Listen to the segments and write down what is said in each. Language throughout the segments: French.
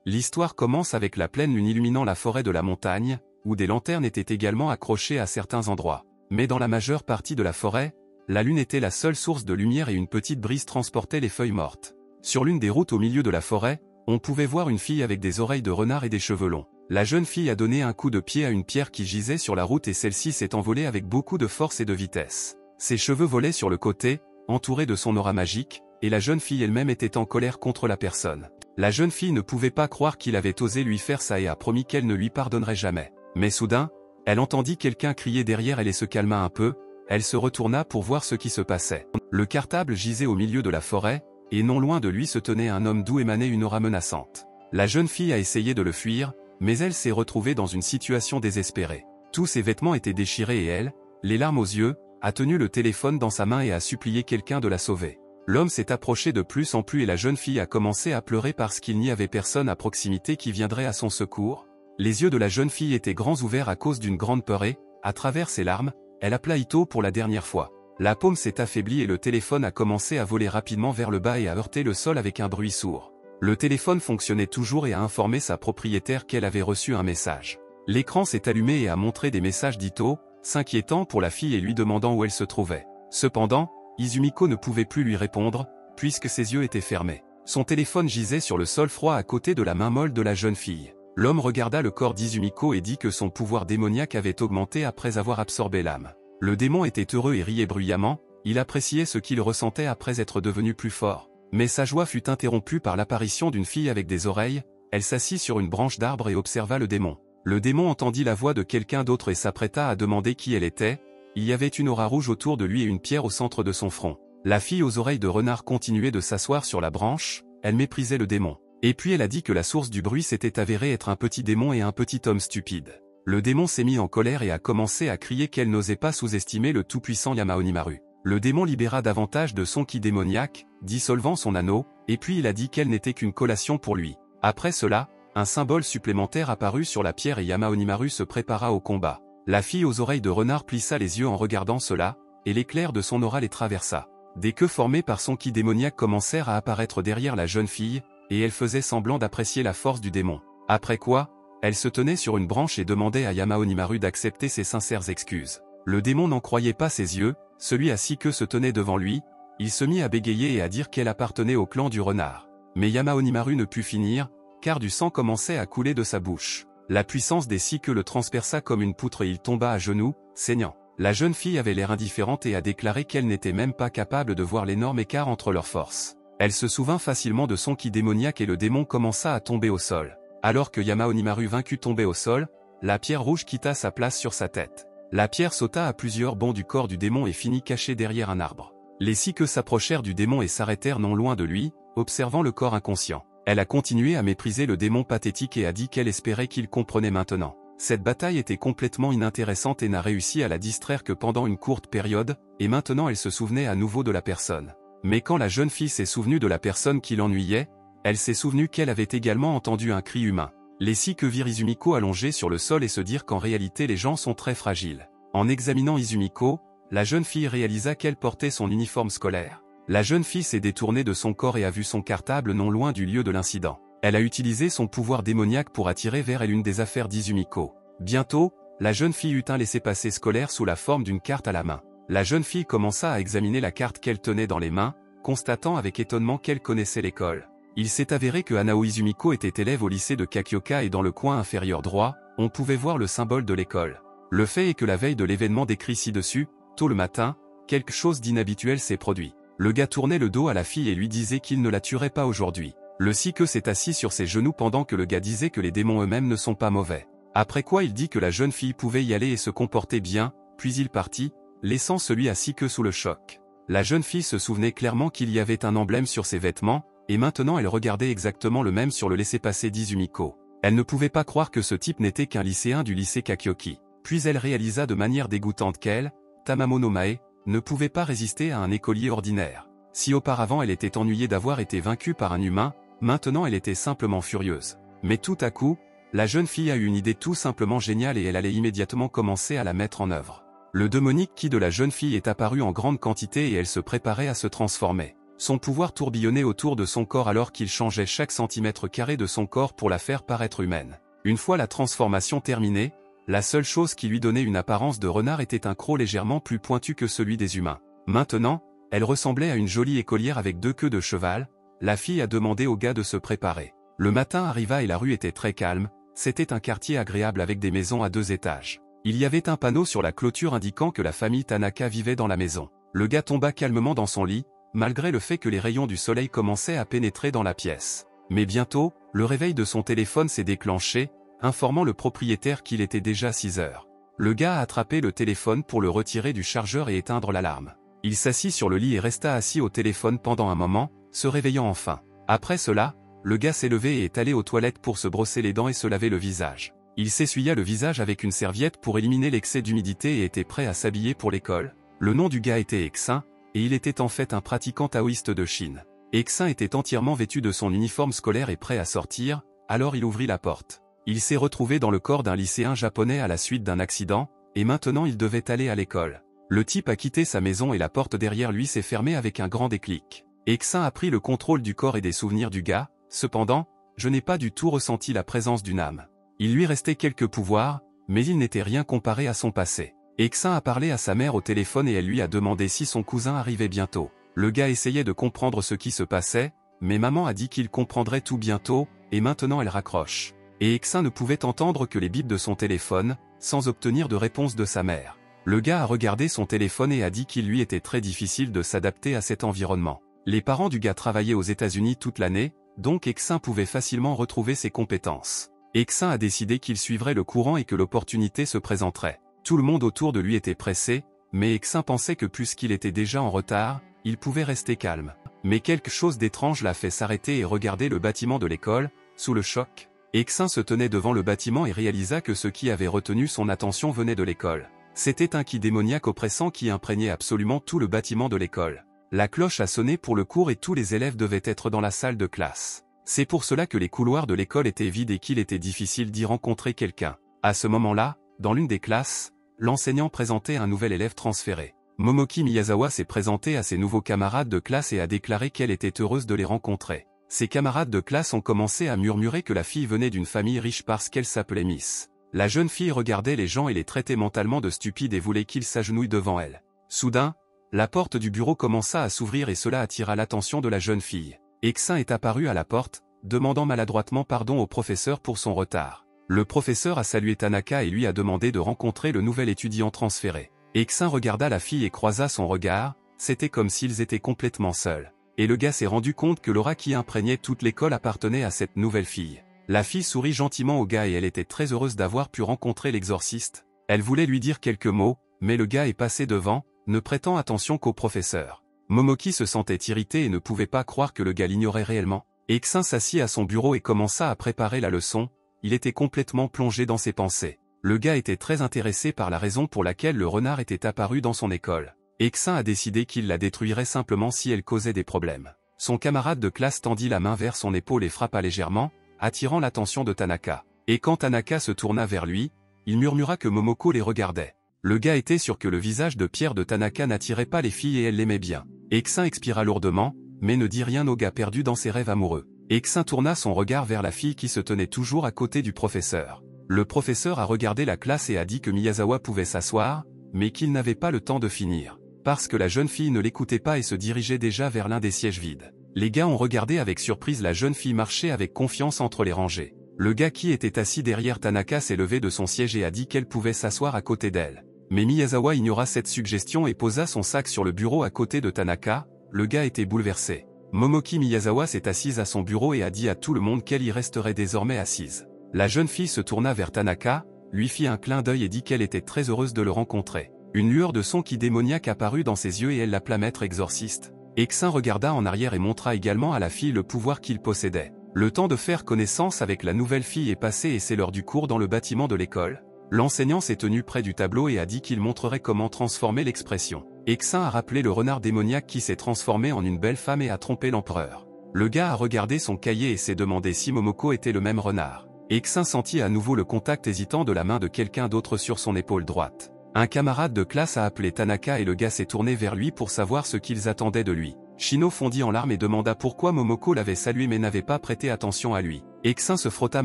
L'histoire commence avec la pleine lune illuminant la forêt de la montagne, où des lanternes étaient également accrochées à certains endroits. Mais dans la majeure partie de la forêt, la lune était la seule source de lumière et une petite brise transportait les feuilles mortes. Sur l'une des routes au milieu de la forêt, on pouvait voir une fille avec des oreilles de renard et des cheveux longs. La jeune fille a donné un coup de pied à une pierre qui gisait sur la route et celle-ci s'est envolée avec beaucoup de force et de vitesse. Ses cheveux volaient sur le côté, entourés de son aura magique, et la jeune fille elle-même était en colère contre la personne. La jeune fille ne pouvait pas croire qu'il avait osé lui faire ça et a promis qu'elle ne lui pardonnerait jamais. Mais soudain, elle entendit quelqu'un crier derrière elle et se calma un peu, elle se retourna pour voir ce qui se passait. Le cartable gisait au milieu de la forêt, et non loin de lui se tenait un homme d'où émanait une aura menaçante. La jeune fille a essayé de le fuir, mais elle s'est retrouvée dans une situation désespérée. Tous ses vêtements étaient déchirés et elle, les larmes aux yeux, a tenu le téléphone dans sa main et a supplié quelqu'un de la sauver. L'homme s'est approché de plus en plus et la jeune fille a commencé à pleurer parce qu'il n'y avait personne à proximité qui viendrait à son secours. Les yeux de la jeune fille étaient grands ouverts à cause d'une grande peur et, à travers ses larmes, elle appela Ito pour la dernière fois. La paume s'est affaiblie et le téléphone a commencé à voler rapidement vers le bas et à heurter le sol avec un bruit sourd. Le téléphone fonctionnait toujours et a informé sa propriétaire qu'elle avait reçu un message. L'écran s'est allumé et a montré des messages d'Ito, s'inquiétant pour la fille et lui demandant où elle se trouvait. Cependant, Izumiko ne pouvait plus lui répondre, puisque ses yeux étaient fermés. Son téléphone gisait sur le sol froid à côté de la main molle de la jeune fille. L'homme regarda le corps d'Izumiko et dit que son pouvoir démoniaque avait augmenté après avoir absorbé l'âme. Le démon était heureux et riait bruyamment, il appréciait ce qu'il ressentait après être devenu plus fort. Mais sa joie fut interrompue par l'apparition d'une fille avec des oreilles, elle s'assit sur une branche d'arbre et observa le démon. Le démon entendit la voix de quelqu'un d'autre et s'apprêta à demander qui elle était. Il y avait une aura rouge autour de lui et une pierre au centre de son front. La fille aux oreilles de renard continuait de s'asseoir sur la branche, elle méprisait le démon. Et puis elle a dit que la source du bruit s'était avérée être un petit démon et un petit homme stupide. Le démon s'est mis en colère et a commencé à crier qu'elle n'osait pas sous-estimer le tout-puissant Yama-Onimaru. Le démon libéra davantage de son ki démoniaque, dissolvant son anneau, et puis il a dit qu'elle n'était qu'une collation pour lui. Après cela, un symbole supplémentaire apparut sur la pierre et Yama-Onimaru se prépara au combat. La fille aux oreilles de renard plissa les yeux en regardant cela, et l'éclair de son aura les traversa. Des queues formées par son ki démoniaque commencèrent à apparaître derrière la jeune fille, et elle faisait semblant d'apprécier la force du démon. Après quoi, elle se tenait sur une branche et demandait à Yama-Onimaru d'accepter ses sincères excuses. Le démon n'en croyait pas ses yeux, celui à 6 queues se tenait devant lui, il se mit à bégayer et à dire qu'elle appartenait au clan du renard. Mais Yama-Onimaru ne put finir, car du sang commençait à couler de sa bouche. La puissance des 6 queues le transperça comme une poutre et il tomba à genoux, saignant. La jeune fille avait l'air indifférente et a déclaré qu'elle n'était même pas capable de voir l'énorme écart entre leurs forces. Elle se souvint facilement de son ki démoniaque et le démon commença à tomber au sol. Alors que Yama-Onimaru vaincu tombait au sol, la pierre rouge quitta sa place sur sa tête. La pierre sauta à plusieurs bonds du corps du démon et finit cachée derrière un arbre. Les 6 queues s'approchèrent du démon et s'arrêtèrent non loin de lui, observant le corps inconscient. Elle a continué à mépriser le démon pathétique et a dit qu'elle espérait qu'il comprenait maintenant. Cette bataille était complètement inintéressante et n'a réussi à la distraire que pendant une courte période, et maintenant elle se souvenait à nouveau de la personne. Mais quand la jeune fille s'est souvenue de la personne qui l'ennuyait, elle s'est souvenue qu'elle avait également entendu un cri humain. Les 6 queues virent Izumiko allongée sur le sol et se dirent qu'en réalité les gens sont très fragiles. En examinant Izumiko, la jeune fille réalisa qu'elle portait son uniforme scolaire. La jeune fille s'est détournée de son corps et a vu son cartable non loin du lieu de l'incident. Elle a utilisé son pouvoir démoniaque pour attirer vers elle une des affaires d'Izumiko. Bientôt, la jeune fille eut un laissez-passer scolaire sous la forme d'une carte à la main. La jeune fille commença à examiner la carte qu'elle tenait dans les mains, constatant avec étonnement qu'elle connaissait l'école. Il s'est avéré que Hanao Izumiko était élève au lycée de Kakioka et dans le coin inférieur droit, on pouvait voir le symbole de l'école. Le fait est que la veille de l'événement décrit ci-dessus, tôt le matin, quelque chose d'inhabituel s'est produit. Le gars tournait le dos à la fille et lui disait qu'il ne la tuerait pas aujourd'hui. Le 6 queues s'est assis sur ses genoux pendant que le gars disait que les démons eux-mêmes ne sont pas mauvais. Après quoi il dit que la jeune fille pouvait y aller et se comporter bien, puis il partit, laissant celui à 6 queues sous le choc. La jeune fille se souvenait clairement qu'il y avait un emblème sur ses vêtements, et maintenant elle regardait exactement le même sur le laissez-passer d'Izumiko. Elle ne pouvait pas croire que ce type n'était qu'un lycéen du lycée Kakioki. Puis elle réalisa de manière dégoûtante qu'elle, Tamamono Mae, ne pouvait pas résister à un écolier ordinaire. Si auparavant elle était ennuyée d'avoir été vaincue par un humain, maintenant elle était simplement furieuse. Mais tout à coup, la jeune fille a eu une idée tout simplement géniale et elle allait immédiatement commencer à la mettre en œuvre. Le démonique ki de la jeune fille est apparu en grande quantité et elle se préparait à se transformer. Son pouvoir tourbillonnait autour de son corps alors qu'il changeait chaque centimètre carré de son corps pour la faire paraître humaine. Une fois la transformation terminée, la seule chose qui lui donnait une apparence de renard était un croc légèrement plus pointu que celui des humains. Maintenant, elle ressemblait à une jolie écolière avec 2 queues de cheval. La fille a demandé au gars de se préparer. Le matin arriva et la rue était très calme, c'était un quartier agréable avec des maisons à 2 étages. Il y avait un panneau sur la clôture indiquant que la famille Tanaka vivait dans la maison. Le gars tomba calmement dans son lit, malgré le fait que les rayons du soleil commençaient à pénétrer dans la pièce. Mais bientôt, le réveil de son téléphone s'est déclenché, informant le propriétaire qu'il était déjà 6 heures. Le gars a attrapé le téléphone pour le retirer du chargeur et éteindre l'alarme. Il s'assit sur le lit et resta assis au téléphone pendant un moment, se réveillant enfin. Après cela, le gars s'est levé et est allé aux toilettes pour se brosser les dents et se laver le visage. Il s'essuya le visage avec une serviette pour éliminer l'excès d'humidité et était prêt à s'habiller pour l'école. Le nom du gars était Exin, et il était en fait un pratiquant taoïste de Chine. Exin était entièrement vêtu de son uniforme scolaire et prêt à sortir, alors il ouvrit la porte. Il s'est retrouvé dans le corps d'un lycéen japonais à la suite d'un accident, et maintenant il devait aller à l'école. Le type a quitté sa maison et la porte derrière lui s'est fermée avec un grand déclic. Exin a pris le contrôle du corps et des souvenirs du gars, cependant, je n'ai pas du tout ressenti la présence d'une âme. Il lui restait quelques pouvoirs, mais il n'était rien comparé à son passé. Exin a parlé à sa mère au téléphone et elle lui a demandé si son cousin arrivait bientôt. Le gars essayait de comprendre ce qui se passait, mais maman a dit qu'il comprendrait tout bientôt, et maintenant elle raccroche. Et Exin ne pouvait entendre que les bips de son téléphone, sans obtenir de réponse de sa mère. Le gars a regardé son téléphone et a dit qu'il lui était très difficile de s'adapter à cet environnement. Les parents du gars travaillaient aux États-Unis toute l'année, donc Exin pouvait facilement retrouver ses compétences. Exin a décidé qu'il suivrait le courant et que l'opportunité se présenterait. Tout le monde autour de lui était pressé, mais Exin pensait que puisqu'il était déjà en retard, il pouvait rester calme. Mais quelque chose d'étrange l'a fait s'arrêter et regarder le bâtiment de l'école, sous le choc. Exin se tenait devant le bâtiment et réalisa que ce qui avait retenu son attention venait de l'école. C'était un ki démoniaque oppressant qui imprégnait absolument tout le bâtiment de l'école. La cloche a sonné pour le cours et tous les élèves devaient être dans la salle de classe. C'est pour cela que les couloirs de l'école étaient vides et qu'il était difficile d'y rencontrer quelqu'un. À ce moment-là, dans l'une des classes, l'enseignant présentait un nouvel élève transféré. Momoki Miyazawa s'est présentée à ses nouveaux camarades de classe et a déclaré qu'elle était heureuse de les rencontrer. Ses camarades de classe ont commencé à murmurer que la fille venait d'une famille riche parce qu'elle s'appelait Miss. La jeune fille regardait les gens et les traitait mentalement de stupides et voulait qu'ils s'agenouillent devant elle. Soudain, la porte du bureau commença à s'ouvrir et cela attira l'attention de la jeune fille. Exin est apparu à la porte, demandant maladroitement pardon au professeur pour son retard. Le professeur a salué Tanaka et lui a demandé de rencontrer le nouvel étudiant transféré. Exin regarda la fille et croisa son regard, c'était comme s'ils étaient complètement seuls. Et le gars s'est rendu compte que l'aura qui imprégnait toute l'école appartenait à cette nouvelle fille. La fille sourit gentiment au gars et elle était très heureuse d'avoir pu rencontrer l'exorciste. Elle voulait lui dire quelques mots, mais le gars est passé devant, ne prêtant attention qu'au professeur. Momoki se sentait irrité et ne pouvait pas croire que le gars l'ignorait réellement. Exin s'assit à son bureau et commença à préparer la leçon, il était complètement plongé dans ses pensées. Le gars était très intéressé par la raison pour laquelle le renard était apparu dans son école. Exin a décidé qu'il la détruirait simplement si elle causait des problèmes. Son camarade de classe tendit la main vers son épaule et frappa légèrement, attirant l'attention de Tanaka. Et quand Tanaka se tourna vers lui, il murmura que Momoko les regardait. Le gars était sûr que le visage de pierre de Tanaka n'attirait pas les filles et elle l'aimait bien. Exin expira lourdement, mais ne dit rien au gars perdu dans ses rêves amoureux. Exin tourna son regard vers la fille qui se tenait toujours à côté du professeur. Le professeur a regardé la classe et a dit que Miyazawa pouvait s'asseoir, mais qu'il n'avait pas le temps de finir. Parce que la jeune fille ne l'écoutait pas et se dirigeait déjà vers l'un des sièges vides. Les gars ont regardé avec surprise la jeune fille marcher avec confiance entre les rangées. Le gars qui était assis derrière Tanaka s'est levé de son siège et a dit qu'elle pouvait s'asseoir à côté d'elle. Mais Miyazawa ignora cette suggestion et posa son sac sur le bureau à côté de Tanaka, le gars était bouleversé. Momoki Miyazawa s'est assise à son bureau et a dit à tout le monde qu'elle y resterait désormais assise. La jeune fille se tourna vers Tanaka, lui fit un clin d'œil et dit qu'elle était très heureuse de le rencontrer. Une lueur de son ki démoniaque apparut dans ses yeux et elle l'appela maître exorciste. Exin regarda en arrière et montra également à la fille le pouvoir qu'il possédait. Le temps de faire connaissance avec la nouvelle fille est passé et c'est l'heure du cours dans le bâtiment de l'école. L'enseignant s'est tenu près du tableau et a dit qu'il montrerait comment transformer l'expression. Exin a rappelé le renard démoniaque qui s'est transformé en une belle femme et a trompé l'empereur. Le gars a regardé son cahier et s'est demandé si Momoko était le même renard. Exin sentit à nouveau le contact hésitant de la main de quelqu'un d'autre sur son épaule droite. Un camarade de classe a appelé Tanaka et le gars s'est tourné vers lui pour savoir ce qu'ils attendaient de lui. Shino fondit en larmes et demanda pourquoi Momoko l'avait salué mais n'avait pas prêté attention à lui. Eksin se frotta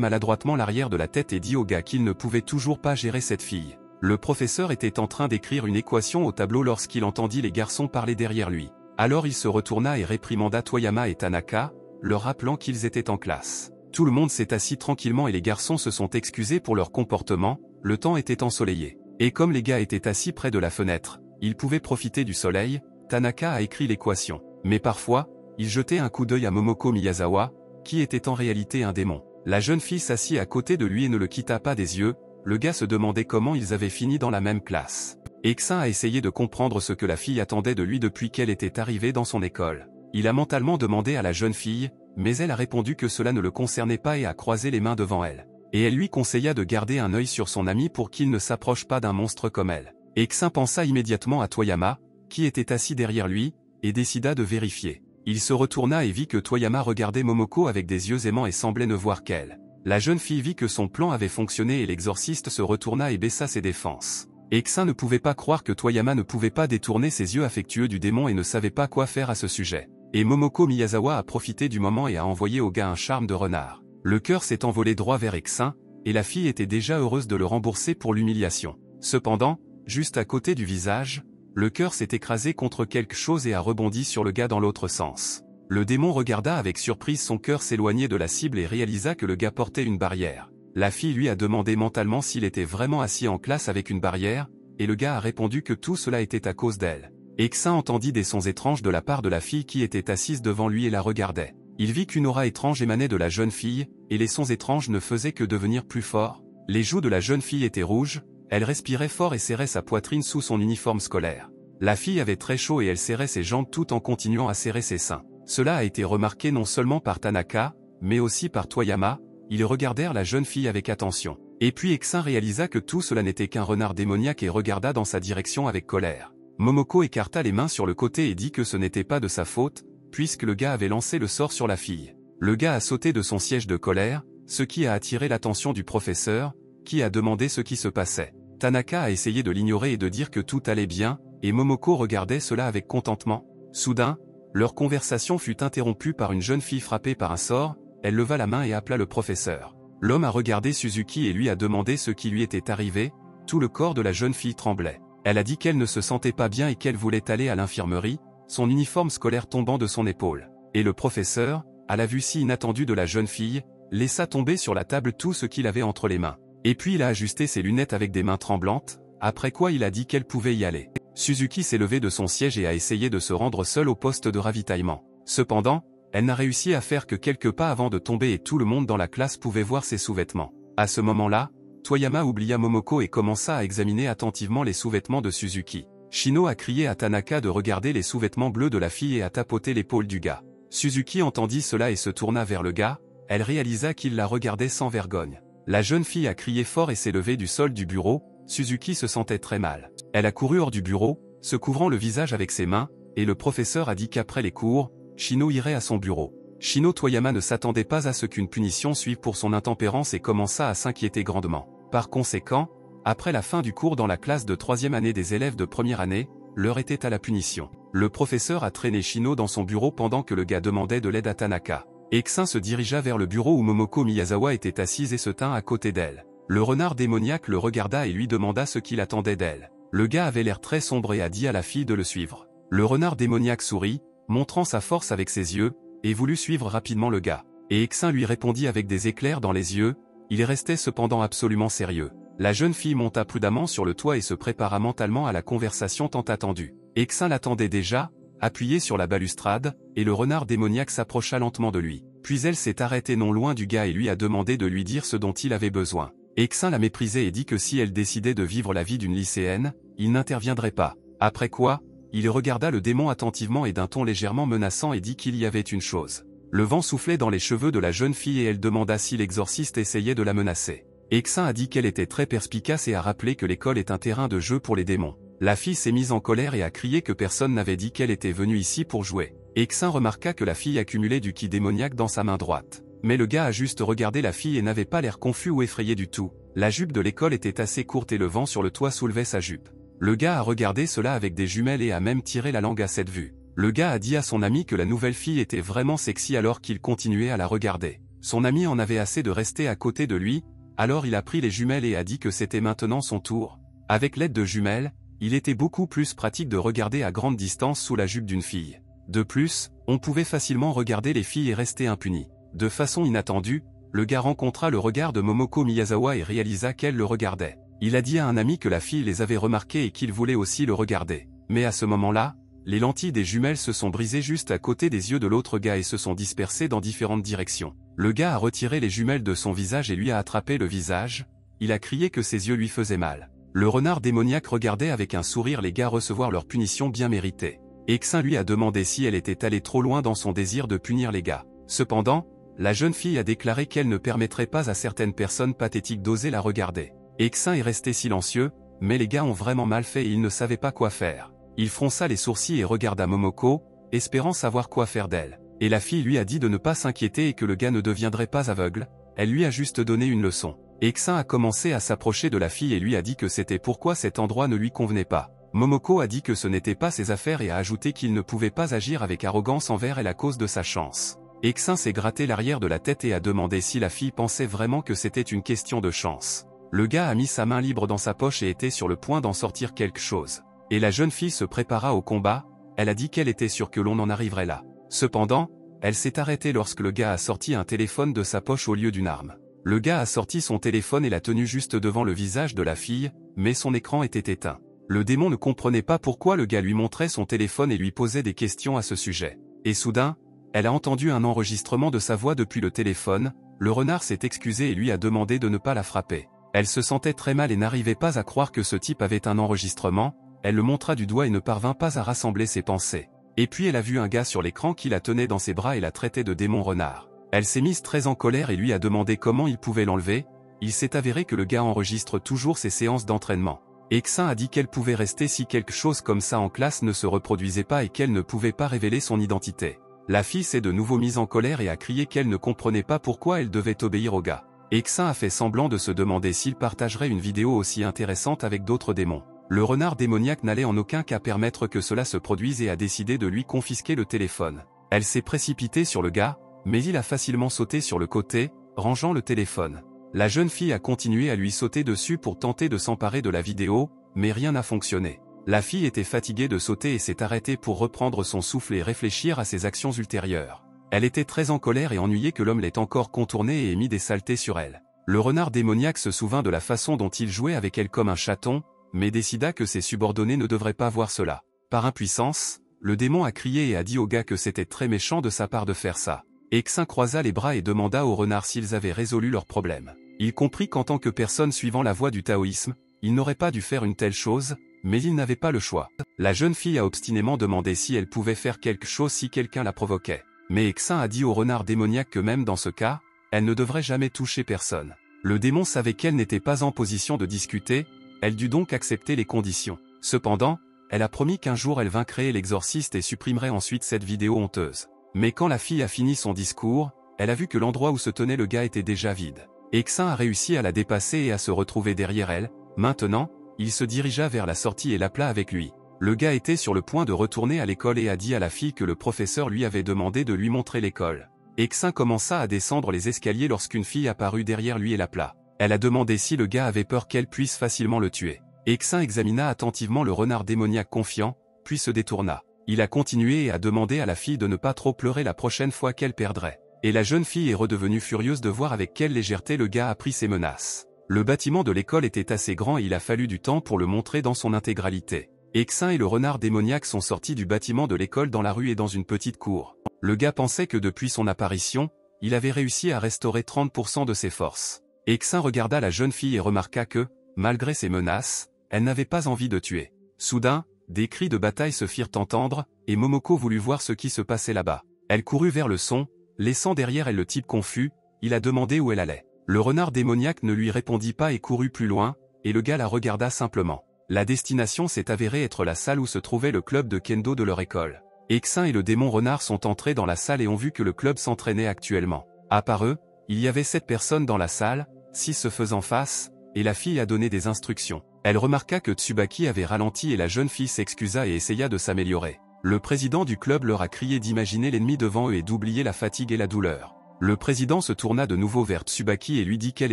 maladroitement l'arrière de la tête et dit au gars qu'il ne pouvait toujours pas gérer cette fille. Le professeur était en train d'écrire une équation au tableau lorsqu'il entendit les garçons parler derrière lui. Alors il se retourna et réprimanda Toyama et Tanaka, leur rappelant qu'ils étaient en classe. Tout le monde s'est assis tranquillement et les garçons se sont excusés pour leur comportement, le temps était ensoleillé. Et comme les gars étaient assis près de la fenêtre, ils pouvaient profiter du soleil, Tanaka a écrit l'équation. Mais parfois, il jetait un coup d'œil à Momoko Miyazawa, qui était en réalité un démon. La jeune fille s'assit à côté de lui et ne le quitta pas des yeux, le gars se demandait comment ils avaient fini dans la même classe. Eksin a essayé de comprendre ce que la fille attendait de lui depuis qu'elle était arrivée dans son école. Il a mentalement demandé à la jeune fille, mais elle a répondu que cela ne le concernait pas et a croisé les mains devant elle. Et elle lui conseilla de garder un œil sur son ami pour qu'il ne s'approche pas d'un monstre comme elle. Eksin pensa immédiatement à Toyama, qui était assis derrière lui, et décida de vérifier. Il se retourna et vit que Toyama regardait Momoko avec des yeux aimants et semblait ne voir qu'elle. La jeune fille vit que son plan avait fonctionné et l'exorciste se retourna et baissa ses défenses. Eksin ne pouvait pas croire que Toyama ne pouvait pas détourner ses yeux affectueux du démon et ne savait pas quoi faire à ce sujet. Et Momoko Miyazawa a profité du moment et a envoyé au gars un charme de renard. Le cœur s'est envolé droit vers Eksin, et la fille était déjà heureuse de le rembourser pour l'humiliation. Cependant, juste à côté du visage, le cœur s'est écrasé contre quelque chose et a rebondi sur le gars dans l'autre sens. Le démon regarda avec surprise son cœur s'éloigner de la cible et réalisa que le gars portait une barrière. La fille lui a demandé mentalement s'il était vraiment assis en classe avec une barrière, et le gars a répondu que tout cela était à cause d'elle. Eksin entendit des sons étranges de la part de la fille qui était assise devant lui et la regardait. Il vit qu'une aura étrange émanait de la jeune fille, et les sons étranges ne faisaient que devenir plus forts. Les joues de la jeune fille étaient rouges, elle respirait fort et serrait sa poitrine sous son uniforme scolaire. La fille avait très chaud et elle serrait ses jambes tout en continuant à serrer ses seins. Cela a été remarqué non seulement par Tanaka, mais aussi par Toyama, ils regardèrent la jeune fille avec attention. Et puis Eksin réalisa que tout cela n'était qu'un renard démoniaque et regarda dans sa direction avec colère. Momoko écarta les mains sur le côté et dit que ce n'était pas de sa faute, puisque le gars avait lancé le sort sur la fille. Le gars a sauté de son siège de colère, ce qui a attiré l'attention du professeur, qui a demandé ce qui se passait. Tanaka a essayé de l'ignorer et de dire que tout allait bien, et Momoko regardait cela avec contentement. Soudain, leur conversation fut interrompue par une jeune fille frappée par un sort, elle leva la main et appela le professeur. L'homme a regardé Suzuki et lui a demandé ce qui lui était arrivé, tout le corps de la jeune fille tremblait. Elle a dit qu'elle ne se sentait pas bien et qu'elle voulait aller à l'infirmerie, son uniforme scolaire tombant de son épaule. Et le professeur, à la vue si inattendue de la jeune fille, laissa tomber sur la table tout ce qu'il avait entre les mains. Et puis il a ajusté ses lunettes avec des mains tremblantes, après quoi il a dit qu'elle pouvait y aller. Suzuki s'est levée de son siège et a essayé de se rendre seule au poste de ravitaillement. Cependant, elle n'a réussi à faire que quelques pas avant de tomber et tout le monde dans la classe pouvait voir ses sous-vêtements. À ce moment-là, Toyama oublia Momoko et commença à examiner attentivement les sous-vêtements de Suzuki. Shino a crié à Tanaka de regarder les sous-vêtements bleus de la fille et a tapoté l'épaule du gars. Suzuki entendit cela et se tourna vers le gars, elle réalisa qu'il la regardait sans vergogne. La jeune fille a crié fort et s'est levée du sol du bureau, Suzuki se sentait très mal. Elle a couru hors du bureau, se couvrant le visage avec ses mains, et le professeur a dit qu'après les cours, Shino irait à son bureau. Shino Toyama ne s'attendait pas à ce qu'une punition suive pour son intempérance et commença à s'inquiéter grandement. Par conséquent, après la fin du cours dans la classe de 3e année des élèves de première année, l'heure était à la punition. Le professeur a traîné Shino dans son bureau pendant que le gars demandait de l'aide à Tanaka. Eksin se dirigea vers le bureau où Momoko Miyazawa était assise et se tint à côté d'elle. Le renard démoniaque le regarda et lui demanda ce qu'il attendait d'elle. Le gars avait l'air très sombre et a dit à la fille de le suivre. Le renard démoniaque sourit, montrant sa force avec ses yeux, et voulut suivre rapidement le gars. Et Eksin lui répondit avec des éclairs dans les yeux, il restait cependant absolument sérieux. La jeune fille monta prudemment sur le toit et se prépara mentalement à la conversation tant attendue. Eksin l'attendait déjà, appuyé sur la balustrade, et le renard démoniaque s'approcha lentement de lui. Puis elle s'est arrêtée non loin du gars et lui a demandé de lui dire ce dont il avait besoin. Eksin la méprisait et dit que si elle décidait de vivre la vie d'une lycéenne, il n'interviendrait pas. Après quoi, il regarda le démon attentivement et d'un ton légèrement menaçant et dit qu'il y avait une chose. Le vent soufflait dans les cheveux de la jeune fille et elle demanda si l'exorciste essayait de la menacer. Eksin a dit qu'elle était très perspicace et a rappelé que l'école est un terrain de jeu pour les démons. La fille s'est mise en colère et a crié que personne n'avait dit qu'elle était venue ici pour jouer. Eksin remarqua que la fille accumulait du ki démoniaque dans sa main droite. Mais le gars a juste regardé la fille et n'avait pas l'air confus ou effrayé du tout. La jupe de l'école était assez courte et le vent sur le toit soulevait sa jupe. Le gars a regardé cela avec des jumelles et a même tiré la langue à cette vue. Le gars a dit à son ami que la nouvelle fille était vraiment sexy alors qu'il continuait à la regarder. Son ami en avait assez de rester à côté de lui, alors il a pris les jumelles et a dit que c'était maintenant son tour. Avec l'aide de jumelles, il était beaucoup plus pratique de regarder à grande distance sous la jupe d'une fille. De plus, on pouvait facilement regarder les filles et rester impuni. De façon inattendue, le gars rencontra le regard de Momoko Miyazawa et réalisa qu'elle le regardait. Il a dit à un ami que la fille les avait remarqués et qu'il voulait aussi le regarder. Mais à ce moment-là, les lentilles des jumelles se sont brisées juste à côté des yeux de l'autre gars et se sont dispersées dans différentes directions. Le gars a retiré les jumelles de son visage et lui a attrapé le visage. Il a crié que ses yeux lui faisaient mal. Le renard démoniaque regardait avec un sourire les gars recevoir leur punition bien méritée. Exin lui a demandé si elle était allée trop loin dans son désir de punir les gars. Cependant, la jeune fille a déclaré qu'elle ne permettrait pas à certaines personnes pathétiques d'oser la regarder. Exin est resté silencieux, mais les gars ont vraiment mal fait et ils ne savaient pas quoi faire. Il fronça les sourcils et regarda Momoko, espérant savoir quoi faire d'elle. Et la fille lui a dit de ne pas s'inquiéter et que le gars ne deviendrait pas aveugle, elle lui a juste donné une leçon. Exin a commencé à s'approcher de la fille et lui a dit que c'était pourquoi cet endroit ne lui convenait pas. Momoko a dit que ce n'était pas ses affaires et a ajouté qu'il ne pouvait pas agir avec arrogance envers elle à cause de sa chance. Exin s'est gratté l'arrière de la tête et a demandé si la fille pensait vraiment que c'était une question de chance. Le gars a mis sa main libre dans sa poche et était sur le point d'en sortir quelque chose. Et la jeune fille se prépara au combat, elle a dit qu'elle était sûre que l'on en arriverait là. Cependant, elle s'est arrêtée lorsque le gars a sorti un téléphone de sa poche au lieu d'une arme. Le gars a sorti son téléphone et l'a tenu juste devant le visage de la fille, mais son écran était éteint. Le démon ne comprenait pas pourquoi le gars lui montrait son téléphone et lui posait des questions à ce sujet. Et soudain, elle a entendu un enregistrement de sa voix depuis le téléphone, le renard s'est excusé et lui a demandé de ne pas la frapper. Elle se sentait très mal et n'arrivait pas à croire que ce type avait un enregistrement, elle le montra du doigt et ne parvint pas à rassembler ses pensées. Et puis elle a vu un gars sur l'écran qui la tenait dans ses bras et la traitait de démon renard. Elle s'est mise très en colère et lui a demandé comment il pouvait l'enlever. Il s'est avéré que le gars enregistre toujours ses séances d'entraînement. Exin a dit qu'elle pouvait rester si quelque chose comme ça en classe ne se reproduisait pas et qu'elle ne pouvait pas révéler son identité. La fille s'est de nouveau mise en colère et a crié qu'elle ne comprenait pas pourquoi elle devait obéir au gars. Exin a fait semblant de se demander s'il partagerait une vidéo aussi intéressante avec d'autres démons. Le renard démoniaque n'allait en aucun cas permettre que cela se produise et a décidé de lui confisquer le téléphone. Elle s'est précipitée sur le gars, mais il a facilement sauté sur le côté, rangeant le téléphone. La jeune fille a continué à lui sauter dessus pour tenter de s'emparer de la vidéo, mais rien n'a fonctionné. La fille était fatiguée de sauter et s'est arrêtée pour reprendre son souffle et réfléchir à ses actions ultérieures. Elle était très en colère et ennuyée que l'homme l'ait encore contournée et ait mis des saletés sur elle. Le renard démoniaque se souvint de la façon dont il jouait avec elle comme un chaton, mais décida que ses subordonnés ne devraient pas voir cela. Par impuissance, le démon a crié et a dit au gars que c'était très méchant de sa part de faire ça. Exin croisa les bras et demanda au renard s'ils avaient résolu leur problème. Il comprit qu'en tant que personne suivant la voie du taoïsme, il n'aurait pas dû faire une telle chose, mais il n'avait pas le choix. La jeune fille a obstinément demandé si elle pouvait faire quelque chose si quelqu'un la provoquait. Mais Exin a dit au renard démoniaque que même dans ce cas, elle ne devrait jamais toucher personne. Le démon savait qu'elle n'était pas en position de discuter, elle dut donc accepter les conditions. Cependant, elle a promis qu'un jour elle vaincrait l'exorciste et supprimerait ensuite cette vidéo honteuse. Mais quand la fille a fini son discours, elle a vu que l'endroit où se tenait le gars était déjà vide. Exin a réussi à la dépasser et à se retrouver derrière elle. Maintenant, il se dirigea vers la sortie et l'appela avec lui. Le gars était sur le point de retourner à l'école et a dit à la fille que le professeur lui avait demandé de lui montrer l'école. Exin commença à descendre les escaliers lorsqu'une fille apparut derrière lui et l'appela. Elle a demandé si le gars avait peur qu'elle puisse facilement le tuer. Exin examina attentivement le renard démoniaque confiant, puis se détourna. Il a continué et a demandé à la fille de ne pas trop pleurer la prochaine fois qu'elle perdrait. Et la jeune fille est redevenue furieuse de voir avec quelle légèreté le gars a pris ses menaces. Le bâtiment de l'école était assez grand et il a fallu du temps pour le montrer dans son intégralité. Exin et le renard démoniaque sont sortis du bâtiment de l'école dans la rue et dans une petite cour. Le gars pensait que depuis son apparition, il avait réussi à restaurer 30% de ses forces. Exin regarda la jeune fille et remarqua que, malgré ses menaces, elle n'avait pas envie de tuer. Soudain, des cris de bataille se firent entendre, et Momoko voulut voir ce qui se passait là-bas. Elle courut vers le son, laissant derrière elle le type confus, il a demandé où elle allait. Le renard démoniaque ne lui répondit pas et courut plus loin, et le gars la regarda simplement. La destination s'est avérée être la salle où se trouvait le club de kendo de leur école. Exin et le démon renard sont entrés dans la salle et ont vu que le club s'entraînait actuellement. À part eux, il y avait 7 personnes dans la salle, 6 se faisant face, et la fille a donné des instructions. Elle remarqua que Tsubaki avait ralenti et la jeune fille s'excusa et essaya de s'améliorer. Le président du club leur a crié d'imaginer l'ennemi devant eux et d'oublier la fatigue et la douleur. Le président se tourna de nouveau vers Tsubaki et lui dit qu'elle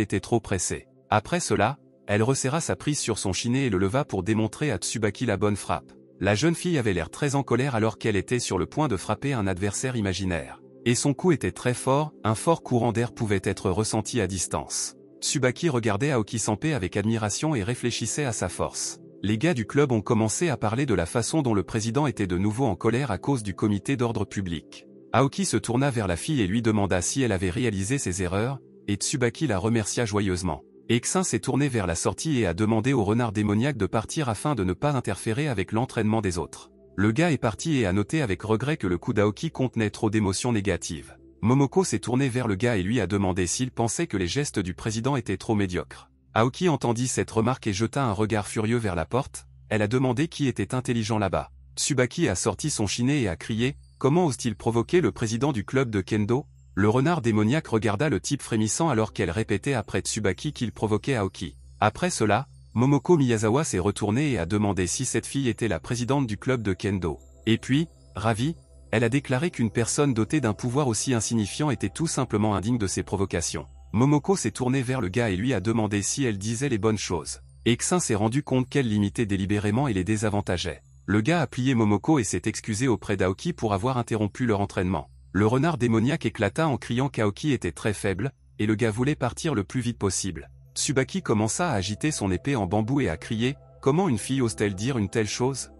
était trop pressée. Après cela, elle resserra sa prise sur son shinai et le leva pour démontrer à Tsubaki la bonne frappe. La jeune fille avait l'air très en colère alors qu'elle était sur le point de frapper un adversaire imaginaire. Et son coup était très fort, un fort courant d'air pouvait être ressenti à distance. Tsubaki regardait Aoki Sanpei avec admiration et réfléchissait à sa force. Les gars du club ont commencé à parler de la façon dont le président était de nouveau en colère à cause du comité d'ordre public. Aoki se tourna vers la fille et lui demanda si elle avait réalisé ses erreurs, et Tsubaki la remercia joyeusement. Xin s'est tourné vers la sortie et a demandé au renard démoniaque de partir afin de ne pas interférer avec l'entraînement des autres. Le gars est parti et a noté avec regret que le coup d'Aoki contenait trop d'émotions négatives. Momoko s'est tourné vers le gars et lui a demandé s'il pensait que les gestes du président étaient trop médiocres. Aoki entendit cette remarque et jeta un regard furieux vers la porte. Elle a demandé qui était intelligent là-bas. Tsubaki a sorti son shinai et a crié « Comment ose-t-il provoquer le président du club de Kendo ?» Le renard démoniaque regarda le type frémissant alors qu'elle répétait après Tsubaki qu'il provoquait Aoki. Après cela, Momoko Miyazawa s'est retournée et a demandé si cette fille était la présidente du club de Kendo. Et puis, ravie, elle a déclaré qu'une personne dotée d'un pouvoir aussi insignifiant était tout simplement indigne de ses provocations. Momoko s'est tournée vers le gars et lui a demandé si elle disait les bonnes choses. Xin s'est rendu compte qu'elle l'imitait délibérément et les désavantageait. Le gars a plié Momoko et s'est excusé auprès d'Aoki pour avoir interrompu leur entraînement. Le renard démoniaque éclata en criant qu'Aoki était très faible, et le gars voulait partir le plus vite possible. Tsubaki commença à agiter son épée en bambou et à crier « Comment une fille ose-t-elle dire une telle chose ?»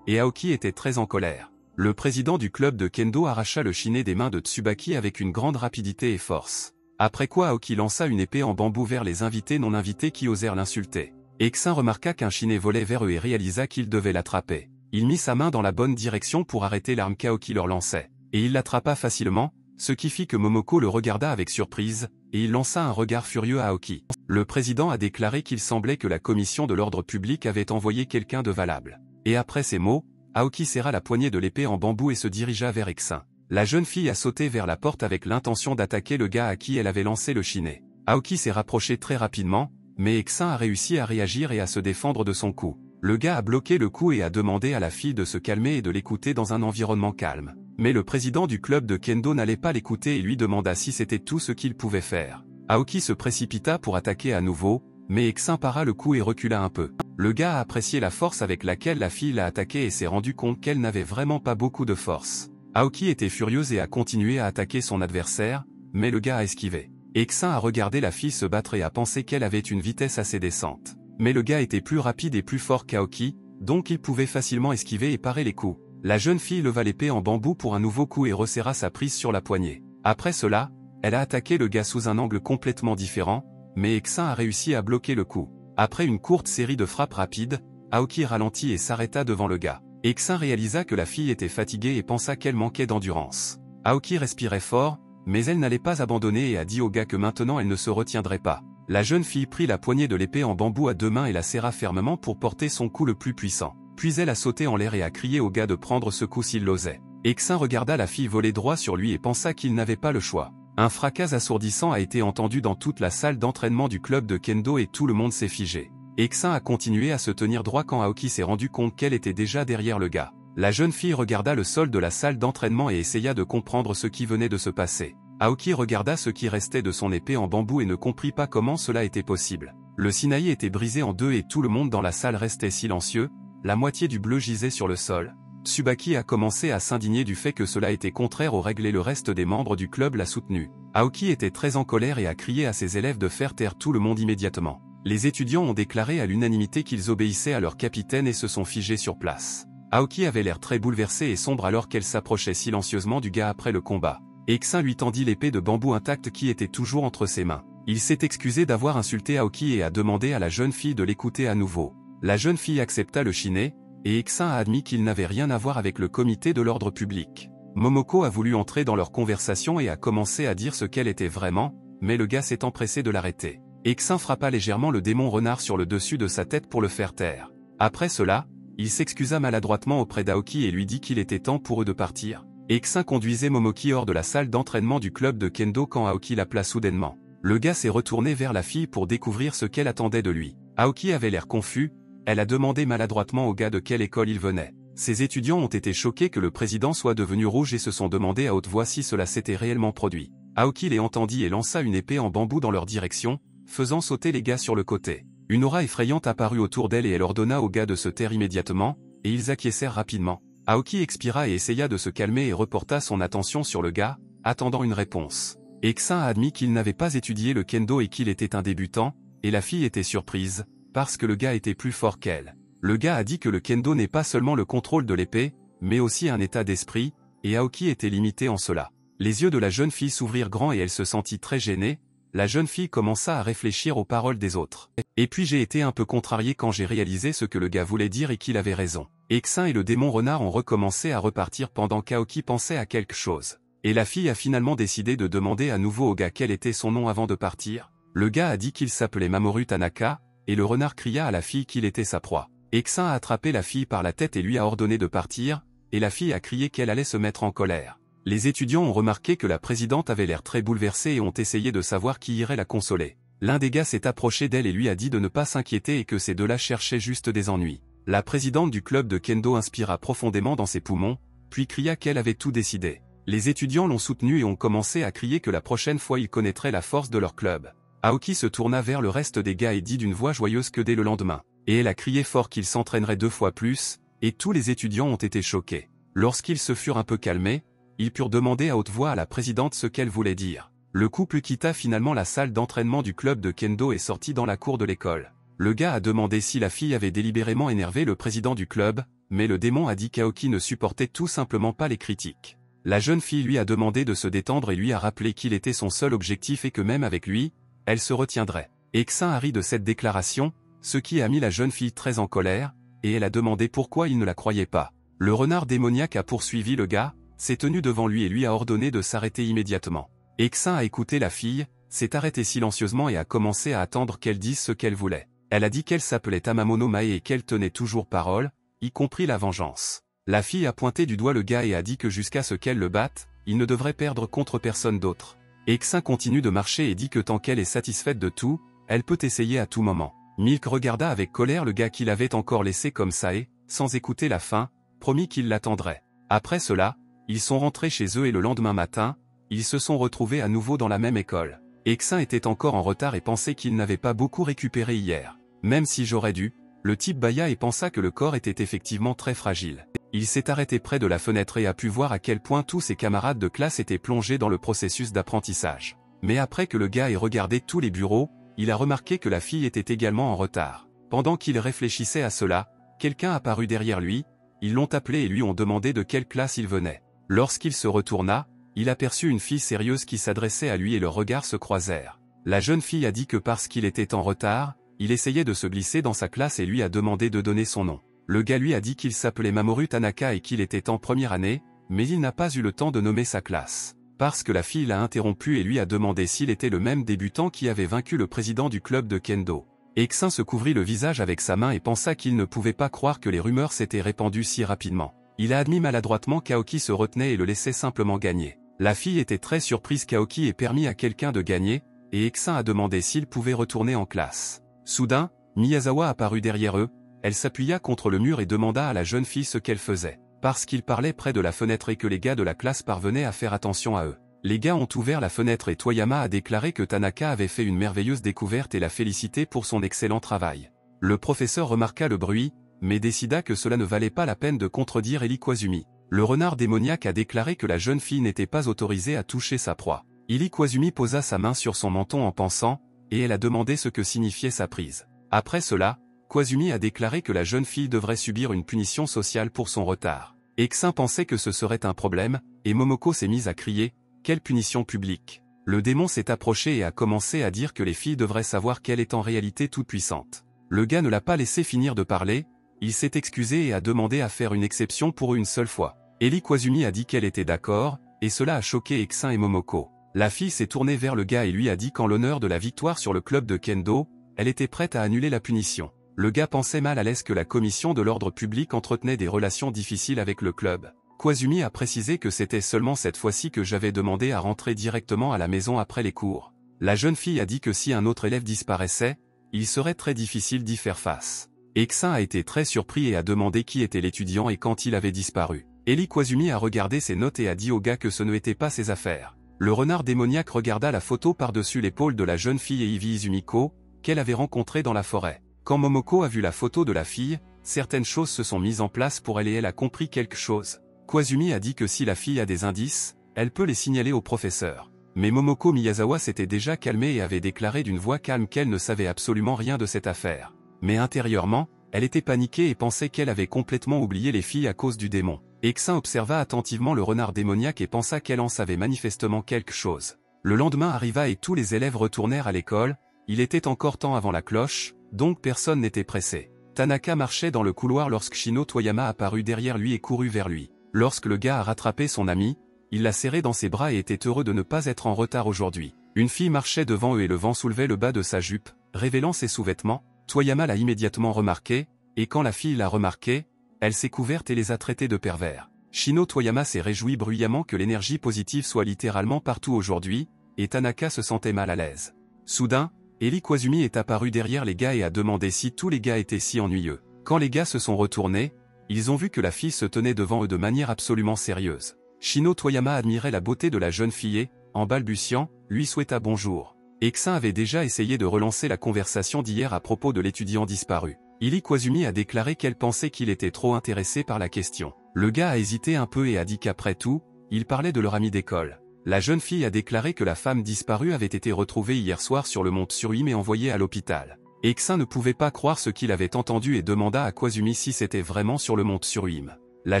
Et Aoki était très en colère. Le président du club de Kendo arracha le shinai des mains de Tsubaki avec une grande rapidité et force. Après quoi Aoki lança une épée en bambou vers les invités non invités qui osèrent l'insulter. Xin remarqua qu'un shinai volait vers eux et réalisa qu'il devait l'attraper. Il mit sa main dans la bonne direction pour arrêter l'arme qu'Aoki leur lançait. Et il l'attrapa facilement, ce qui fit que Momoko le regarda avec surprise, et il lança un regard furieux à Aoki. Le président a déclaré qu'il semblait que la commission de l'ordre public avait envoyé quelqu'un de valable. Et après ces mots, Aoki serra la poignée de l'épée en bambou et se dirigea vers Xin. La jeune fille a sauté vers la porte avec l'intention d'attaquer le gars à qui elle avait lancé le shinai. Aoki s'est rapproché très rapidement, mais Xin a réussi à réagir et à se défendre de son coup. Le gars a bloqué le coup et a demandé à la fille de se calmer et de l'écouter dans un environnement calme. Mais le président du club de Kendo n'allait pas l'écouter et lui demanda si c'était tout ce qu'il pouvait faire. Aoki se précipita pour attaquer à nouveau, mais Xin para le coup et recula un peu. Le gars a apprécié la force avec laquelle la fille l'a attaqué et s'est rendu compte qu'elle n'avait vraiment pas beaucoup de force. Aoki était furieuse et a continué à attaquer son adversaire, mais le gars a esquivé. Xin a regardé la fille se battre et a pensé qu'elle avait une vitesse assez décente. Mais le gars était plus rapide et plus fort qu'Aoki, donc il pouvait facilement esquiver et parer les coups. La jeune fille leva l'épée en bambou pour un nouveau coup et resserra sa prise sur la poignée. Après cela, elle a attaqué le gars sous un angle complètement différent, mais Xin a réussi à bloquer le coup. Après une courte série de frappes rapides, Aoki ralentit et s'arrêta devant le gars. Xin réalisa que la fille était fatiguée et pensa qu'elle manquait d'endurance. Aoki respirait fort, mais elle n'allait pas abandonner et a dit au gars que maintenant elle ne se retiendrait pas. La jeune fille prit la poignée de l'épée en bambou à deux mains et la serra fermement pour porter son coup le plus puissant. Puis elle a sauté en l'air et a crié au gars de prendre ce coup s'il l'osait. Xin regarda la fille voler droit sur lui et pensa qu'il n'avait pas le choix. Un fracas assourdissant a été entendu dans toute la salle d'entraînement du club de Kendo et tout le monde s'est figé. Xin a continué à se tenir droit quand Aoki s'est rendu compte qu'elle était déjà derrière le gars. La jeune fille regarda le sol de la salle d'entraînement et essaya de comprendre ce qui venait de se passer. Aoki regarda ce qui restait de son épée en bambou et ne comprit pas comment cela était possible. Le shinai était brisé en deux et tout le monde dans la salle restait silencieux. La moitié du bleu gisait sur le sol. Tsubaki a commencé à s'indigner du fait que cela était contraire aux règles et le reste des membres du club l'a soutenu. Aoki était très en colère et a crié à ses élèves de faire taire tout le monde immédiatement. Les étudiants ont déclaré à l'unanimité qu'ils obéissaient à leur capitaine et se sont figés sur place. Aoki avait l'air très bouleversée et sombre alors qu'elle s'approchait silencieusement du gars après le combat. Xin lui tendit l'épée de bambou intacte qui était toujours entre ses mains. Il s'est excusé d'avoir insulté Aoki et a demandé à la jeune fille de l'écouter à nouveau. La jeune fille accepta le shinai, et Xin a admis qu'il n'avait rien à voir avec le comité de l'ordre public. Momoko a voulu entrer dans leur conversation et a commencé à dire ce qu'elle était vraiment, mais le gars s'est empressé de l'arrêter. Xin frappa légèrement le démon renard sur le dessus de sa tête pour le faire taire. Après cela, il s'excusa maladroitement auprès d'Aoki et lui dit qu'il était temps pour eux de partir. Xin conduisait Momoki hors de la salle d'entraînement du club de Kendo quand Aoki l'appela soudainement. Le gars s'est retourné vers la fille pour découvrir ce qu'elle attendait de lui. Aoki avait l'air confus. Elle a demandé maladroitement au gars de quelle école il venait. Ces étudiants ont été choqués que le président soit devenu rouge et se sont demandé à haute voix si cela s'était réellement produit. Aoki les entendit et lança une épée en bambou dans leur direction, faisant sauter les gars sur le côté. Une aura effrayante apparut autour d'elle et elle ordonna aux gars de se taire immédiatement, et ils acquiescèrent rapidement. Aoki expira et essaya de se calmer et reporta son attention sur le gars, attendant une réponse. Eksin a admis qu'il n'avait pas étudié le kendo et qu'il était un débutant, et la fille était surprise, parce que le gars était plus fort qu'elle. Le gars a dit que le kendo n'est pas seulement le contrôle de l'épée, mais aussi un état d'esprit, et Aoki était limité en cela. Les yeux de la jeune fille s'ouvrirent grands et elle se sentit très gênée. La jeune fille commença à réfléchir aux paroles des autres. Et puis j'ai été un peu contrarié quand j'ai réalisé ce que le gars voulait dire et qu'il avait raison. Eksin et le démon renard ont recommencé à repartir pendant qu'Aoki pensait à quelque chose. Et la fille a finalement décidé de demander à nouveau au gars quel était son nom avant de partir. Le gars a dit qu'il s'appelait Mamoru Tanaka, et le renard cria à la fille qu'il était sa proie. Eksin a attrapé la fille par la tête et lui a ordonné de partir, et la fille a crié qu'elle allait se mettre en colère. Les étudiants ont remarqué que la présidente avait l'air très bouleversée et ont essayé de savoir qui irait la consoler. L'un des gars s'est approché d'elle et lui a dit de ne pas s'inquiéter et que ces deux-là cherchaient juste des ennuis. La présidente du club de kendo inspira profondément dans ses poumons, puis cria qu'elle avait tout décidé. Les étudiants l'ont soutenue et ont commencé à crier que la prochaine fois ils connaîtraient la force de leur club. Aoki se tourna vers le reste des gars et dit d'une voix joyeuse que dès le lendemain. Et elle a crié fort qu'ils s'entraîneraient 2 fois plus, et tous les étudiants ont été choqués. Lorsqu'ils se furent un peu calmés, ils purent demander à haute voix à la présidente ce qu'elle voulait dire. Le couple quitta finalement la salle d'entraînement du club de kendo et sortit dans la cour de l'école. Le gars a demandé si la fille avait délibérément énervé le président du club, mais le démon a dit qu'Aoki ne supportait tout simplement pas les critiques. La jeune fille lui a demandé de se détendre et lui a rappelé qu'il était son seul objectif et que même avec lui, elle se retiendrait. Eksin a ri de cette déclaration, ce qui a mis la jeune fille très en colère, et elle a demandé pourquoi il ne la croyait pas. Le renard démoniaque a poursuivi le gars, s'est tenu devant lui et lui a ordonné de s'arrêter immédiatement. Eksin a écouté la fille, s'est arrêtée silencieusement et a commencé à attendre qu'elle dise ce qu'elle voulait. Elle a dit qu'elle s'appelait Tamamono Mae et qu'elle tenait toujours parole, y compris la vengeance. La fille a pointé du doigt le gars et a dit que jusqu'à ce qu'elle le batte, il ne devrait perdre contre personne d'autre. Eksin continue de marcher et dit que tant qu'elle est satisfaite de tout, elle peut essayer à tout moment. Milk regarda avec colère le gars qu'il avait encore laissé comme ça et, sans écouter la fin, promit qu'il l'attendrait. Après cela, ils sont rentrés chez eux et le lendemain matin, ils se sont retrouvés à nouveau dans la même école. Eksin était encore en retard et pensait qu'il n'avait pas beaucoup récupéré hier. Même si j'aurais dû, le type bâilla et pensa que le corps était effectivement très fragile. Il s'est arrêté près de la fenêtre et a pu voir à quel point tous ses camarades de classe étaient plongés dans le processus d'apprentissage. Mais après que le gars ait regardé tous les bureaux, il a remarqué que la fille était également en retard. Pendant qu'il réfléchissait à cela, quelqu'un apparut derrière lui, ils l'ont appelé et lui ont demandé de quelle classe il venait. Lorsqu'il se retourna, il aperçut une fille sérieuse qui s'adressait à lui et leurs regards se croisèrent. La jeune fille a dit que parce qu'il était en retard, il essayait de se glisser dans sa classe et lui a demandé de donner son nom. Le gars lui a dit qu'il s'appelait Mamoru Tanaka et qu'il était en première année, mais il n'a pas eu le temps de nommer sa classe. Parce que la fille l'a interrompu et lui a demandé s'il était le même débutant qui avait vaincu le président du club de kendo. Eksin se couvrit le visage avec sa main et pensa qu'il ne pouvait pas croire que les rumeurs s'étaient répandues si rapidement. Il a admis maladroitement qu'Aoki se retenait et le laissait simplement gagner. La fille était très surprise qu'Aoki ait permis à quelqu'un de gagner, et Eksin a demandé s'il pouvait retourner en classe. Soudain, Miyazawa apparut derrière eux, elle s'appuya contre le mur et demanda à la jeune fille ce qu'elle faisait. Parce qu'ils parlaient près de la fenêtre et que les gars de la classe parvenaient à faire attention à eux. Les gars ont ouvert la fenêtre et Toyama a déclaré que Tanaka avait fait une merveilleuse découverte et l'a félicité pour son excellent travail. Le professeur remarqua le bruit, mais décida que cela ne valait pas la peine de contredire Eli Kwazumi. Le renard démoniaque a déclaré que la jeune fille n'était pas autorisée à toucher sa proie. Eli Kwazumi posa sa main sur son menton en pensant, et elle a demandé ce que signifiait sa prise. Après cela, Kwazumi a déclaré que la jeune fille devrait subir une punition sociale pour son retard. Eksin pensait que ce serait un problème, et Momoko s'est mise à crier « Quelle punition publique !» Le démon s'est approché et a commencé à dire que les filles devraient savoir qu'elle est en réalité toute puissante. Le gars ne l'a pas laissé finir de parler, il s'est excusé et a demandé à faire une exception pour une seule fois. Eli Kwazumi a dit qu'elle était d'accord, et cela a choqué Eksin et Momoko. La fille s'est tournée vers le gars et lui a dit qu'en l'honneur de la victoire sur le club de kendo, elle était prête à annuler la punition. Le gars pensait mal à l'aise que la commission de l'ordre public entretenait des relations difficiles avec le club. Kwazumi a précisé que c'était seulement cette fois-ci que j'avais demandé à rentrer directement à la maison après les cours. La jeune fille a dit que si un autre élève disparaissait, il serait très difficile d'y faire face. Eksin a été très surpris et a demandé qui était l'étudiant et quand il avait disparu. Eli Kwazumi a regardé ses notes et a dit au gars que ce n'était pas ses affaires. Le renard démoniaque regarda la photo par-dessus l'épaule de la jeune fille Eivi Izumiko, qu'elle avait rencontrée dans la forêt. Quand Momoko a vu la photo de la fille, certaines choses se sont mises en place pour elle et elle a compris quelque chose. Kwazumi a dit que si la fille a des indices, elle peut les signaler au professeur. Mais Momoko Miyazawa s'était déjà calmée et avait déclaré d'une voix calme qu'elle ne savait absolument rien de cette affaire. Mais intérieurement, elle était paniquée et pensait qu'elle avait complètement oublié les filles à cause du démon. Eksin observa attentivement le renard démoniaque et pensa qu'elle en savait manifestement quelque chose. Le lendemain arriva et tous les élèves retournèrent à l'école, il était encore temps avant la cloche, donc personne n'était pressé. Tanaka marchait dans le couloir lorsque Shino Toyama apparut derrière lui et courut vers lui. Lorsque le gars a rattrapé son ami, il l'a serré dans ses bras et était heureux de ne pas être en retard aujourd'hui. Une fille marchait devant eux et le vent soulevait le bas de sa jupe, révélant ses sous-vêtements. Toyama l'a immédiatement remarqué, et quand la fille l'a remarqué, elle s'est couverte et les a traités de pervers. Shino Toyama s'est réjoui bruyamment que l'énergie positive soit littéralement partout aujourd'hui, et Tanaka se sentait mal à l'aise. Soudain, Eli Kwazumi est apparu derrière les gars et a demandé si tous les gars étaient si ennuyeux. Quand les gars se sont retournés, ils ont vu que la fille se tenait devant eux de manière absolument sérieuse. Shino Toyama admirait la beauté de la jeune fille et, en balbutiant, lui souhaita bonjour. Eksin avait déjà essayé de relancer la conversation d'hier à propos de l'étudiant disparu. Eli Kwazumi a déclaré qu'elle pensait qu'il était trop intéressé par la question. Le gars a hésité un peu et a dit qu'après tout, il parlait de leur ami d'école. La jeune fille a déclaré que la femme disparue avait été retrouvée hier soir sur le mont Tsuruim et envoyée à l'hôpital. Eksin ne pouvait pas croire ce qu'il avait entendu et demanda à Kwazumi si c'était vraiment sur le mont Tsuruim. La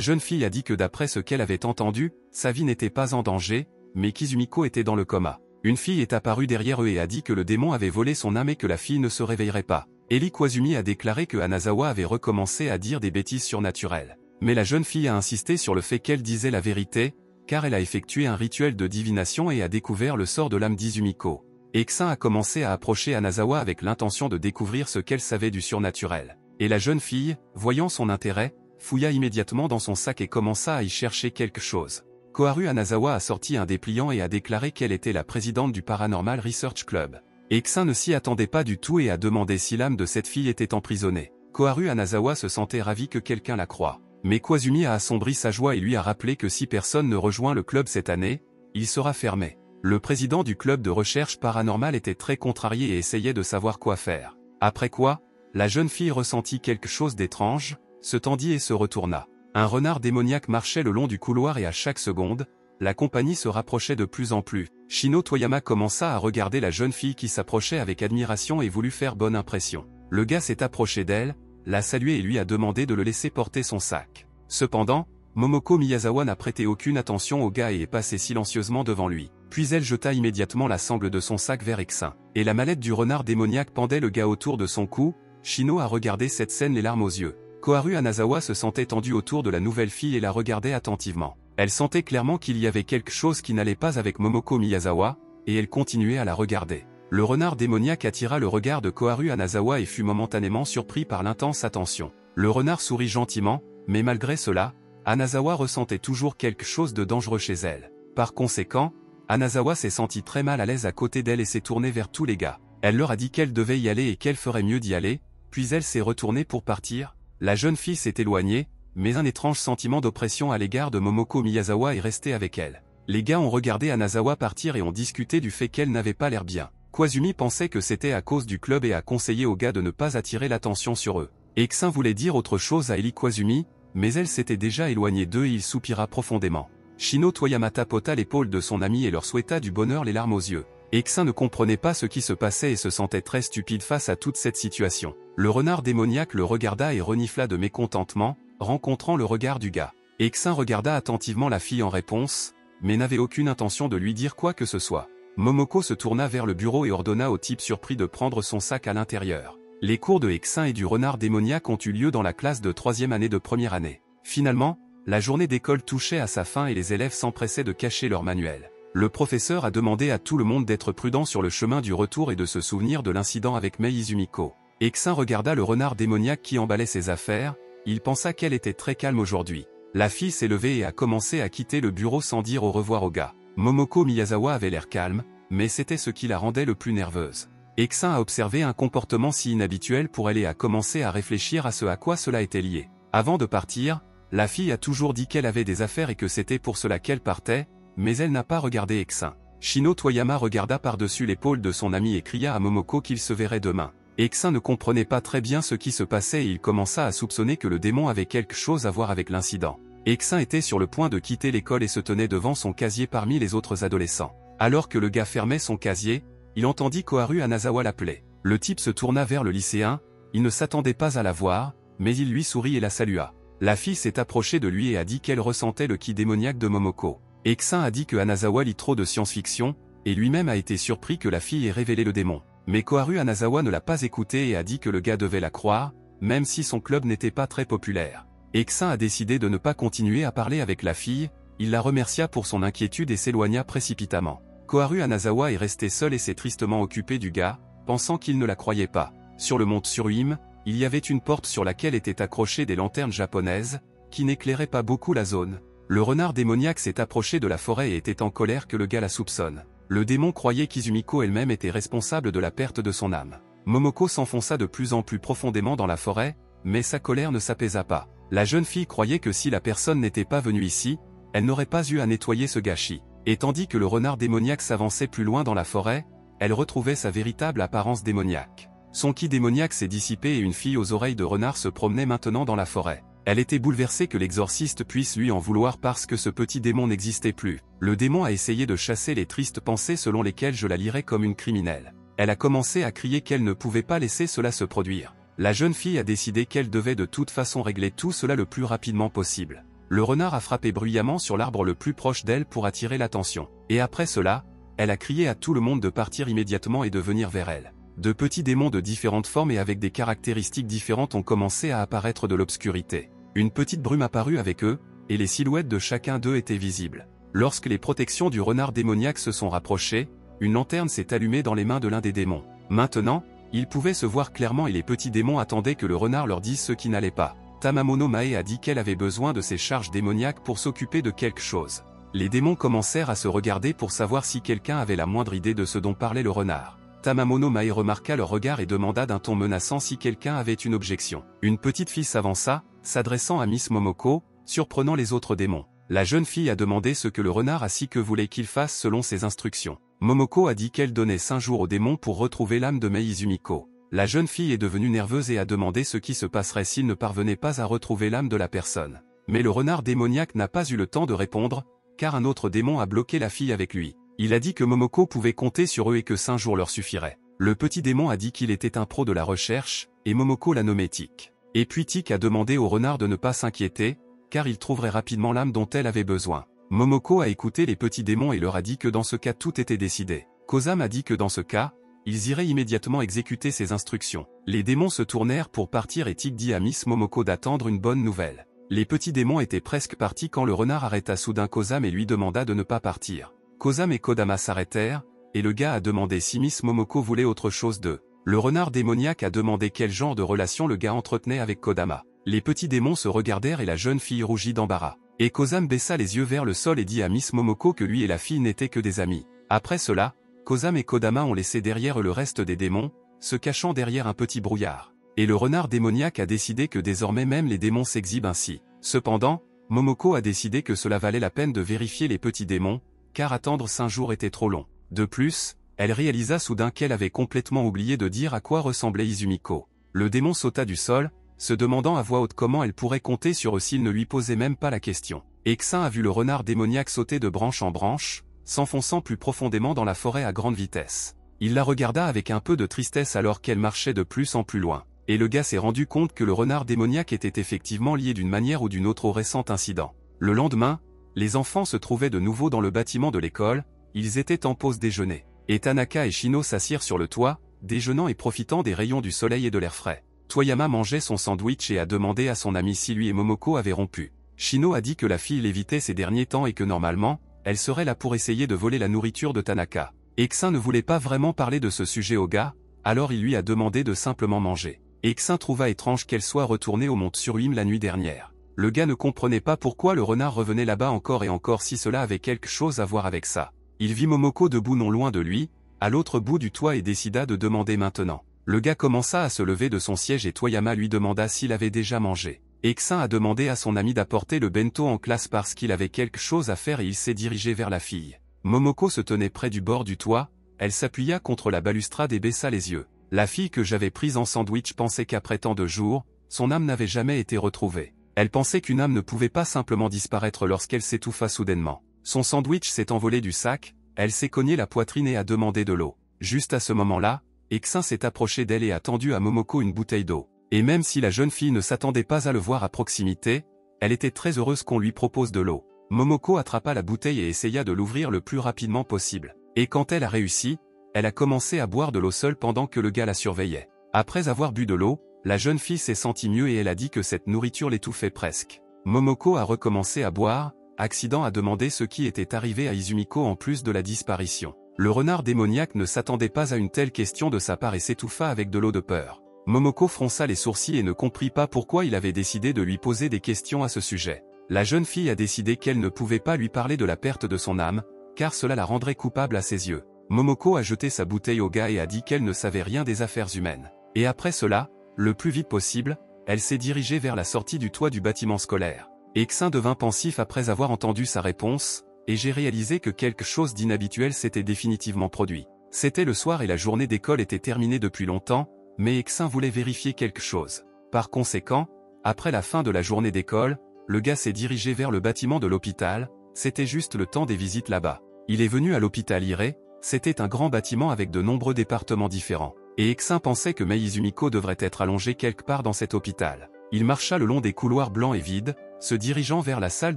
jeune fille a dit que d'après ce qu'elle avait entendu, sa vie n'était pas en danger, mais qu'Izumiko était dans le coma. Une fille est apparue derrière eux et a dit que le démon avait volé son âme et que la fille ne se réveillerait pas. Eli Kwazumi a déclaré que Anazawa avait recommencé à dire des bêtises surnaturelles. Mais la jeune fille a insisté sur le fait qu'elle disait la vérité, car elle a effectué un rituel de divination et a découvert le sort de l'âme d'Izumiko. Eksin a commencé à approcher Anazawa avec l'intention de découvrir ce qu'elle savait du surnaturel. Et la jeune fille, voyant son intérêt, fouilla immédiatement dans son sac et commença à y chercher quelque chose. Koharu Anazawa a sorti un dépliant et a déclaré qu'elle était la présidente du Paranormal Research Club. Eksin ne s'y attendait pas du tout et a demandé si l'âme de cette fille était emprisonnée. Koharu Anazawa se sentait ravi que quelqu'un la croie. Mais Kwazumi a assombri sa joie et lui a rappelé que si personne ne rejoint le club cette année, il sera fermé. Le président du club de recherche paranormale était très contrarié et essayait de savoir quoi faire. Après quoi, la jeune fille ressentit quelque chose d'étrange, se tendit et se retourna. Un renard démoniaque marchait le long du couloir et à chaque seconde, la compagnie se rapprochait de plus en plus. Shino Toyama commença à regarder la jeune fille qui s'approchait avec admiration et voulut faire bonne impression. Le gars s'est approché d'elle, l'a salué et lui a demandé de le laisser porter son sac. Cependant, Momoko Miyazawa n'a prêté aucune attention au gars et est passée silencieusement devant lui. Puis elle jeta immédiatement la sangle de son sac vers Eksin. Et la mallette du renard démoniaque pendait le gars autour de son cou. Shino a regardé cette scène les larmes aux yeux. Koharu Anazawa se sentait tendu autour de la nouvelle fille et la regardait attentivement. Elle sentait clairement qu'il y avait quelque chose qui n'allait pas avec Momoko Miyazawa, et elle continuait à la regarder. Le renard démoniaque attira le regard de Koharu Anazawa et fut momentanément surpris par l'intense attention. Le renard sourit gentiment, mais malgré cela, Anazawa ressentait toujours quelque chose de dangereux chez elle. Par conséquent, Anazawa s'est senti très mal à l'aise à côté d'elle et s'est tournée vers tous les gars. Elle leur a dit qu'elle devait y aller et qu'elle ferait mieux d'y aller, puis elle s'est retournée pour partir. La jeune fille s'est éloignée, mais un étrange sentiment d'oppression à l'égard de Momoko Miyazawa est resté avec elle. Les gars ont regardé Anazawa partir et ont discuté du fait qu'elle n'avait pas l'air bien. Kwazumi pensait que c'était à cause du club et a conseillé aux gars de ne pas attirer l'attention sur eux. Eksin voulait dire autre chose à Eli Kwazumi, mais elle s'était déjà éloignée d'eux et il soupira profondément. Shino Toyama tapota l'épaule de son ami et leur souhaita du bonheur les larmes aux yeux. Eksin ne comprenait pas ce qui se passait et se sentait très stupide face à toute cette situation. Le renard démoniaque le regarda et renifla de mécontentement, rencontrant le regard du gars. Eksin regarda attentivement la fille en réponse, mais n'avait aucune intention de lui dire quoi que ce soit. Momoko se tourna vers le bureau et ordonna au type surpris de prendre son sac à l'intérieur. Les cours de Eksin et du renard démoniaque ont eu lieu dans la classe de 3e année de première année. Finalement, la journée d'école touchait à sa fin et les élèves s'empressaient de cacher leurs manuels. Le professeur a demandé à tout le monde d'être prudent sur le chemin du retour et de se souvenir de l'incident avec Mei Izumiko. Eksin regarda le renard démoniaque qui emballait ses affaires, il pensa qu'elle était très calme aujourd'hui. La fille s'est levée et a commencé à quitter le bureau sans dire au revoir au gars. Momoko Miyazawa avait l'air calme, mais c'était ce qui la rendait le plus nerveuse. Exin a observé un comportement si inhabituel pour elle et a commencé à réfléchir à ce à quoi cela était lié. Avant de partir, la fille a toujours dit qu'elle avait des affaires et que c'était pour cela qu'elle partait, mais elle n'a pas regardé Exin. Shino Toyama regarda par-dessus l'épaule de son ami et cria à Momoko qu'il se verrait demain. Exin ne comprenait pas très bien ce qui se passait et il commença à soupçonner que le démon avait quelque chose à voir avec l'incident. Exin était sur le point de quitter l'école et se tenait devant son casier parmi les autres adolescents. Alors que le gars fermait son casier, il entendit Koharu Anazawa l'appeler. Le type se tourna vers le lycéen, il ne s'attendait pas à la voir, mais il lui sourit et la salua. La fille s'est approchée de lui et a dit qu'elle ressentait le ki démoniaque de Momoko. Exin a dit que Anazawa lit trop de science-fiction, et lui-même a été surpris que la fille ait révélé le démon. Mais Koharu Anazawa ne l'a pas écouté et a dit que le gars devait la croire, même si son club n'était pas très populaire. Exin a décidé de ne pas continuer à parler avec la fille, il la remercia pour son inquiétude et s'éloigna précipitamment. Koharu Anazawa est resté seul et s'est tristement occupé du gars, pensant qu'il ne la croyait pas. Sur le mont Tsuruim, il y avait une porte sur laquelle étaient accrochées des lanternes japonaises, qui n'éclairaient pas beaucoup la zone. Le renard démoniaque s'est approché de la forêt et était en colère que le gars la soupçonne. Le démon croyait qu'Izumiko elle-même était responsable de la perte de son âme. Momoko s'enfonça de plus en plus profondément dans la forêt, mais sa colère ne s'apaisa pas. La jeune fille croyait que si la personne n'était pas venue ici, elle n'aurait pas eu à nettoyer ce gâchis. Et tandis que le renard démoniaque s'avançait plus loin dans la forêt, elle retrouvait sa véritable apparence démoniaque. Son ki démoniaque s'est dissipé et une fille aux oreilles de renard se promenait maintenant dans la forêt. Elle était bouleversée que l'exorciste puisse lui en vouloir parce que ce petit démon n'existait plus. Le démon a essayé de chasser les tristes pensées selon lesquelles je la lirais comme une criminelle. Elle a commencé à crier qu'elle ne pouvait pas laisser cela se produire. La jeune fille a décidé qu'elle devait de toute façon régler tout cela le plus rapidement possible. Le renard a frappé bruyamment sur l'arbre le plus proche d'elle pour attirer l'attention. Et après cela, elle a crié à tout le monde de partir immédiatement et de venir vers elle. De petits démons de différentes formes et avec des caractéristiques différentes ont commencé à apparaître de l'obscurité. Une petite brume apparut avec eux, et les silhouettes de chacun d'eux étaient visibles. Lorsque les protections du renard démoniaque se sont rapprochées, une lanterne s'est allumée dans les mains de l'un des démons. Maintenant, ils pouvaient se voir clairement et les petits démons attendaient que le renard leur dise ce qui n'allait pas. Tamamono Mae a dit qu'elle avait besoin de ses charges démoniaques pour s'occuper de quelque chose. Les démons commencèrent à se regarder pour savoir si quelqu'un avait la moindre idée de ce dont parlait le renard. Tamamono Mae remarqua leur regard et demanda d'un ton menaçant si quelqu'un avait une objection. Une petite fille s'avança, s'adressant à Miss Momoko, surprenant les autres démons. La jeune fille a demandé ce que le renard a si que voulait qu'il fasse selon ses instructions. Momoko a dit qu'elle donnait 5 jours au démon pour retrouver l'âme de Mei Izumiko. La jeune fille est devenue nerveuse et a demandé ce qui se passerait s'il ne parvenait pas à retrouver l'âme de la personne. Mais le renard démoniaque n'a pas eu le temps de répondre, car un autre démon a bloqué la fille avec lui. Il a dit que Momoko pouvait compter sur eux et que 5 jours leur suffiraient. Le petit démon a dit qu'il était un pro de la recherche, et Momoko l'a nommé Tic. Et puis Tic a demandé au renard de ne pas s'inquiéter, car il trouverait rapidement l'âme dont elle avait besoin. Momoko a écouté les petits démons et leur a dit que dans ce cas tout était décidé. Kozam a dit que dans ce cas, ils iraient immédiatement exécuter ses instructions. Les démons se tournèrent pour partir et Tic dit à Miss Momoko d'attendre une bonne nouvelle. Les petits démons étaient presque partis quand le renard arrêta soudain Kozam et lui demanda de ne pas partir. Kozam et Kodama s'arrêtèrent, et le gars a demandé si Miss Momoko voulait autre chose d'eux. Le renard démoniaque a demandé quel genre de relation le gars entretenait avec Kodama. Les petits démons se regardèrent et la jeune fille rougit d'embarras. Et Kozam baissa les yeux vers le sol et dit à Miss Momoko que lui et la fille n'étaient que des amis. Après cela, Kozam et Kodama ont laissé derrière eux le reste des démons, se cachant derrière un petit brouillard. Et le renard démoniaque a décidé que désormais même les démons s'exhibent ainsi. Cependant, Momoko a décidé que cela valait la peine de vérifier les petits démons, car attendre 5 jours était trop long. De plus, elle réalisa soudain qu'elle avait complètement oublié de dire à quoi ressemblait Izumiko. Le démon sauta du sol, se demandant à voix haute comment elle pourrait compter sur eux s'il ne lui posait même pas la question. Exin a vu le renard démoniaque sauter de branche en branche, s'enfonçant plus profondément dans la forêt à grande vitesse. Il la regarda avec un peu de tristesse alors qu'elle marchait de plus en plus loin. Et le gars s'est rendu compte que le renard démoniaque était effectivement lié d'une manière ou d'une autre au récent incident. Le lendemain, les enfants se trouvaient de nouveau dans le bâtiment de l'école, ils étaient en pause déjeuner. Et Tanaka et Shino s'assirent sur le toit, déjeunant et profitant des rayons du soleil et de l'air frais. Toyama mangeait son sandwich et a demandé à son ami si lui et Momoko avaient rompu. Shino a dit que la fille l'évitait ces derniers temps et que normalement, elle serait là pour essayer de voler la nourriture de Tanaka. Exin ne voulait pas vraiment parler de ce sujet au gars, alors il lui a demandé de simplement manger. Exin trouva étrange qu'elle soit retournée au mont Tsuruim la nuit dernière. Le gars ne comprenait pas pourquoi le renard revenait là-bas encore et encore si cela avait quelque chose à voir avec ça. Il vit Momoko debout non loin de lui, à l'autre bout du toit et décida de demander maintenant. Le gars commença à se lever de son siège et Toyama lui demanda s'il avait déjà mangé. Eksin a demandé à son ami d'apporter le bento en classe parce qu'il avait quelque chose à faire et il s'est dirigé vers la fille. Momoko se tenait près du bord du toit, elle s'appuya contre la balustrade et baissa les yeux. La fille que j'avais prise en sandwich pensait qu'après tant de jours, son âme n'avait jamais été retrouvée. Elle pensait qu'une âme ne pouvait pas simplement disparaître lorsqu'elle s'étouffa soudainement. Son sandwich s'est envolé du sac, elle s'est cognée la poitrine et a demandé de l'eau. Juste à ce moment-là, Eksin s'est approché d'elle et a tendu à Momoko une bouteille d'eau. Et même si la jeune fille ne s'attendait pas à le voir à proximité, elle était très heureuse qu'on lui propose de l'eau. Momoko attrapa la bouteille et essaya de l'ouvrir le plus rapidement possible. Et quand elle a réussi, elle a commencé à boire de l'eau seule pendant que le gars la surveillait. Après avoir bu de l'eau, la jeune fille s'est sentie mieux et elle a dit que cette nourriture l'étouffait presque. Momoko a recommencé à boire, accident a demandé ce qui était arrivé à Izumiko en plus de la disparition. Le renard démoniaque ne s'attendait pas à une telle question de sa part et s'étouffa avec de l'eau de peur. Momoko fronça les sourcils et ne comprit pas pourquoi il avait décidé de lui poser des questions à ce sujet. La jeune fille a décidé qu'elle ne pouvait pas lui parler de la perte de son âme, car cela la rendrait coupable à ses yeux. Momoko a jeté sa bouteille au gars et a dit qu'elle ne savait rien des affaires humaines. Et après cela, le plus vite possible, elle s'est dirigée vers la sortie du toit du bâtiment scolaire. Eksin devint pensif après avoir entendu sa réponse, et j'ai réalisé que quelque chose d'inhabituel s'était définitivement produit. C'était le soir et la journée d'école était terminée depuis longtemps, mais Eksin voulait vérifier quelque chose. Par conséquent, après la fin de la journée d'école, le gars s'est dirigé vers le bâtiment de l'hôpital, c'était juste le temps des visites là-bas. Il est venu à l'hôpital Ire, c'était un grand bâtiment avec de nombreux départements différents. Et Eksin pensait que Mei Izumiko devrait être allongée quelque part dans cet hôpital. Il marcha le long des couloirs blancs et vides, se dirigeant vers la salle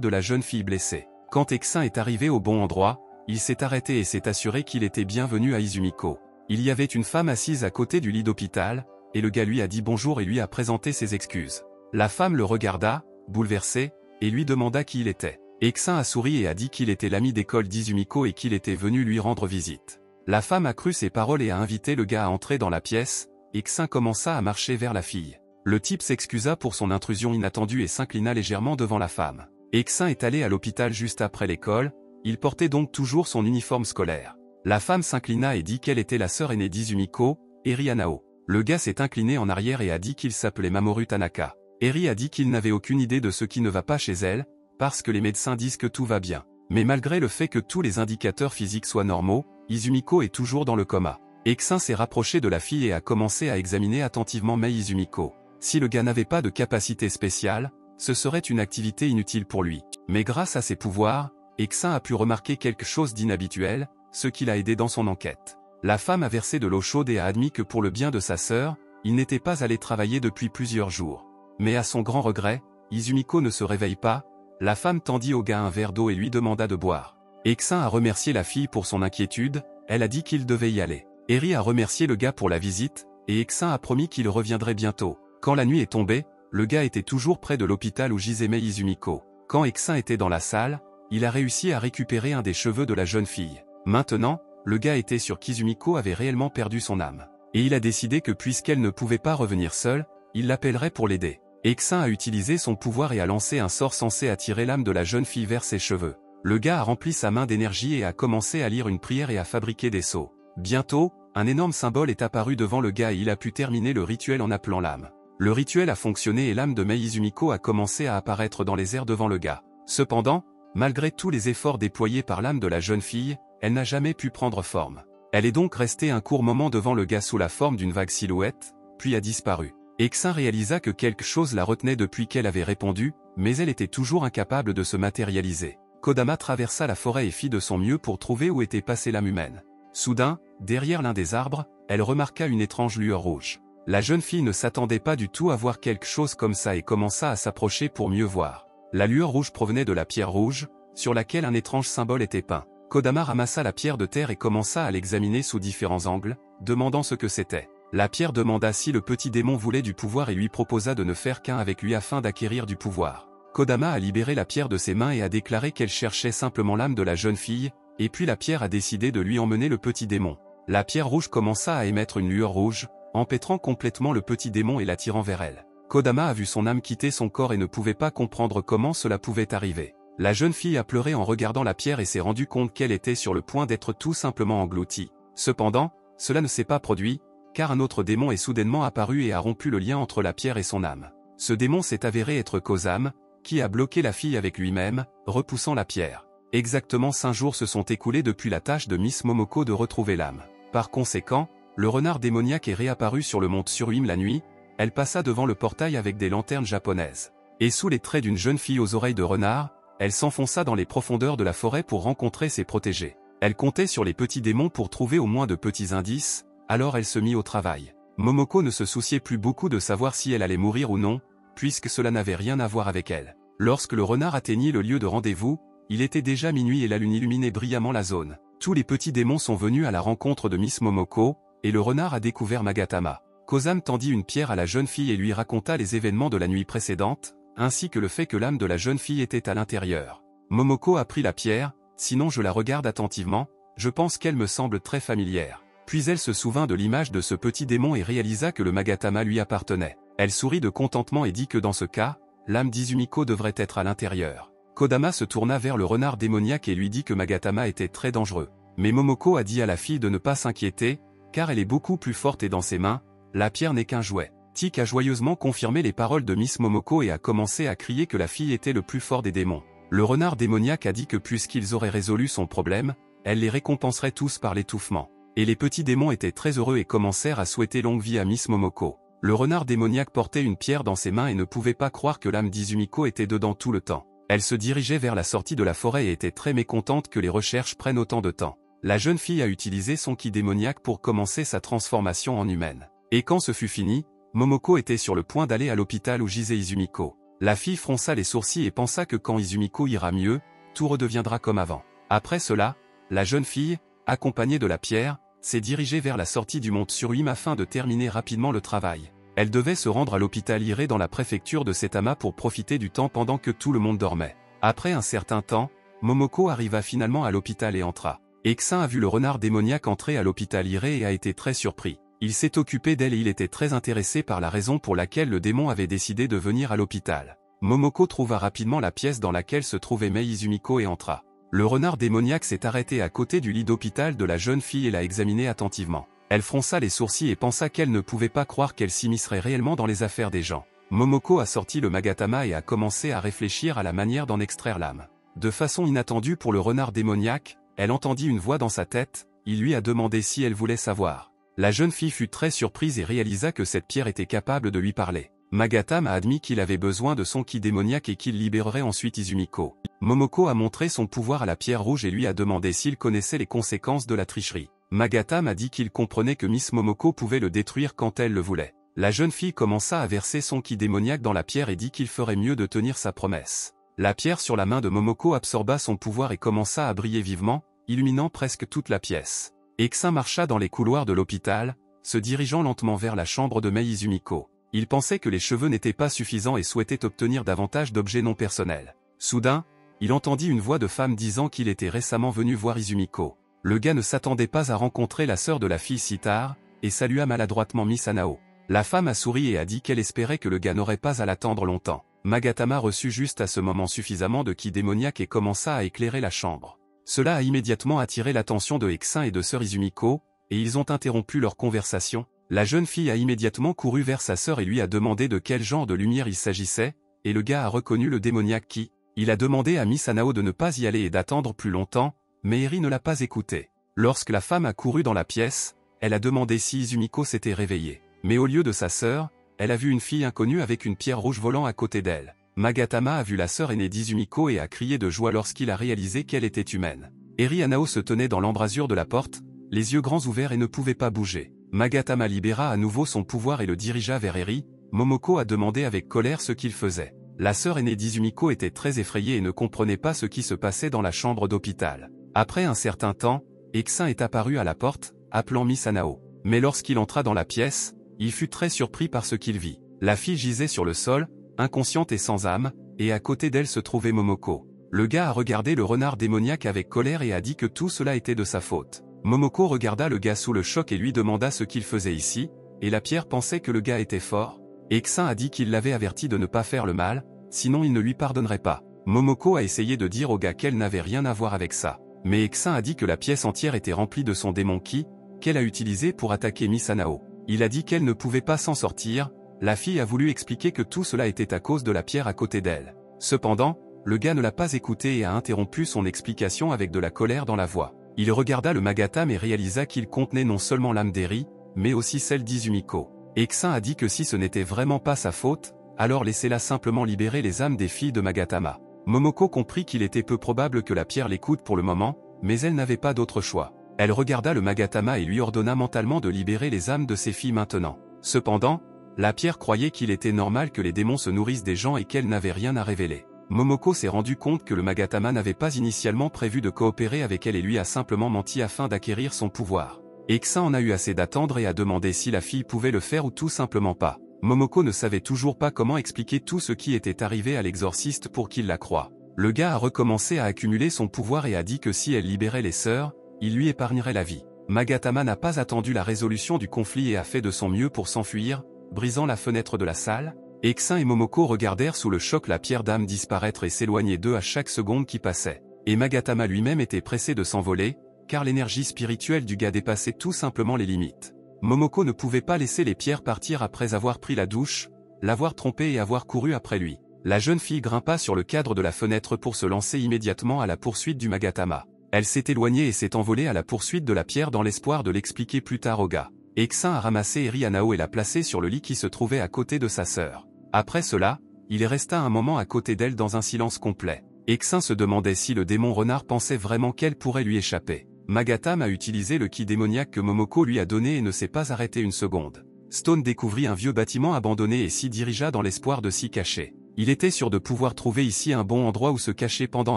de la jeune fille blessée. Quand Eksin est arrivé au bon endroit, il s'est arrêté et s'est assuré qu'il était bienvenu à Izumiko. Il y avait une femme assise à côté du lit d'hôpital, et le gars lui a dit bonjour et lui a présenté ses excuses. La femme le regarda, bouleversée, et lui demanda qui il était. Eksin a souri et a dit qu'il était l'ami d'école d'Izumiko et qu'il était venu lui rendre visite. La femme a cru ses paroles et a invité le gars à entrer dans la pièce, Eksin commença à marcher vers la fille. Le type s'excusa pour son intrusion inattendue et s'inclina légèrement devant la femme. Eksin est allé à l'hôpital juste après l'école, il portait donc toujours son uniforme scolaire. La femme s'inclina et dit qu'elle était la sœur aînée d'Izumiko, Eri Anao. Le gars s'est incliné en arrière et a dit qu'il s'appelait Mamoru Tanaka. Eri a dit qu'il n'avait aucune idée de ce qui ne va pas chez elle, parce que les médecins disent que tout va bien. Mais malgré le fait que tous les indicateurs physiques soient normaux, Izumiko est toujours dans le coma. Eksin s'est rapproché de la fille et a commencé à examiner attentivement Mei Izumiko. Si le gars n'avait pas de capacité spéciale, ce serait une activité inutile pour lui. Mais grâce à ses pouvoirs, Eksin a pu remarquer quelque chose d'inhabituel, ce qui l'a aidé dans son enquête. La femme a versé de l'eau chaude et a admis que pour le bien de sa sœur, il n'était pas allé travailler depuis plusieurs jours. Mais à son grand regret, Izumiko ne se réveille pas, la femme tendit au gars un verre d'eau et lui demanda de boire. Eksin a remercié la fille pour son inquiétude, elle a dit qu'il devait y aller. Eri a remercié le gars pour la visite, et Eksin a promis qu'il reviendrait bientôt. Quand la nuit est tombée, le gars était toujours près de l'hôpital où gisait Mei Izumiko. Quand Eksin était dans la salle, il a réussi à récupérer un des cheveux de la jeune fille. Maintenant, le gars était sûr qu'Izumiko avait réellement perdu son âme. Et il a décidé que puisqu'elle ne pouvait pas revenir seule, il l'appellerait pour l'aider. Eksin a utilisé son pouvoir et a lancé un sort censé attirer l'âme de la jeune fille vers ses cheveux. Le gars a rempli sa main d'énergie et a commencé à lire une prière et à fabriquer des sceaux. Bientôt, un énorme symbole est apparu devant le gars et il a pu terminer le rituel en appelant l'âme. Le rituel a fonctionné et l'âme de Mei Izumiko a commencé à apparaître dans les airs devant le gars. Cependant, malgré tous les efforts déployés par l'âme de la jeune fille, elle n'a jamais pu prendre forme. Elle est donc restée un court moment devant le gars sous la forme d'une vague silhouette, puis a disparu. Eksin réalisa que quelque chose la retenait depuis qu'elle avait répondu, mais elle était toujours incapable de se matérialiser. Kodama traversa la forêt et fit de son mieux pour trouver où était passée l'âme humaine. Soudain, derrière l'un des arbres, elle remarqua une étrange lueur rouge. La jeune fille ne s'attendait pas du tout à voir quelque chose comme ça et commença à s'approcher pour mieux voir. La lueur rouge provenait de la pierre rouge, sur laquelle un étrange symbole était peint. Kodama ramassa la pierre de terre et commença à l'examiner sous différents angles, demandant ce que c'était. La pierre demanda si le petit démon voulait du pouvoir et lui proposa de ne faire qu'un avec lui afin d'acquérir du pouvoir. Kodama a libéré la pierre de ses mains et a déclaré qu'elle cherchait simplement l'âme de la jeune fille, et puis la pierre a décidé de lui emmener le petit démon. La pierre rouge commença à émettre une lueur rouge, empêtrant complètement le petit démon et l'attirant vers elle. Kodama a vu son âme quitter son corps et ne pouvait pas comprendre comment cela pouvait arriver. La jeune fille a pleuré en regardant la pierre et s'est rendu compte qu'elle était sur le point d'être tout simplement engloutie. Cependant, cela ne s'est pas produit, car un autre démon est soudainement apparu et a rompu le lien entre la pierre et son âme. Ce démon s'est avéré être Kozam, qui a bloqué la fille avec lui-même, repoussant la pierre. Exactement 5 jours se sont écoulés depuis la tâche de Miss Momoko de retrouver l'âme. Par conséquent, le renard démoniaque est réapparu sur le mont Tsuruim la nuit, elle passa devant le portail avec des lanternes japonaises. Et sous les traits d'une jeune fille aux oreilles de renard, elle s'enfonça dans les profondeurs de la forêt pour rencontrer ses protégés. Elle comptait sur les petits démons pour trouver au moins de petits indices, alors elle se mit au travail. Momoko ne se souciait plus beaucoup de savoir si elle allait mourir ou non, puisque cela n'avait rien à voir avec elle. Lorsque le renard atteignit le lieu de rendez-vous, il était déjà minuit et la lune illuminait brillamment la zone. Tous les petits démons sont venus à la rencontre de Miss Momoko, et le renard a découvert Magatama. Kozam tendit une pierre à la jeune fille et lui raconta les événements de la nuit précédente, ainsi que le fait que l'âme de la jeune fille était à l'intérieur. Momoko a pris la pierre, sinon je la regarde attentivement, je pense qu'elle me semble très familière. Puis elle se souvint de l'image de ce petit démon et réalisa que le Magatama lui appartenait. Elle sourit de contentement et dit que dans ce cas, l'âme d'Izumiko devrait être à l'intérieur. Kodama se tourna vers le renard démoniaque et lui dit que Magatama était très dangereux. Mais Momoko a dit à la fille de ne pas s'inquiéter, car elle est beaucoup plus forte et dans ses mains, la pierre n'est qu'un jouet. Tik a joyeusement confirmé les paroles de Miss Momoko et a commencé à crier que la fille était le plus fort des démons. Le renard démoniaque a dit que puisqu'ils auraient résolu son problème, elle les récompenserait tous par l'étouffement. Et les petits démons étaient très heureux et commencèrent à souhaiter longue vie à Miss Momoko. Le renard démoniaque portait une pierre dans ses mains et ne pouvait pas croire que l'âme d'Izumiko était dedans tout le temps. Elle se dirigeait vers la sortie de la forêt et était très mécontente que les recherches prennent autant de temps. La jeune fille a utilisé son ki démoniaque pour commencer sa transformation en humaine. Et quand ce fut fini, Momoko était sur le point d'aller à l'hôpital où gisait Izumiko. La fille fronça les sourcils et pensa que quand Izumiko ira mieux, tout redeviendra comme avant. Après cela, la jeune fille, accompagnée de la pierre, s'est dirigée vers la sortie du mont Tsuruim afin de terminer rapidement le travail. Elle devait se rendre à l'hôpital Iré dans la préfecture de Saitama pour profiter du temps pendant que tout le monde dormait. Après un certain temps, Momoko arriva finalement à l'hôpital et entra. Eksin a vu le renard démoniaque entrer à l'hôpital Iré et a été très surpris. Il s'est occupé d'elle et il était très intéressé par la raison pour laquelle le démon avait décidé de venir à l'hôpital. Momoko trouva rapidement la pièce dans laquelle se trouvait Mei Izumiko et entra. Le renard démoniaque s'est arrêté à côté du lit d'hôpital de la jeune fille et l'a examinée attentivement. Elle fronça les sourcils et pensa qu'elle ne pouvait pas croire qu'elle s'immiscerait réellement dans les affaires des gens. Momoko a sorti le Magatama et a commencé à réfléchir à la manière d'en extraire l'âme. De façon inattendue pour le renard démoniaque, elle entendit une voix dans sa tête, il lui a demandé si elle voulait savoir. La jeune fille fut très surprise et réalisa que cette pierre était capable de lui parler. Magatama a admis qu'il avait besoin de son ki démoniaque et qu'il libérerait ensuite Izumiko. Momoko a montré son pouvoir à la pierre rouge et lui a demandé s'il connaissait les conséquences de la tricherie. Magatama a dit qu'il comprenait que Miss Momoko pouvait le détruire quand elle le voulait. La jeune fille commença à verser son ki démoniaque dans la pierre et dit qu'il ferait mieux de tenir sa promesse. La pierre sur la main de Momoko absorba son pouvoir et commença à briller vivement, illuminant presque toute la pièce. Eksin marcha dans les couloirs de l'hôpital, se dirigeant lentement vers la chambre de Mei Izumiko. Il pensait que les cheveux n'étaient pas suffisants et souhaitait obtenir davantage d'objets non personnels. Soudain, il entendit une voix de femme disant qu'il était récemment venu voir Izumiko. Le gars ne s'attendait pas à rencontrer la sœur de la fille si tard, et salua maladroitement Miss Anao. La femme a souri et a dit qu'elle espérait que le gars n'aurait pas à l'attendre longtemps. Magatama reçut juste à ce moment suffisamment de ki démoniaque et commença à éclairer la chambre. Cela a immédiatement attiré l'attention de Eksin et de sœur Izumiko, et ils ont interrompu leur conversation. La jeune fille a immédiatement couru vers sa sœur et lui a demandé de quel genre de lumière il s'agissait, et le gars a reconnu le démoniaque qui. Il a demandé à Miss Anao de ne pas y aller et d'attendre plus longtemps, mais Eri ne l'a pas écouté. Lorsque la femme a couru dans la pièce, elle a demandé si Izumiko s'était réveillée. Mais au lieu de sa sœur, elle a vu une fille inconnue avec une pierre rouge volant à côté d'elle. Magatama a vu la sœur aînée d'Izumiko et a crié de joie lorsqu'il a réalisé qu'elle était humaine. Eri Anao se tenait dans l'embrasure de la porte, les yeux grands ouverts et ne pouvait pas bouger. Magatama libéra à nouveau son pouvoir et le dirigea vers Eri. Momoko a demandé avec colère ce qu'il faisait. La sœur aînée d'Izumiko était très effrayée et ne comprenait pas ce qui se passait dans la chambre d'hôpital. Après un certain temps, Eksin est apparu à la porte, appelant Miss Anao. Mais lorsqu'il entra dans la pièce, il fut très surpris par ce qu'il vit. La fille gisait sur le sol, inconsciente et sans âme, et à côté d'elle se trouvait Momoko. Le gars a regardé le renard démoniaque avec colère et a dit que tout cela était de sa faute. Momoko regarda le gars sous le choc et lui demanda ce qu'il faisait ici, et la pierre pensait que le gars était fort. Eksin a dit qu'il l'avait averti de ne pas faire le mal, sinon il ne lui pardonnerait pas. Momoko a essayé de dire au gars qu'elle n'avait rien à voir avec ça. Mais Eksin a dit que la pièce entière était remplie de son démon ki, qu'elle a utilisé pour attaquer Miss Hanao. Il a dit qu'elle ne pouvait pas s'en sortir. La fille a voulu expliquer que tout cela était à cause de la pierre à côté d'elle. Cependant, le gars ne l'a pas écouté et a interrompu son explication avec de la colère dans la voix. Il regarda le Magatame et réalisa qu'il contenait non seulement l'âme d'Eri, mais aussi celle d'Izumiko. Eksin a dit que si ce n'était vraiment pas sa faute, alors laissez-la simplement libérer les âmes des filles de Magatama. Momoko comprit qu'il était peu probable que la pierre l'écoute pour le moment, mais elle n'avait pas d'autre choix. Elle regarda le Magatama et lui ordonna mentalement de libérer les âmes de ses filles maintenant. Cependant, la pierre croyait qu'il était normal que les démons se nourrissent des gens et qu'elle n'avait rien à révéler. Momoko s'est rendu compte que le Magatama n'avait pas initialement prévu de coopérer avec elle et lui a simplement menti afin d'acquérir son pouvoir. Eksin en a eu assez d'attendre et a demandé si la fille pouvait le faire ou tout simplement pas. Momoko ne savait toujours pas comment expliquer tout ce qui était arrivé à l'exorciste pour qu'il la croie. Le gars a recommencé à accumuler son pouvoir et a dit que si elle libérait les sœurs, il lui épargnerait la vie. Magatama n'a pas attendu la résolution du conflit et a fait de son mieux pour s'enfuir, brisant la fenêtre de la salle. Eksin et Momoko regardèrent sous le choc la pierre d'âme disparaître et s'éloigner d'eux à chaque seconde qui passait. Et Magatama lui-même était pressé de s'envoler, car l'énergie spirituelle du gars dépassait tout simplement les limites. Momoko ne pouvait pas laisser les pierres partir après avoir pris la douche, l'avoir trompé et avoir couru après lui. La jeune fille grimpa sur le cadre de la fenêtre pour se lancer immédiatement à la poursuite du Magatama. Elle s'est éloignée et s'est envolée à la poursuite de la pierre dans l'espoir de l'expliquer plus tard au gars. Eksin a ramassé Eri Hanao et l'a placée sur le lit qui se trouvait à côté de sa sœur. Après cela, il resta un moment à côté d'elle dans un silence complet. Eksin se demandait si le démon renard pensait vraiment qu'elle pourrait lui échapper. Magatame a utilisé le ki démoniaque que Momoko lui a donné et ne s'est pas arrêté une seconde. Stone découvrit un vieux bâtiment abandonné et s'y dirigea dans l'espoir de s'y cacher. Il était sûr de pouvoir trouver ici un bon endroit où se cacher pendant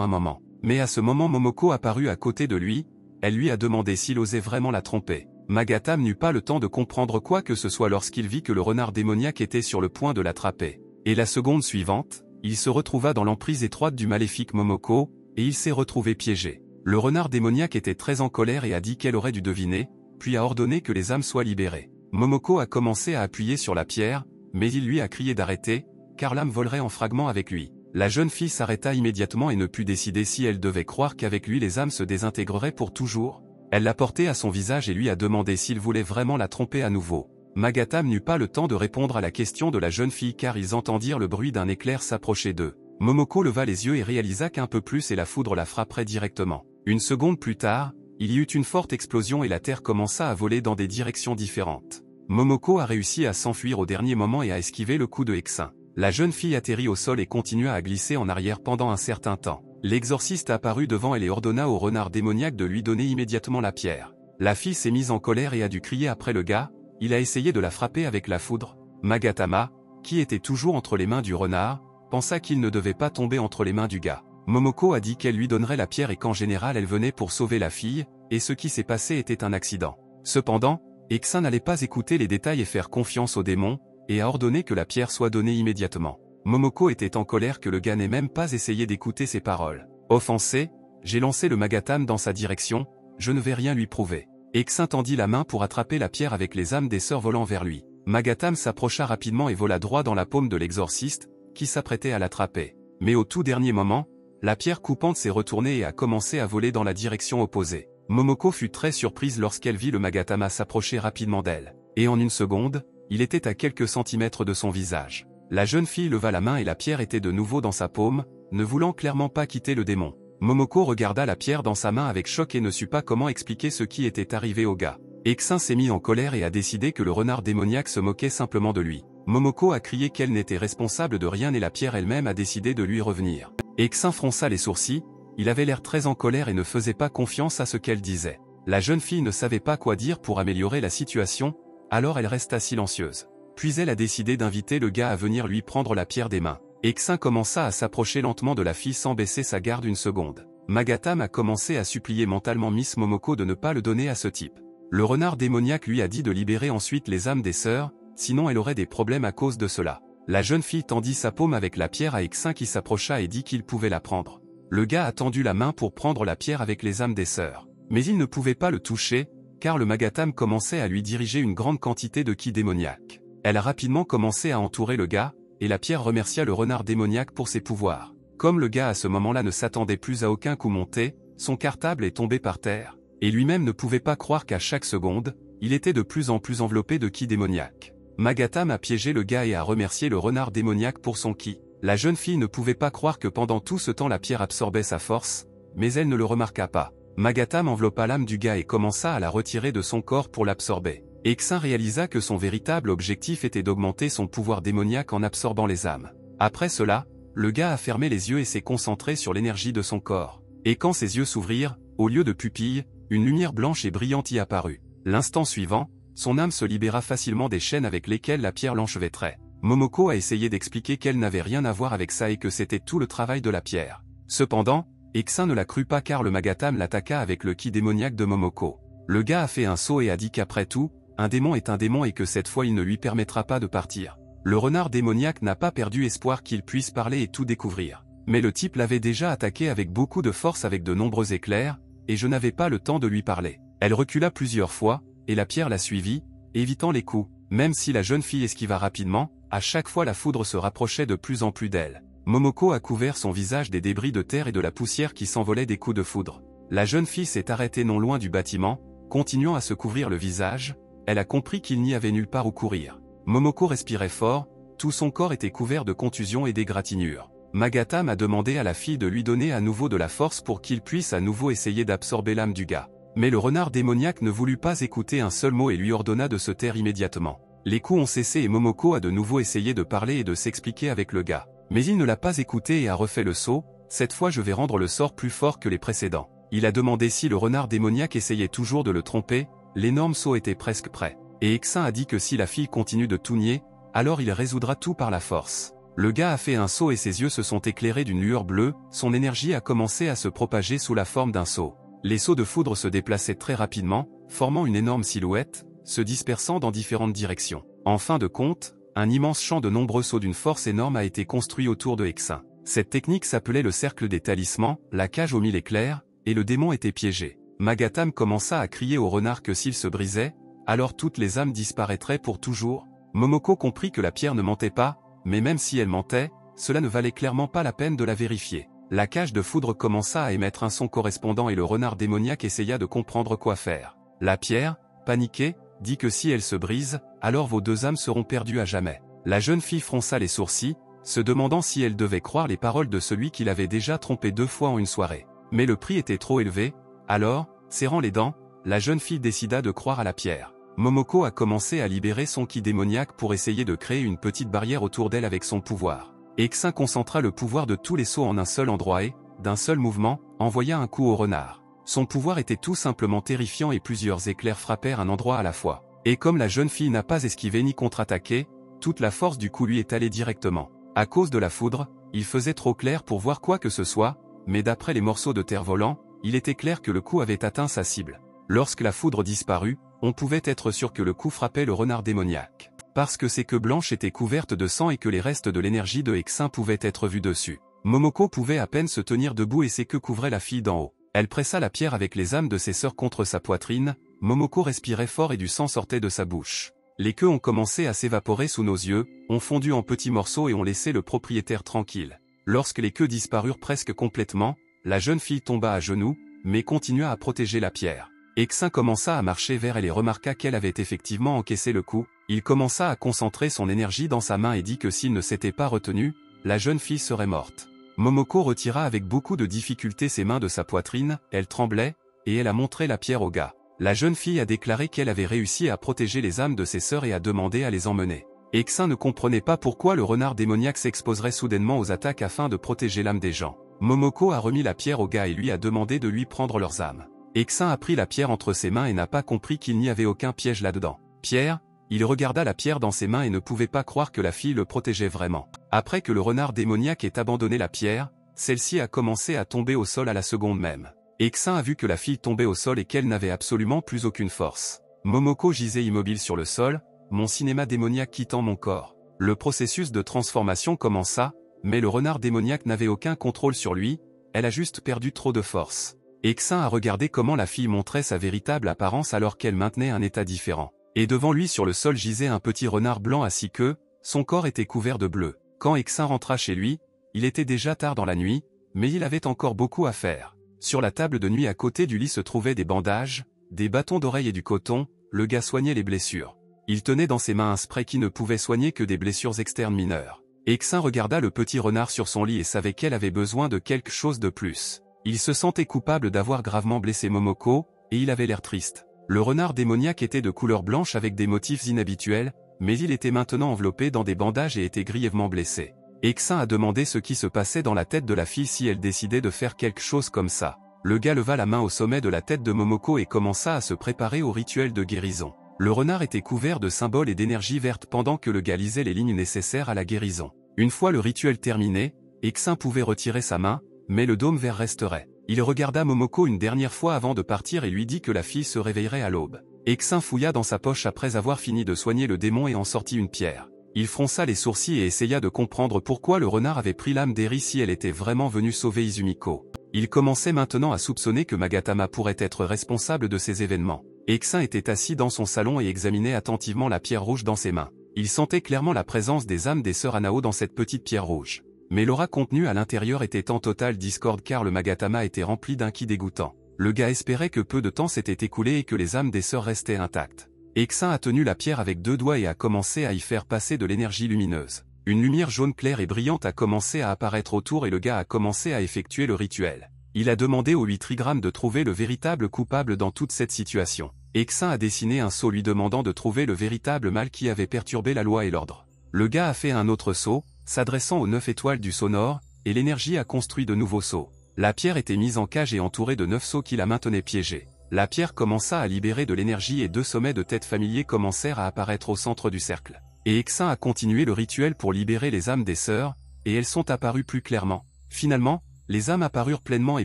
un moment. Mais à ce moment Momoko apparut à côté de lui, elle lui a demandé s'il osait vraiment la tromper. Magatame n'eut pas le temps de comprendre quoi que ce soit lorsqu'il vit que le renard démoniaque était sur le point de l'attraper. Et la seconde suivante, il se retrouva dans l'emprise étroite du maléfique Momoko, et il s'est retrouvé piégé. Le renard démoniaque était très en colère et a dit qu'elle aurait dû deviner, puis a ordonné que les âmes soient libérées. Momoko a commencé à appuyer sur la pierre, mais il lui a crié d'arrêter, car l'âme volerait en fragments avec lui. La jeune fille s'arrêta immédiatement et ne put décider si elle devait croire qu'avec lui les âmes se désintégreraient pour toujours. Elle l'a porté à son visage et lui a demandé s'il voulait vraiment la tromper à nouveau. Magatame n'eut pas le temps de répondre à la question de la jeune fille car ils entendirent le bruit d'un éclair s'approcher d'eux. Momoko leva les yeux et réalisa qu'un peu plus et la foudre la frapperait directement. Une seconde plus tard, il y eut une forte explosion et la terre commença à voler dans des directions différentes. Momoko a réussi à s'enfuir au dernier moment et à esquiver le coup de Eksin. La jeune fille atterrit au sol et continua à glisser en arrière pendant un certain temps. L'exorciste apparut devant elle et ordonna au renard démoniaque de lui donner immédiatement la pierre. La fille s'est mise en colère et a dû crier après le gars, il a essayé de la frapper avec la foudre. Magatama, qui était toujours entre les mains du renard, pensa qu'il ne devait pas tomber entre les mains du gars. Momoko a dit qu'elle lui donnerait la pierre et qu'en général elle venait pour sauver la fille, et ce qui s'est passé était un accident. Cependant, Eksin n'allait pas écouter les détails et faire confiance au démon, et a ordonné que la pierre soit donnée immédiatement. Momoko était en colère que le gars n'ait même pas essayé d'écouter ses paroles. Offensé, j'ai lancé le Magatame dans sa direction, je ne vais rien lui prouver. Eksin tendit la main pour attraper la pierre avec les âmes des sœurs volant vers lui. Magatame s'approcha rapidement et vola droit dans la paume de l'exorciste, qui s'apprêtait à l'attraper. Mais au tout dernier moment, la pierre coupante s'est retournée et a commencé à voler dans la direction opposée. Momoko fut très surprise lorsqu'elle vit le Magatama s'approcher rapidement d'elle. Et en une seconde, il était à quelques centimètres de son visage. La jeune fille leva la main et la pierre était de nouveau dans sa paume, ne voulant clairement pas quitter le démon. Momoko regarda la pierre dans sa main avec choc et ne sut pas comment expliquer ce qui était arrivé au gars. Eksin s'est mis en colère et a décidé que le renard démoniaque se moquait simplement de lui. Momoko a crié qu'elle n'était responsable de rien et la pierre elle-même a décidé de lui revenir. Eksin fronça les sourcils, il avait l'air très en colère et ne faisait pas confiance à ce qu'elle disait. La jeune fille ne savait pas quoi dire pour améliorer la situation, alors elle resta silencieuse. Puis elle a décidé d'inviter le gars à venir lui prendre la pierre des mains. Eksin commença à s'approcher lentement de la fille sans baisser sa garde une seconde. Magatame a commencé à supplier mentalement Miss Momoko de ne pas le donner à ce type. Le renard démoniaque lui a dit de libérer ensuite les âmes des sœurs, sinon elle aurait des problèmes à cause de cela. La jeune fille tendit sa paume avec la pierre à Eksin qui s'approcha et dit qu'il pouvait la prendre. Le gars a tendu la main pour prendre la pierre avec les âmes des sœurs. Mais il ne pouvait pas le toucher, car le Magatame commençait à lui diriger une grande quantité de ki démoniaque. Elle a rapidement commencé à entourer le gars, et la pierre remercia le renard démoniaque pour ses pouvoirs. Comme le gars à ce moment-là ne s'attendait plus à aucun coup monté, son cartable est tombé par terre. et lui-même ne pouvait pas croire qu'à chaque seconde, il était de plus en plus enveloppé de ki démoniaque. Magatam a piégé le gars et a remercié le renard démoniaque pour son ki. La jeune fille ne pouvait pas croire que pendant tout ce temps la pierre absorbait sa force, mais elle ne le remarqua pas. Magatam enveloppa l'âme du gars et commença à la retirer de son corps pour l'absorber. Xin réalisa que son véritable objectif était d'augmenter son pouvoir démoniaque en absorbant les âmes. Après cela, le gars a fermé les yeux et s'est concentré sur l'énergie de son corps. Et quand ses yeux s'ouvrirent, au lieu de pupilles, une lumière blanche et brillante y apparut. L'instant suivant, son âme se libéra facilement des chaînes avec lesquelles la pierre l'enchevêtrait. Momoko a essayé d'expliquer qu'elle n'avait rien à voir avec ça et que c'était tout le travail de la pierre. Cependant, Xin ne la crut pas car le Magatam l'attaqua avec le ki démoniaque de Momoko. Le gars a fait un saut et a dit qu'après tout, un démon est un démon et que cette fois il ne lui permettra pas de partir. Le renard démoniaque n'a pas perdu espoir qu'il puisse parler et tout découvrir. Mais le type l'avait déjà attaqué avec beaucoup de force avec de nombreux éclairs, et je n'avais pas le temps de lui parler. Elle recula plusieurs fois, et la pierre la suivit, évitant les coups. Même si la jeune fille esquiva rapidement, à chaque fois la foudre se rapprochait de plus en plus d'elle. Momoko a couvert son visage des débris de terre et de la poussière qui s'envolaient des coups de foudre. La jeune fille s'est arrêtée non loin du bâtiment, continuant à se couvrir le visage, elle a compris qu'il n'y avait nulle part où courir. Momoko respirait fort, tout son corps était couvert de contusions et d'égratignures. Magatam a demandé à la fille de lui donner à nouveau de la force pour qu'il puisse à nouveau essayer d'absorber l'âme du gars. Mais le renard démoniaque ne voulut pas écouter un seul mot et lui ordonna de se taire immédiatement. Les coups ont cessé et Momoko a de nouveau essayé de parler et de s'expliquer avec le gars. Mais il ne l'a pas écouté et a refait le saut, cette fois je vais rendre le sort plus fort que les précédents. Il a demandé si le renard démoniaque essayait toujours de le tromper, l'énorme saut était presque prêt. Et Xin a dit que si la fille continue de tout nier, alors il résoudra tout par la force. Le gars a fait un saut et ses yeux se sont éclairés d'une lueur bleue, son énergie a commencé à se propager sous la forme d'un seau. Les sauts de foudre se déplaçaient très rapidement, formant une énorme silhouette, se dispersant dans différentes directions. En fin de compte, un immense champ de nombreux sauts d'une force énorme a été construit autour de Xin. Cette technique s'appelait le cercle des talismans, la cage aux 1000 éclairs, et le démon était piégé. Magatam commença à crier au renard que s'il se brisait, alors toutes les âmes disparaîtraient pour toujours. Momoko comprit que la pierre ne mentait pas, mais même si elle mentait, cela ne valait clairement pas la peine de la vérifier. La cage de foudre commença à émettre un son correspondant et le renard démoniaque essaya de comprendre quoi faire. La pierre, paniquée, dit que si elle se brise, alors vos deux âmes seront perdues à jamais. La jeune fille fronça les sourcils, se demandant si elle devait croire les paroles de celui qui l'avait déjà trompée 2 fois en une soirée. Mais le prix était trop élevé, alors, serrant les dents, la jeune fille décida de croire à la pierre. Momoko a commencé à libérer son ki démoniaque pour essayer de créer une petite barrière autour d'elle avec son pouvoir. Xin concentra le pouvoir de tous les sauts en un seul endroit et, d'un seul mouvement, envoya un coup au renard. Son pouvoir était tout simplement terrifiant et plusieurs éclairs frappèrent un endroit à la fois. Et comme la jeune fille n'a pas esquivé ni contre-attaqué, toute la force du coup lui est allée directement. À cause de la foudre, il faisait trop clair pour voir quoi que ce soit, mais d'après les morceaux de terre volants, il était clair que le coup avait atteint sa cible. Lorsque la foudre disparut, on pouvait être sûr que le coup frappait le renard démoniaque. Parce que ses queues blanches étaient couvertes de sang et que les restes de l'énergie de Xin pouvaient être vus dessus. Momoko pouvait à peine se tenir debout et ses queues couvraient la fille d'en haut. Elle pressa la pierre avec les âmes de ses sœurs contre sa poitrine, Momoko respirait fort et du sang sortait de sa bouche. Les queues ont commencé à s'évaporer sous nos yeux, ont fondu en petits morceaux et ont laissé le propriétaire tranquille. Lorsque les queues disparurent presque complètement, la jeune fille tomba à genoux, mais continua à protéger la pierre. Xin commença à marcher vers elle et remarqua qu'elle avait effectivement encaissé le coup. Il commença à concentrer son énergie dans sa main et dit que s'il ne s'était pas retenu, la jeune fille serait morte. Momoko retira avec beaucoup de difficulté ses mains de sa poitrine, elle tremblait, et elle a montré la pierre au gars. La jeune fille a déclaré qu'elle avait réussi à protéger les âmes de ses sœurs et a demandé à les emmener. Xin ne comprenait pas pourquoi le renard démoniaque s'exposerait soudainement aux attaques afin de protéger l'âme des gens. Momoko a remis la pierre au gars et lui a demandé de lui prendre leurs âmes. Xin a pris la pierre entre ses mains et n'a pas compris qu'il n'y avait aucun piège là-dedans. Pierre, il regarda la pierre dans ses mains et ne pouvait pas croire que la fille le protégeait vraiment. Après que le renard démoniaque ait abandonné la pierre, celle-ci a commencé à tomber au sol à la seconde même. Xin a vu que la fille tombait au sol et qu'elle n'avait absolument plus aucune force. Momoko gisait immobile sur le sol, mon cinéma démoniaque quittant mon corps. Le processus de transformation commença, mais le renard démoniaque n'avait aucun contrôle sur lui, elle a juste perdu trop de force. Xin a regardé comment la fille montrait sa véritable apparence alors qu'elle maintenait un état différent. Et devant lui sur le sol gisait un petit renard blanc à 6 queues, son corps était couvert de bleu. Quand Xin rentra chez lui, il était déjà tard dans la nuit, mais il avait encore beaucoup à faire. Sur la table de nuit à côté du lit se trouvaient des bandages, des bâtons d'oreille et du coton. Le gars soignait les blessures. Il tenait dans ses mains un spray qui ne pouvait soigner que des blessures externes mineures. Eksin regarda le petit renard sur son lit et savait qu'elle avait besoin de quelque chose de plus. Il se sentait coupable d'avoir gravement blessé Momoko, et il avait l'air triste. Le renard démoniaque était de couleur blanche avec des motifs inhabituels, mais il était maintenant enveloppé dans des bandages et était grièvement blessé. Eksin a demandé ce qui se passait dans la tête de la fille si elle décidait de faire quelque chose comme ça. Le gars leva la main au sommet de la tête de Momoko et commença à se préparer au rituel de guérison. Le renard était couvert de symboles et d'énergie verte pendant que le gars lisait les lignes nécessaires à la guérison. Une fois le rituel terminé, Eksin pouvait retirer sa main, mais le dôme vert resterait. Il regarda Momoko une dernière fois avant de partir et lui dit que la fille se réveillerait à l'aube. Eksin fouilla dans sa poche après avoir fini de soigner le démon et en sortit une pierre. Il fronça les sourcils et essaya de comprendre pourquoi le renard avait pris l'âme d'Eri si elle était vraiment venue sauver Izumiko. Il commençait maintenant à soupçonner que Magatama pourrait être responsable de ces événements. Eksin était assis dans son salon et examinait attentivement la pierre rouge dans ses mains. Il sentait clairement la présence des âmes des sœurs Hanao dans cette petite pierre rouge. Mais l'aura contenue à l'intérieur était en totale discorde car le Magatama était rempli d'un ki dégoûtant. Le gars espérait que peu de temps s'était écoulé et que les âmes des sœurs restaient intactes. Eksin a tenu la pierre avec 2 doigts et a commencé à y faire passer de l'énergie lumineuse. Une lumière jaune claire et brillante a commencé à apparaître autour et le gars a commencé à effectuer le rituel. Il a demandé au 8 trigrammes de trouver le véritable coupable dans toute cette situation. Eksin a dessiné un sceau lui demandant de trouver le véritable mal qui avait perturbé la loi et l'ordre. Le gars a fait un autre sceau, s'adressant aux 9 étoiles du sceau nord, et l'énergie a construit de nouveaux sceaux. La pierre était mise en cage et entourée de 9 sceaux qui la maintenaient piégée. La pierre commença à libérer de l'énergie et 2 sommets de tête familiers commencèrent à apparaître au centre du cercle. Et Eksin a continué le rituel pour libérer les âmes des sœurs, et elles sont apparues plus clairement. Finalement, les âmes apparurent pleinement et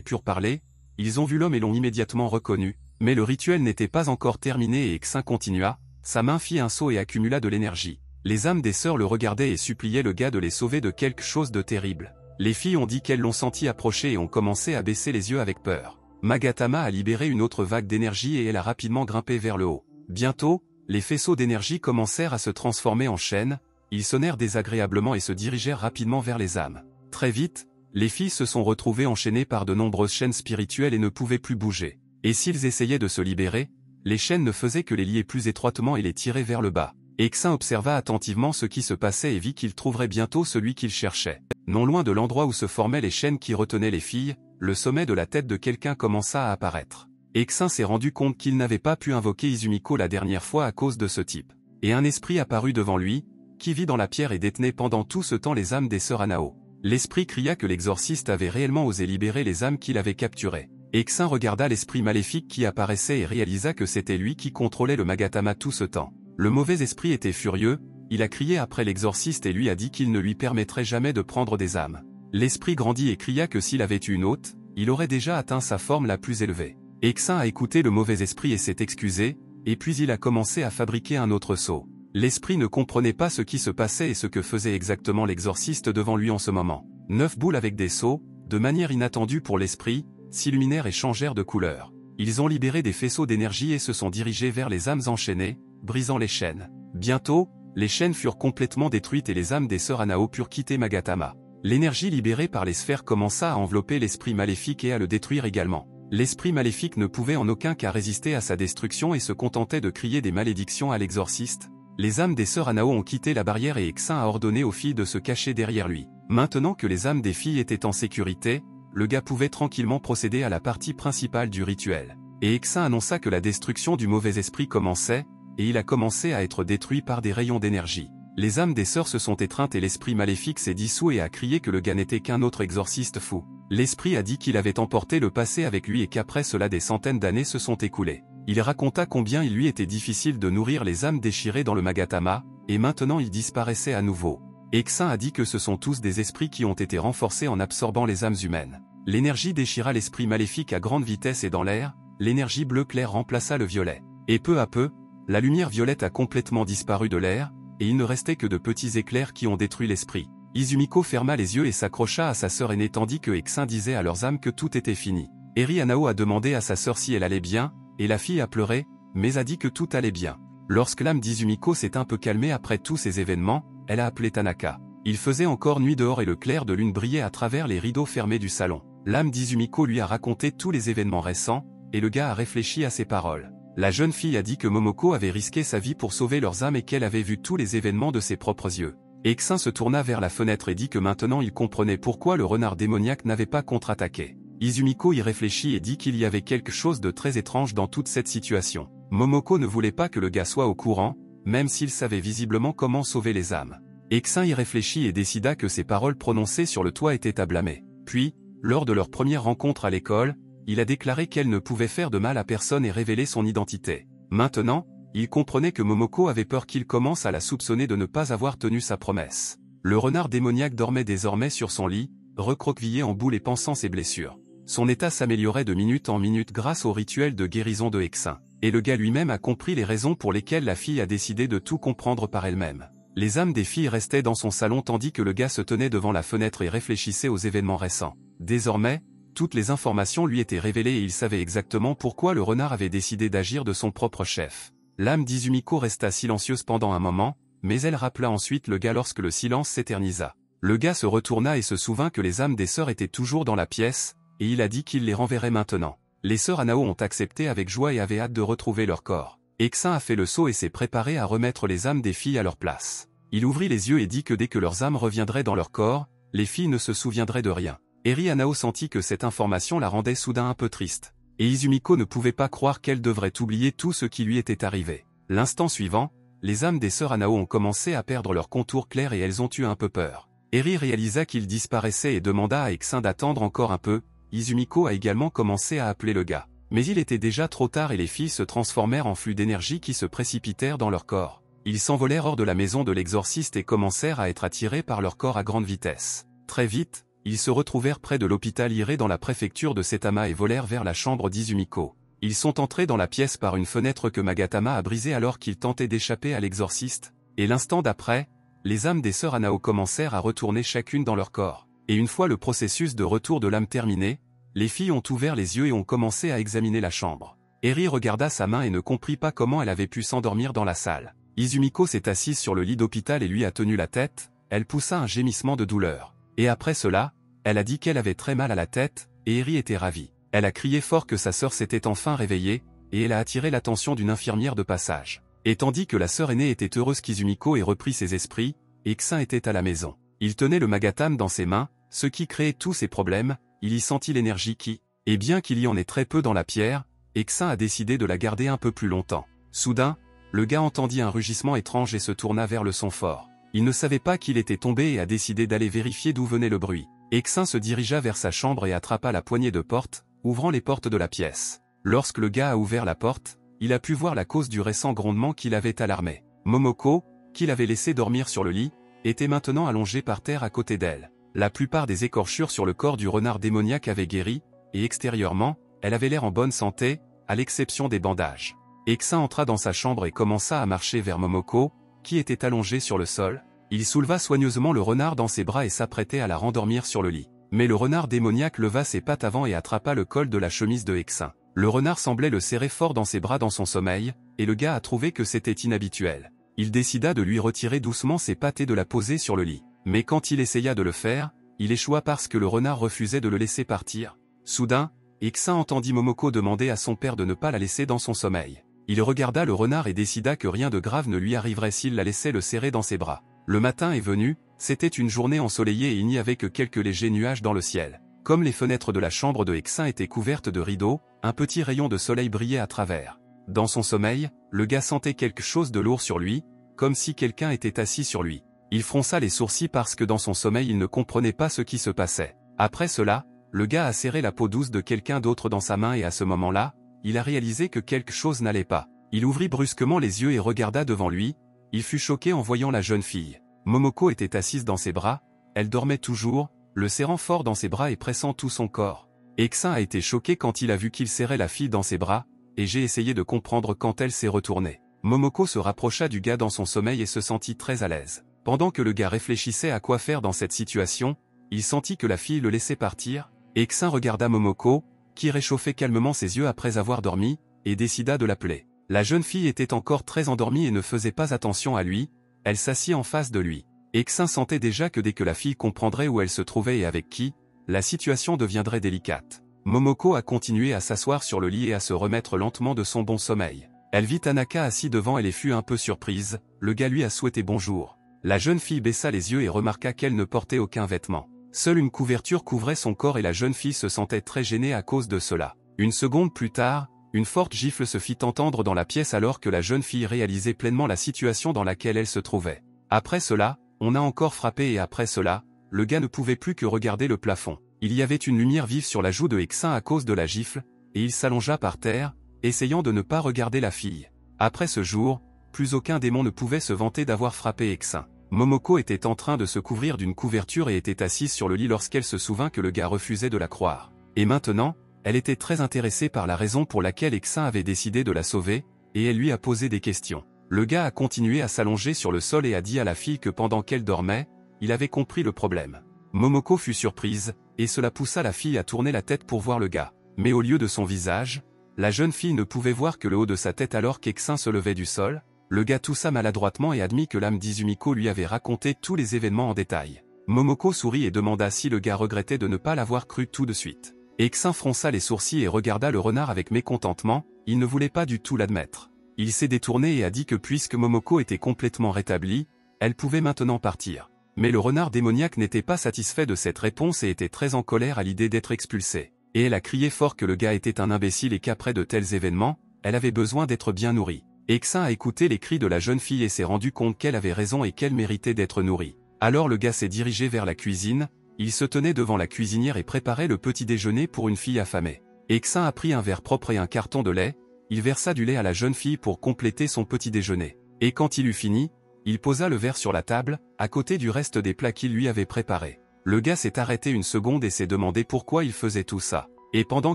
purent parler, ils ont vu l'homme et l'ont immédiatement reconnu, mais le rituel n'était pas encore terminé et Eksin continua, sa main fit un saut et accumula de l'énergie. Les âmes des sœurs le regardaient et suppliaient le gars de les sauver de quelque chose de terrible. Les filles ont dit qu'elles l'ont senti approcher et ont commencé à baisser les yeux avec peur. Magatama a libéré une autre vague d'énergie et elle a rapidement grimpé vers le haut. Bientôt, les faisceaux d'énergie commencèrent à se transformer en chaînes, ils sonnèrent désagréablement et se dirigèrent rapidement vers les âmes. Très vite, les filles se sont retrouvées enchaînées par de nombreuses chaînes spirituelles et ne pouvaient plus bouger. Et s'ils essayaient de se libérer, les chaînes ne faisaient que les lier plus étroitement et les tirer vers le bas. Eksin observa attentivement ce qui se passait et vit qu'il trouverait bientôt celui qu'il cherchait. Non loin de l'endroit où se formaient les chaînes qui retenaient les filles, le sommet de la tête de quelqu'un commença à apparaître. Eksin s'est rendu compte qu'il n'avait pas pu invoquer Izumiko la dernière fois à cause de ce type. Et un esprit apparut devant lui, qui vit dans la pierre et détenait pendant tout ce temps les âmes des sœurs Hanao. L'esprit cria que l'exorciste avait réellement osé libérer les âmes qu'il avait capturées. Eksin regarda l'esprit maléfique qui apparaissait et réalisa que c'était lui qui contrôlait le Magatama tout ce temps. Le mauvais esprit était furieux, il a crié après l'exorciste et lui a dit qu'il ne lui permettrait jamais de prendre des âmes. L'esprit grandit et cria que s'il avait eu une hôte, il aurait déjà atteint sa forme la plus élevée. Eksin a écouté le mauvais esprit et s'est excusé, et puis il a commencé à fabriquer un autre sceau. L'esprit ne comprenait pas ce qui se passait et ce que faisait exactement l'exorciste devant lui en ce moment. 9 boules avec des sceaux, de manière inattendue pour l'esprit, s'illuminèrent et changèrent de couleur. Ils ont libéré des faisceaux d'énergie et se sont dirigés vers les âmes enchaînées, brisant les chaînes. Bientôt, les chaînes furent complètement détruites et les âmes des sœurs Hanao purent quitter Magatama. L'énergie libérée par les sphères commença à envelopper l'esprit maléfique et à le détruire également. L'esprit maléfique ne pouvait en aucun cas résister à sa destruction et se contentait de crier des malédictions à l'exorciste. Les âmes des sœurs Hanao ont quitté la barrière et Eksin a ordonné aux filles de se cacher derrière lui. Maintenant que les âmes des filles étaient en sécurité, le gars pouvait tranquillement procéder à la partie principale du rituel. Et Eksin annonça que la destruction du mauvais esprit commençait, et il a commencé à être détruit par des rayons d'énergie. Les âmes des sœurs se sont étreintes et l'esprit maléfique s'est dissous et a crié que le gars n'était qu'un autre exorciste fou. L'esprit a dit qu'il avait emporté le passé avec lui et qu'après cela des centaines d'années se sont écoulées. Il raconta combien il lui était difficile de nourrir les âmes déchirées dans le Magatama, et maintenant il disparaissait à nouveau. Eksin a dit que ce sont tous des esprits qui ont été renforcés en absorbant les âmes humaines. L'énergie déchira l'esprit maléfique à grande vitesse et dans l'air, l'énergie bleu clair remplaça le violet. Et peu à peu, la lumière violette a complètement disparu de l'air, et il ne restait que de petits éclairs qui ont détruit l'esprit. Izumiko ferma les yeux et s'accrocha à sa sœur aînée tandis que Eksin disait à leurs âmes que tout était fini. Eri Hanao a demandé à sa sœur si elle allait bien, et la fille a pleuré, mais a dit que tout allait bien. Lorsque l'âme d'Izumiko s'est un peu calmée après tous ces événements, elle a appelé Tanaka. Il faisait encore nuit dehors et le clair de lune brillait à travers les rideaux fermés du salon. L'âme d'Izumiko lui a raconté tous les événements récents, et le gars a réfléchi à ses paroles. La jeune fille a dit que Momoko avait risqué sa vie pour sauver leurs âmes et qu'elle avait vu tous les événements de ses propres yeux. Eksin se tourna vers la fenêtre et dit que maintenant il comprenait pourquoi le renard démoniaque n'avait pas contre-attaqué. Izumiko y réfléchit et dit qu'il y avait quelque chose de très étrange dans toute cette situation. Momoko ne voulait pas que le gars soit au courant, même s'il savait visiblement comment sauver les âmes. Eksin y réfléchit et décida que ses paroles prononcées sur le toit étaient à blâmer. Puis, lors de leur première rencontre à l'école, il a déclaré qu'elle ne pouvait faire de mal à personne et révéler son identité. Maintenant, il comprenait que Momoko avait peur qu'il commence à la soupçonner de ne pas avoir tenu sa promesse. Le renard démoniaque dormait désormais sur son lit, recroquevillé en boule et pansant ses blessures. Son état s'améliorait de minute en minute grâce au rituel de guérison de Eksin. Et le gars lui-même a compris les raisons pour lesquelles la fille a décidé de tout comprendre par elle-même. Les âmes des filles restaient dans son salon tandis que le gars se tenait devant la fenêtre et réfléchissait aux événements récents. Désormais, toutes les informations lui étaient révélées et il savait exactement pourquoi le renard avait décidé d'agir de son propre chef. L'âme d'Izumiko resta silencieuse pendant un moment, mais elle rappela ensuite le gars lorsque le silence s'éternisa. Le gars se retourna et se souvint que les âmes des sœurs étaient toujours dans la pièce, et il a dit qu'il les renverrait maintenant. Les sœurs Anao ont accepté avec joie et avaient hâte de retrouver leur corps. Eksin a fait le saut et s'est préparé à remettre les âmes des filles à leur place. Il ouvrit les yeux et dit que dès que leurs âmes reviendraient dans leur corps, les filles ne se souviendraient de rien. Eri Anao sentit que cette information la rendait soudain un peu triste. Et Izumiko ne pouvait pas croire qu'elle devrait oublier tout ce qui lui était arrivé. L'instant suivant, les âmes des sœurs Anao ont commencé à perdre leur contour clair et elles ont eu un peu peur. Eri réalisa qu'il disparaissait et demanda à Eksin d'attendre encore un peu. Izumiko a également commencé à appeler le gars. Mais il était déjà trop tard et les filles se transformèrent en flux d'énergie qui se précipitèrent dans leur corps. Ils s'envolèrent hors de la maison de l'exorciste et commencèrent à être attirés par leur corps à grande vitesse. Très vite, ils se retrouvèrent près de l'hôpital Ire dans la préfecture de Setama et volèrent vers la chambre d'Izumiko. Ils sont entrés dans la pièce par une fenêtre que Magatama a brisée alors qu'ils tentaient d'échapper à l'exorciste, et l'instant d'après, les âmes des sœurs Anao commencèrent à retourner chacune dans leur corps. Et une fois le processus de retour de l'âme terminé, les filles ont ouvert les yeux et ont commencé à examiner la chambre. Eri regarda sa main et ne comprit pas comment elle avait pu s'endormir dans la salle. Izumiko s'est assise sur le lit d'hôpital et lui a tenu la tête, elle poussa un gémissement de douleur. Et après cela, elle a dit qu'elle avait très mal à la tête, et Eri était ravie. Elle a crié fort que sa sœur s'était enfin réveillée, et elle a attiré l'attention d'une infirmière de passage. Et tandis que la sœur aînée était heureuse qu'Izumiko ait repris ses esprits, Eksin était à la maison. Il tenait le Magatam dans ses mains, ce qui créait tous ses problèmes, il y sentit l'énergie qui, et bien qu'il y en ait très peu dans la pierre, Eksin a décidé de la garder un peu plus longtemps. Soudain, le gars entendit un rugissement étrange et se tourna vers le son fort. Il ne savait pas qu'il était tombé et a décidé d'aller vérifier d'où venait le bruit. Eksin se dirigea vers sa chambre et attrapa la poignée de porte, ouvrant les portes de la pièce. Lorsque le gars a ouvert la porte, il a pu voir la cause du récent grondement qui l'avait alarmé. Momoko, qu'il avait laissé dormir sur le lit, était maintenant allongée par terre à côté d'elle. La plupart des écorchures sur le corps du renard démoniaque avaient guéri, et extérieurement, elle avait l'air en bonne santé, à l'exception des bandages. Eksin entra dans sa chambre et commença à marcher vers Momoko, qui était allongée sur le sol. Il souleva soigneusement le renard dans ses bras et s'apprêtait à la rendormir sur le lit. Mais le renard démoniaque leva ses pattes avant et attrapa le col de la chemise de Eksin. Le renard semblait le serrer fort dans ses bras dans son sommeil, et le gars a trouvé que c'était inhabituel. Il décida de lui retirer doucement ses pattes et de la poser sur le lit. Mais quand il essaya de le faire, il échoua parce que le renard refusait de le laisser partir. Soudain, Eksin entendit Momoko demander à son père de ne pas la laisser dans son sommeil. Il regarda le renard et décida que rien de grave ne lui arriverait s'il la laissait le serrer dans ses bras. Le matin est venu, c'était une journée ensoleillée et il n'y avait que quelques légers nuages dans le ciel. Comme les fenêtres de la chambre de Eksin étaient couvertes de rideaux, un petit rayon de soleil brillait à travers. Dans son sommeil, le gars sentait quelque chose de lourd sur lui, comme si quelqu'un était assis sur lui. Il fronça les sourcils parce que dans son sommeil il ne comprenait pas ce qui se passait. Après cela, le gars a serré la peau douce de quelqu'un d'autre dans sa main et à ce moment-là, il a réalisé que quelque chose n'allait pas. Il ouvrit brusquement les yeux et regarda devant lui, il fut choqué en voyant la jeune fille. Momoko était assise dans ses bras, elle dormait toujours, le serrant fort dans ses bras et pressant tout son corps. Eksin a été choqué quand il a vu qu'il serrait la fille dans ses bras, et j'ai essayé de comprendre quand elle s'est retournée. Momoko se rapprocha du gars dans son sommeil et se sentit très à l'aise. Pendant que le gars réfléchissait à quoi faire dans cette situation, il sentit que la fille le laissait partir. Eksin regarda Momoko, qui réchauffait calmement ses yeux après avoir dormi, et décida de l'appeler. La jeune fille était encore très endormie et ne faisait pas attention à lui, elle s'assit en face de lui. Eksin sentait déjà que dès que la fille comprendrait où elle se trouvait et avec qui, la situation deviendrait délicate. Momoko a continué à s'asseoir sur le lit et à se remettre lentement de son bon sommeil. Elle vit Tanaka assis devant elle et fut un peu surprise, le gars lui a souhaité bonjour. La jeune fille baissa les yeux et remarqua qu'elle ne portait aucun vêtement. Seule une couverture couvrait son corps et la jeune fille se sentait très gênée à cause de cela. Une seconde plus tard, une forte gifle se fit entendre dans la pièce alors que la jeune fille réalisait pleinement la situation dans laquelle elle se trouvait. Après cela, on a encore frappé et après cela, le gars ne pouvait plus que regarder le plafond. Il y avait une lumière vive sur la joue de Hexin à cause de la gifle, et il s'allongea par terre, essayant de ne pas regarder la fille. Après ce jour, plus aucun démon ne pouvait se vanter d'avoir frappé Hexin. Momoko était en train de se couvrir d'une couverture et était assise sur le lit lorsqu'elle se souvint que le gars refusait de la croire. Et maintenant, elle était très intéressée par la raison pour laquelle Hexin avait décidé de la sauver, et elle lui a posé des questions. Le gars a continué à s'allonger sur le sol et a dit à la fille que pendant qu'elle dormait, il avait compris le problème. Momoko fut surprise, et cela poussa la fille à tourner la tête pour voir le gars. Mais au lieu de son visage, la jeune fille ne pouvait voir que le haut de sa tête alors qu'Hexin se levait du sol. Le gars toussa maladroitement et admit que l'âme d'Izumiko lui avait raconté tous les événements en détail. Momoko sourit et demanda si le gars regrettait de ne pas l'avoir cru tout de suite. Hexin fronça les sourcils et regarda le renard avec mécontentement, il ne voulait pas du tout l'admettre. Il s'est détourné et a dit que puisque Momoko était complètement rétablie, elle pouvait maintenant partir. Mais le renard démoniaque n'était pas satisfait de cette réponse et était très en colère à l'idée d'être expulsé. Et elle a crié fort que le gars était un imbécile et qu'après de tels événements, elle avait besoin d'être bien nourrie. Hexin a écouté les cris de la jeune fille et s'est rendu compte qu'elle avait raison et qu'elle méritait d'être nourrie. Alors le gars s'est dirigé vers la cuisine, il se tenait devant la cuisinière et préparait le petit déjeuner pour une fille affamée. Hexin a pris un verre propre et un carton de lait, il versa du lait à la jeune fille pour compléter son petit déjeuner. Et quand il eut fini, il posa le verre sur la table, à côté du reste des plats qu'il lui avait préparés. Le gars s'est arrêté une seconde et s'est demandé pourquoi il faisait tout ça. Et pendant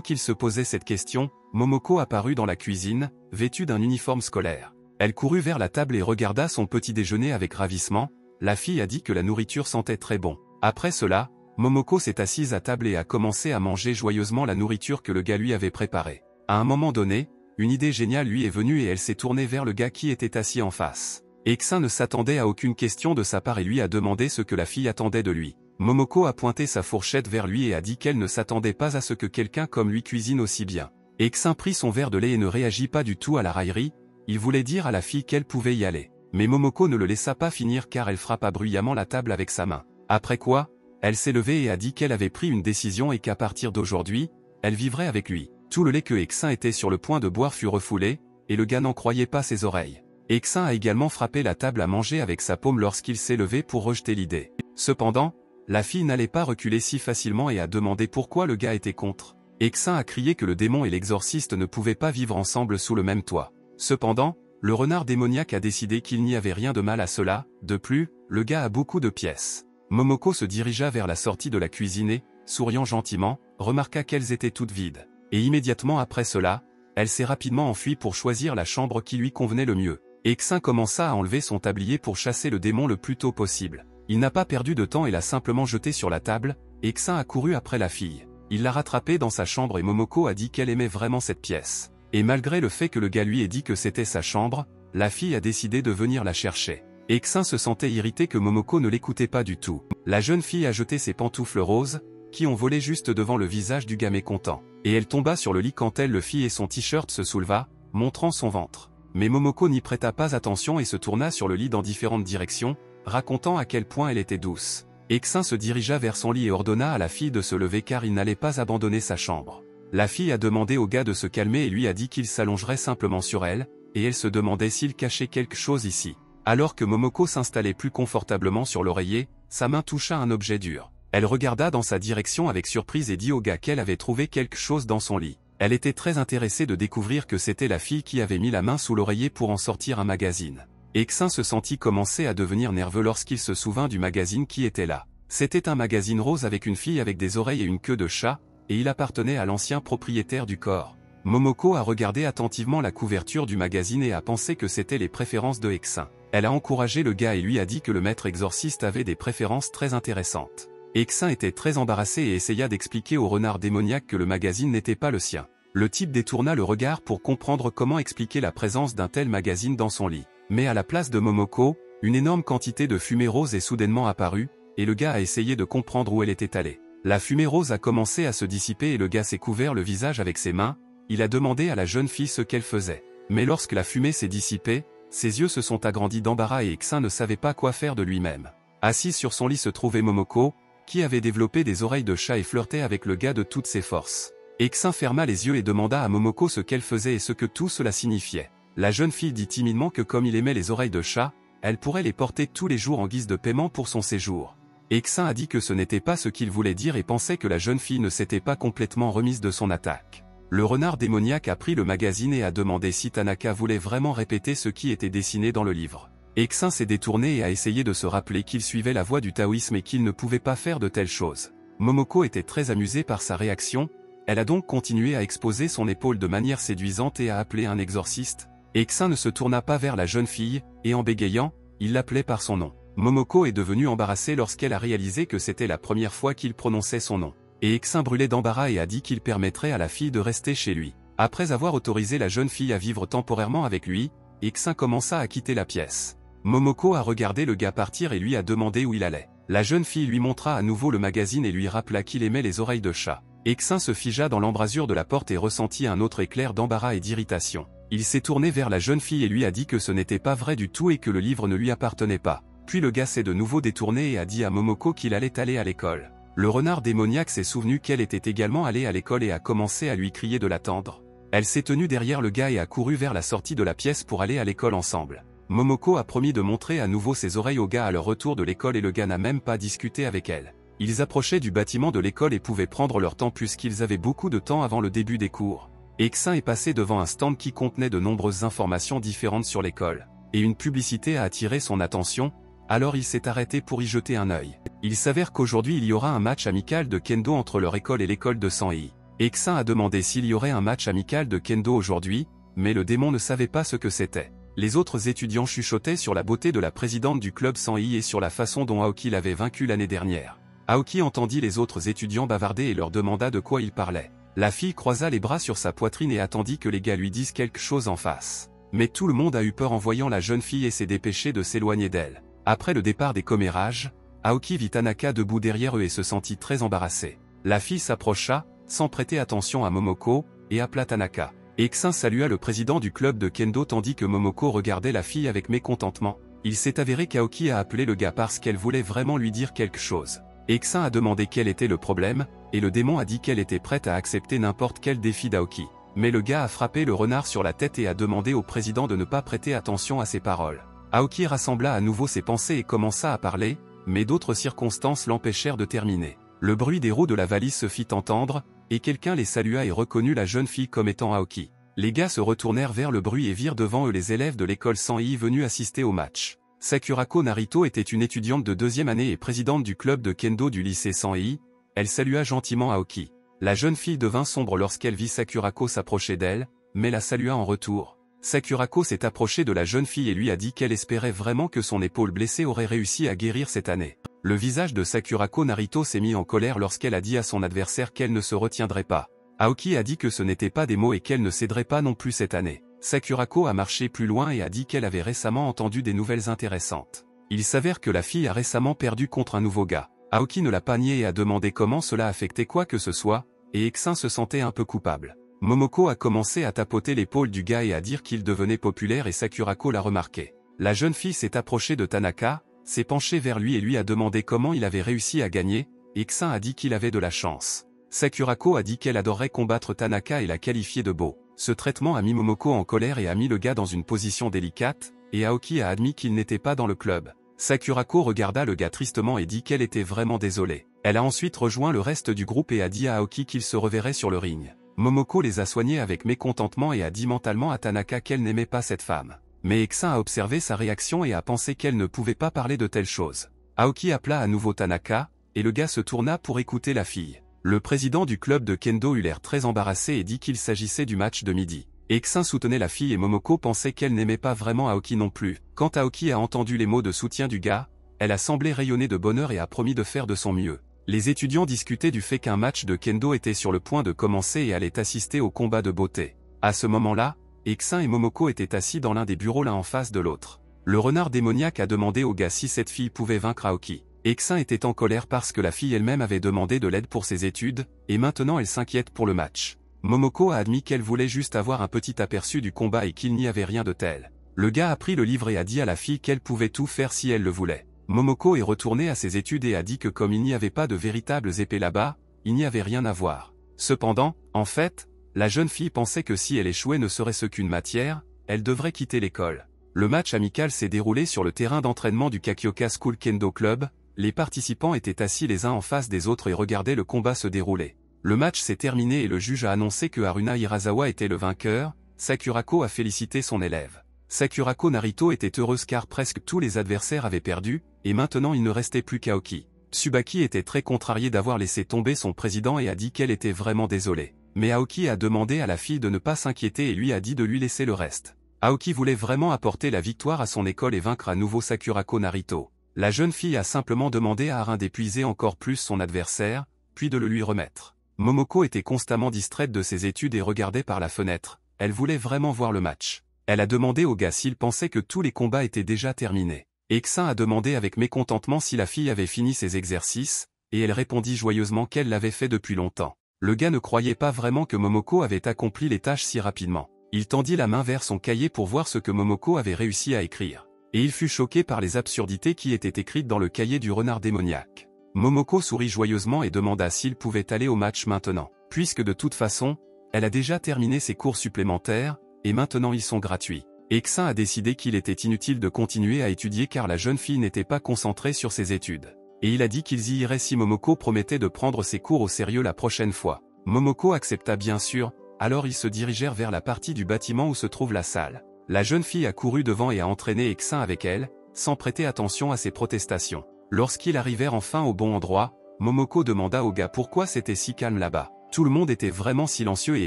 qu'il se posait cette question, Momoko apparut dans la cuisine, vêtue d'un uniforme scolaire. Elle courut vers la table et regarda son petit déjeuner avec ravissement. La fille a dit que la nourriture sentait très bon. Après cela, Momoko s'est assise à table et a commencé à manger joyeusement la nourriture que le gars lui avait préparée. À un moment donné, une idée géniale lui est venue et elle s'est tournée vers le gars qui était assis en face. Hexin ne s'attendait à aucune question de sa part et lui a demandé ce que la fille attendait de lui. Momoko a pointé sa fourchette vers lui et a dit qu'elle ne s'attendait pas à ce que quelqu'un comme lui cuisine aussi bien. Hexin prit son verre de lait et ne réagit pas du tout à la raillerie, il voulait dire à la fille qu'elle pouvait y aller. Mais Momoko ne le laissa pas finir car elle frappa bruyamment la table avec sa main. Après quoi, elle s'est levée et a dit qu'elle avait pris une décision et qu'à partir d'aujourd'hui, elle vivrait avec lui. Tout le lait que Hexin était sur le point de boire fut refoulé, et le gars n'en croyait pas ses oreilles. Hexin a également frappé la table à manger avec sa paume lorsqu'il s'est levé pour rejeter l'idée. Cependant, la fille n'allait pas reculer si facilement et a demandé pourquoi le gars était contre. Hexin a crié que le démon et l'exorciste ne pouvaient pas vivre ensemble sous le même toit. Cependant, le renard démoniaque a décidé qu'il n'y avait rien de mal à cela, de plus, le gars a beaucoup de pièces. Momoko se dirigea vers la sortie de la cuisine et, souriant gentiment, remarqua qu'elles étaient toutes vides. Et immédiatement après cela, elle s'est rapidement enfuie pour choisir la chambre qui lui convenait le mieux. Hexin commença à enlever son tablier pour chasser le démon le plus tôt possible. Il n'a pas perdu de temps et l'a simplement jeté sur la table. Hexin a couru après la fille. Il l'a rattrapée dans sa chambre et Momoko a dit qu'elle aimait vraiment cette pièce. Et malgré le fait que le gars lui ait dit que c'était sa chambre, la fille a décidé de venir la chercher. Hexin se sentait irrité que Momoko ne l'écoutait pas du tout. La jeune fille a jeté ses pantoufles roses, qui ont volé juste devant le visage du gars mécontent. Et elle tomba sur le lit quand elle le fit et son t-shirt se souleva, montrant son ventre. Mais Momoko n'y prêta pas attention et se tourna sur le lit dans différentes directions, racontant à quel point elle était douce. Hexin se dirigea vers son lit et ordonna à la fille de se lever car il n'allait pas abandonner sa chambre. La fille a demandé au gars de se calmer et lui a dit qu'il s'allongerait simplement sur elle, et elle se demandait s'il cachait quelque chose ici. Alors que Momoko s'installait plus confortablement sur l'oreiller, sa main toucha un objet dur. Elle regarda dans sa direction avec surprise et dit au gars qu'elle avait trouvé quelque chose dans son lit. Elle était très intéressée de découvrir que c'était la fille qui avait mis la main sous l'oreiller pour en sortir un magazine. Hexin se sentit commencer à devenir nerveux lorsqu'il se souvint du magazine qui était là. C'était un magazine rose avec une fille avec des oreilles et une queue de chat, et il appartenait à l'ancien propriétaire du corps. Momoko a regardé attentivement la couverture du magazine et a pensé que c'était les préférences de Hexin. Elle a encouragé le gars et lui a dit que le maître exorciste avait des préférences très intéressantes. Hexin était très embarrassé et essaya d'expliquer au renard démoniaque que le magazine n'était pas le sien. Le type détourna le regard pour comprendre comment expliquer la présence d'un tel magazine dans son lit. Mais à la place de Momoko, une énorme quantité de fumée rose est soudainement apparue, et le gars a essayé de comprendre où elle était allée. La fumée rose a commencé à se dissiper et le gars s'est couvert le visage avec ses mains, il a demandé à la jeune fille ce qu'elle faisait. Mais lorsque la fumée s'est dissipée, ses yeux se sont agrandis d'embarras et Xin ne savait pas quoi faire de lui-même. Assise sur son lit se trouvait Momoko, qui avait développé des oreilles de chat et flirtait avec le gars de toutes ses forces. Xin ferma les yeux et demanda à Momoko ce qu'elle faisait et ce que tout cela signifiait. La jeune fille dit timidement que comme il aimait les oreilles de chat, elle pourrait les porter tous les jours en guise de paiement pour son séjour. Xin a dit que ce n'était pas ce qu'il voulait dire et pensait que la jeune fille ne s'était pas complètement remise de son attaque. Le renard démoniaque a pris le magazine et a demandé si Tanaka voulait vraiment répéter ce qui était dessiné dans le livre. Xin s'est détourné et a essayé de se rappeler qu'il suivait la voie du taoïsme et qu'il ne pouvait pas faire de telles choses. Momoko était très amusée par sa réaction, elle a donc continué à exposer son épaule de manière séduisante et a appelé un exorciste. Xin ne se tourna pas vers la jeune fille, et en bégayant, il l'appelait par son nom. Momoko est devenue embarrassée lorsqu'elle a réalisé que c'était la première fois qu'il prononçait son nom. Xin brûlait d'embarras et a dit qu'il permettrait à la fille de rester chez lui. Après avoir autorisé la jeune fille à vivre temporairement avec lui, Xin commença à quitter la pièce. Momoko a regardé le gars partir et lui a demandé où il allait. La jeune fille lui montra à nouveau le magazine et lui rappela qu'il aimait les oreilles de chat. Xin se figea dans l'embrasure de la porte et ressentit un autre éclair d'embarras et d'irritation. Il s'est tourné vers la jeune fille et lui a dit que ce n'était pas vrai du tout et que le livre ne lui appartenait pas. Puis le gars s'est de nouveau détourné et a dit à Momoko qu'il allait aller à l'école. Le renard démoniaque s'est souvenu qu'elle était également allée à l'école et a commencé à lui crier de l'attendre. Elle s'est tenue derrière le gars et a couru vers la sortie de la pièce pour aller à l'école ensemble. Momoko a promis de montrer à nouveau ses oreilles au gars à leur retour de l'école et le gars n'a même pas discuté avec elle. Ils approchaient du bâtiment de l'école et pouvaient prendre leur temps puisqu'ils avaient beaucoup de temps avant le début des cours. Xin est passé devant un stand qui contenait de nombreuses informations différentes sur l'école. Et une publicité a attiré son attention, alors il s'est arrêté pour y jeter un œil. Il s'avère qu'aujourd'hui il y aura un match amical de kendo entre leur école et l'école de Sanhei. Xin a demandé s'il y aurait un match amical de kendo aujourd'hui, mais le démon ne savait pas ce que c'était. Les autres étudiants chuchotaient sur la beauté de la présidente du club Sanhei et sur la façon dont Aoki l'avait vaincue l'année dernière. Aoki entendit les autres étudiants bavarder et leur demanda de quoi ils parlaient. La fille croisa les bras sur sa poitrine et attendit que les gars lui disent quelque chose en face. Mais tout le monde a eu peur en voyant la jeune fille et s'est dépêché de s'éloigner d'elle. Après le départ des commérages, Aoki vit Tanaka debout derrière eux et se sentit très embarrassé. La fille s'approcha, sans prêter attention à Momoko, et appela Tanaka. Xin salua le président du club de kendo tandis que Momoko regardait la fille avec mécontentement. Il s'est avéré qu'Aoki a appelé le gars parce qu'elle voulait vraiment lui dire quelque chose. Xin a demandé quel était le problème, et le démon a dit qu'elle était prête à accepter n'importe quel défi d'Aoki. Mais le gars a frappé le renard sur la tête et a demandé au président de ne pas prêter attention à ses paroles. Aoki rassembla à nouveau ses pensées et commença à parler, mais d'autres circonstances l'empêchèrent de terminer. Le bruit des roues de la valise se fit entendre, et quelqu'un les salua et reconnut la jeune fille comme étant Aoki. Les gars se retournèrent vers le bruit et virent devant eux les élèves de l'école Sanhei venus assister au match. Sakurako Narito était une étudiante de 2e année et présidente du club de kendo du lycée Sanhei. Elle salua gentiment Aoki. La jeune fille devint sombre lorsqu'elle vit Sakurako s'approcher d'elle, mais la salua en retour. Sakurako s'est approchée de la jeune fille et lui a dit qu'elle espérait vraiment que son épaule blessée aurait réussi à guérir cette année. Le visage de Sakurako Narito s'est mis en colère lorsqu'elle a dit à son adversaire qu'elle ne se retiendrait pas. Aoki a dit que ce n'était pas des mots et qu'elle ne céderait pas non plus cette année. Sakurako a marché plus loin et a dit qu'elle avait récemment entendu des nouvelles intéressantes. Il s'avère que la fille a récemment perdu contre un nouveau gars. Aoki ne l'a pas nié et a demandé comment cela affectait quoi que ce soit, et Xin se sentait un peu coupable. Momoko a commencé à tapoter l'épaule du gars et à dire qu'il devenait populaire et Sakurako l'a remarqué. La jeune fille s'est approchée de Tanaka, s'est penchée vers lui et lui a demandé comment il avait réussi à gagner, et Xin a dit qu'il avait de la chance. Sakurako a dit qu'elle adorerait combattre Tanaka et l'a qualifié de beau. Ce traitement a mis Momoko en colère et a mis le gars dans une position délicate, et Aoki a admis qu'il n'était pas dans le club. Sakurako regarda le gars tristement et dit qu'elle était vraiment désolée. Elle a ensuite rejoint le reste du groupe et a dit à Aoki qu'il se reverrait sur le ring. Momoko les a soignés avec mécontentement et a dit mentalement à Tanaka qu'elle n'aimait pas cette femme. Mais Xin a observé sa réaction et a pensé qu'elle ne pouvait pas parler de telles choses. Aoki appela à nouveau Tanaka, et le gars se tourna pour écouter la fille. Le président du club de kendo eut l'air très embarrassé et dit qu'il s'agissait du match de midi. Xin soutenait la fille et Momoko pensait qu'elle n'aimait pas vraiment Aoki non plus. Quand Aoki a entendu les mots de soutien du gars, elle a semblé rayonner de bonheur et a promis de faire de son mieux. Les étudiants discutaient du fait qu'un match de kendo était sur le point de commencer et allaient assister au combat de beauté. À ce moment-là, Xin et Momoko étaient assis dans l'un des bureaux l'un en face de l'autre. Le renard démoniaque a demandé au gars si cette fille pouvait vaincre Aoki. Eksin était en colère parce que la fille elle-même avait demandé de l'aide pour ses études, et maintenant elle s'inquiète pour le match. Momoko a admis qu'elle voulait juste avoir un petit aperçu du combat et qu'il n'y avait rien de tel. Le gars a pris le livre et a dit à la fille qu'elle pouvait tout faire si elle le voulait. Momoko est retournée à ses études et a dit que comme il n'y avait pas de véritables épées là-bas, il n'y avait rien à voir. Cependant, en fait, la jeune fille pensait que si elle échouait ne serait-ce qu'une matière, elle devrait quitter l'école. Le match amical s'est déroulé sur le terrain d'entraînement du Kakioka School Kendo Club, les participants étaient assis les uns en face des autres et regardaient le combat se dérouler. Le match s'est terminé et le juge a annoncé que Haruna Hirasawa était le vainqueur. Sakurako a félicité son élève. Sakurako Narito était heureuse car presque tous les adversaires avaient perdu, et maintenant il ne restait plus qu'Aoki. Tsubaki était très contrariée d'avoir laissé tomber son président et a dit qu'elle était vraiment désolée. Mais Aoki a demandé à la fille de ne pas s'inquiéter et lui a dit de lui laisser le reste. Aoki voulait vraiment apporter la victoire à son école et vaincre à nouveau Sakurako Narito. La jeune fille a simplement demandé à Harin d'épuiser encore plus son adversaire, puis de le lui remettre. Momoko était constamment distraite de ses études et regardait par la fenêtre, elle voulait vraiment voir le match. Elle a demandé au gars s'il pensait que tous les combats étaient déjà terminés. Eksin a demandé avec mécontentement si la fille avait fini ses exercices, et elle répondit joyeusement qu'elle l'avait fait depuis longtemps. Le gars ne croyait pas vraiment que Momoko avait accompli les tâches si rapidement. Il tendit la main vers son cahier pour voir ce que Momoko avait réussi à écrire. Et il fut choqué par les absurdités qui étaient écrites dans le cahier du renard démoniaque. Momoko sourit joyeusement et demanda s'il pouvait aller au match maintenant. Puisque de toute façon, elle a déjà terminé ses cours supplémentaires, et maintenant ils sont gratuits. Eksin a décidé qu'il était inutile de continuer à étudier car la jeune fille n'était pas concentrée sur ses études. Et il a dit qu'ils y iraient si Momoko promettait de prendre ses cours au sérieux la prochaine fois. Momoko accepta bien sûr, alors ils se dirigèrent vers la partie du bâtiment où se trouve la salle. La jeune fille a couru devant et a entraîné Eksin avec elle, sans prêter attention à ses protestations. Lorsqu'ils arrivèrent enfin au bon endroit, Momoko demanda au gars pourquoi c'était si calme là-bas. Tout le monde était vraiment silencieux et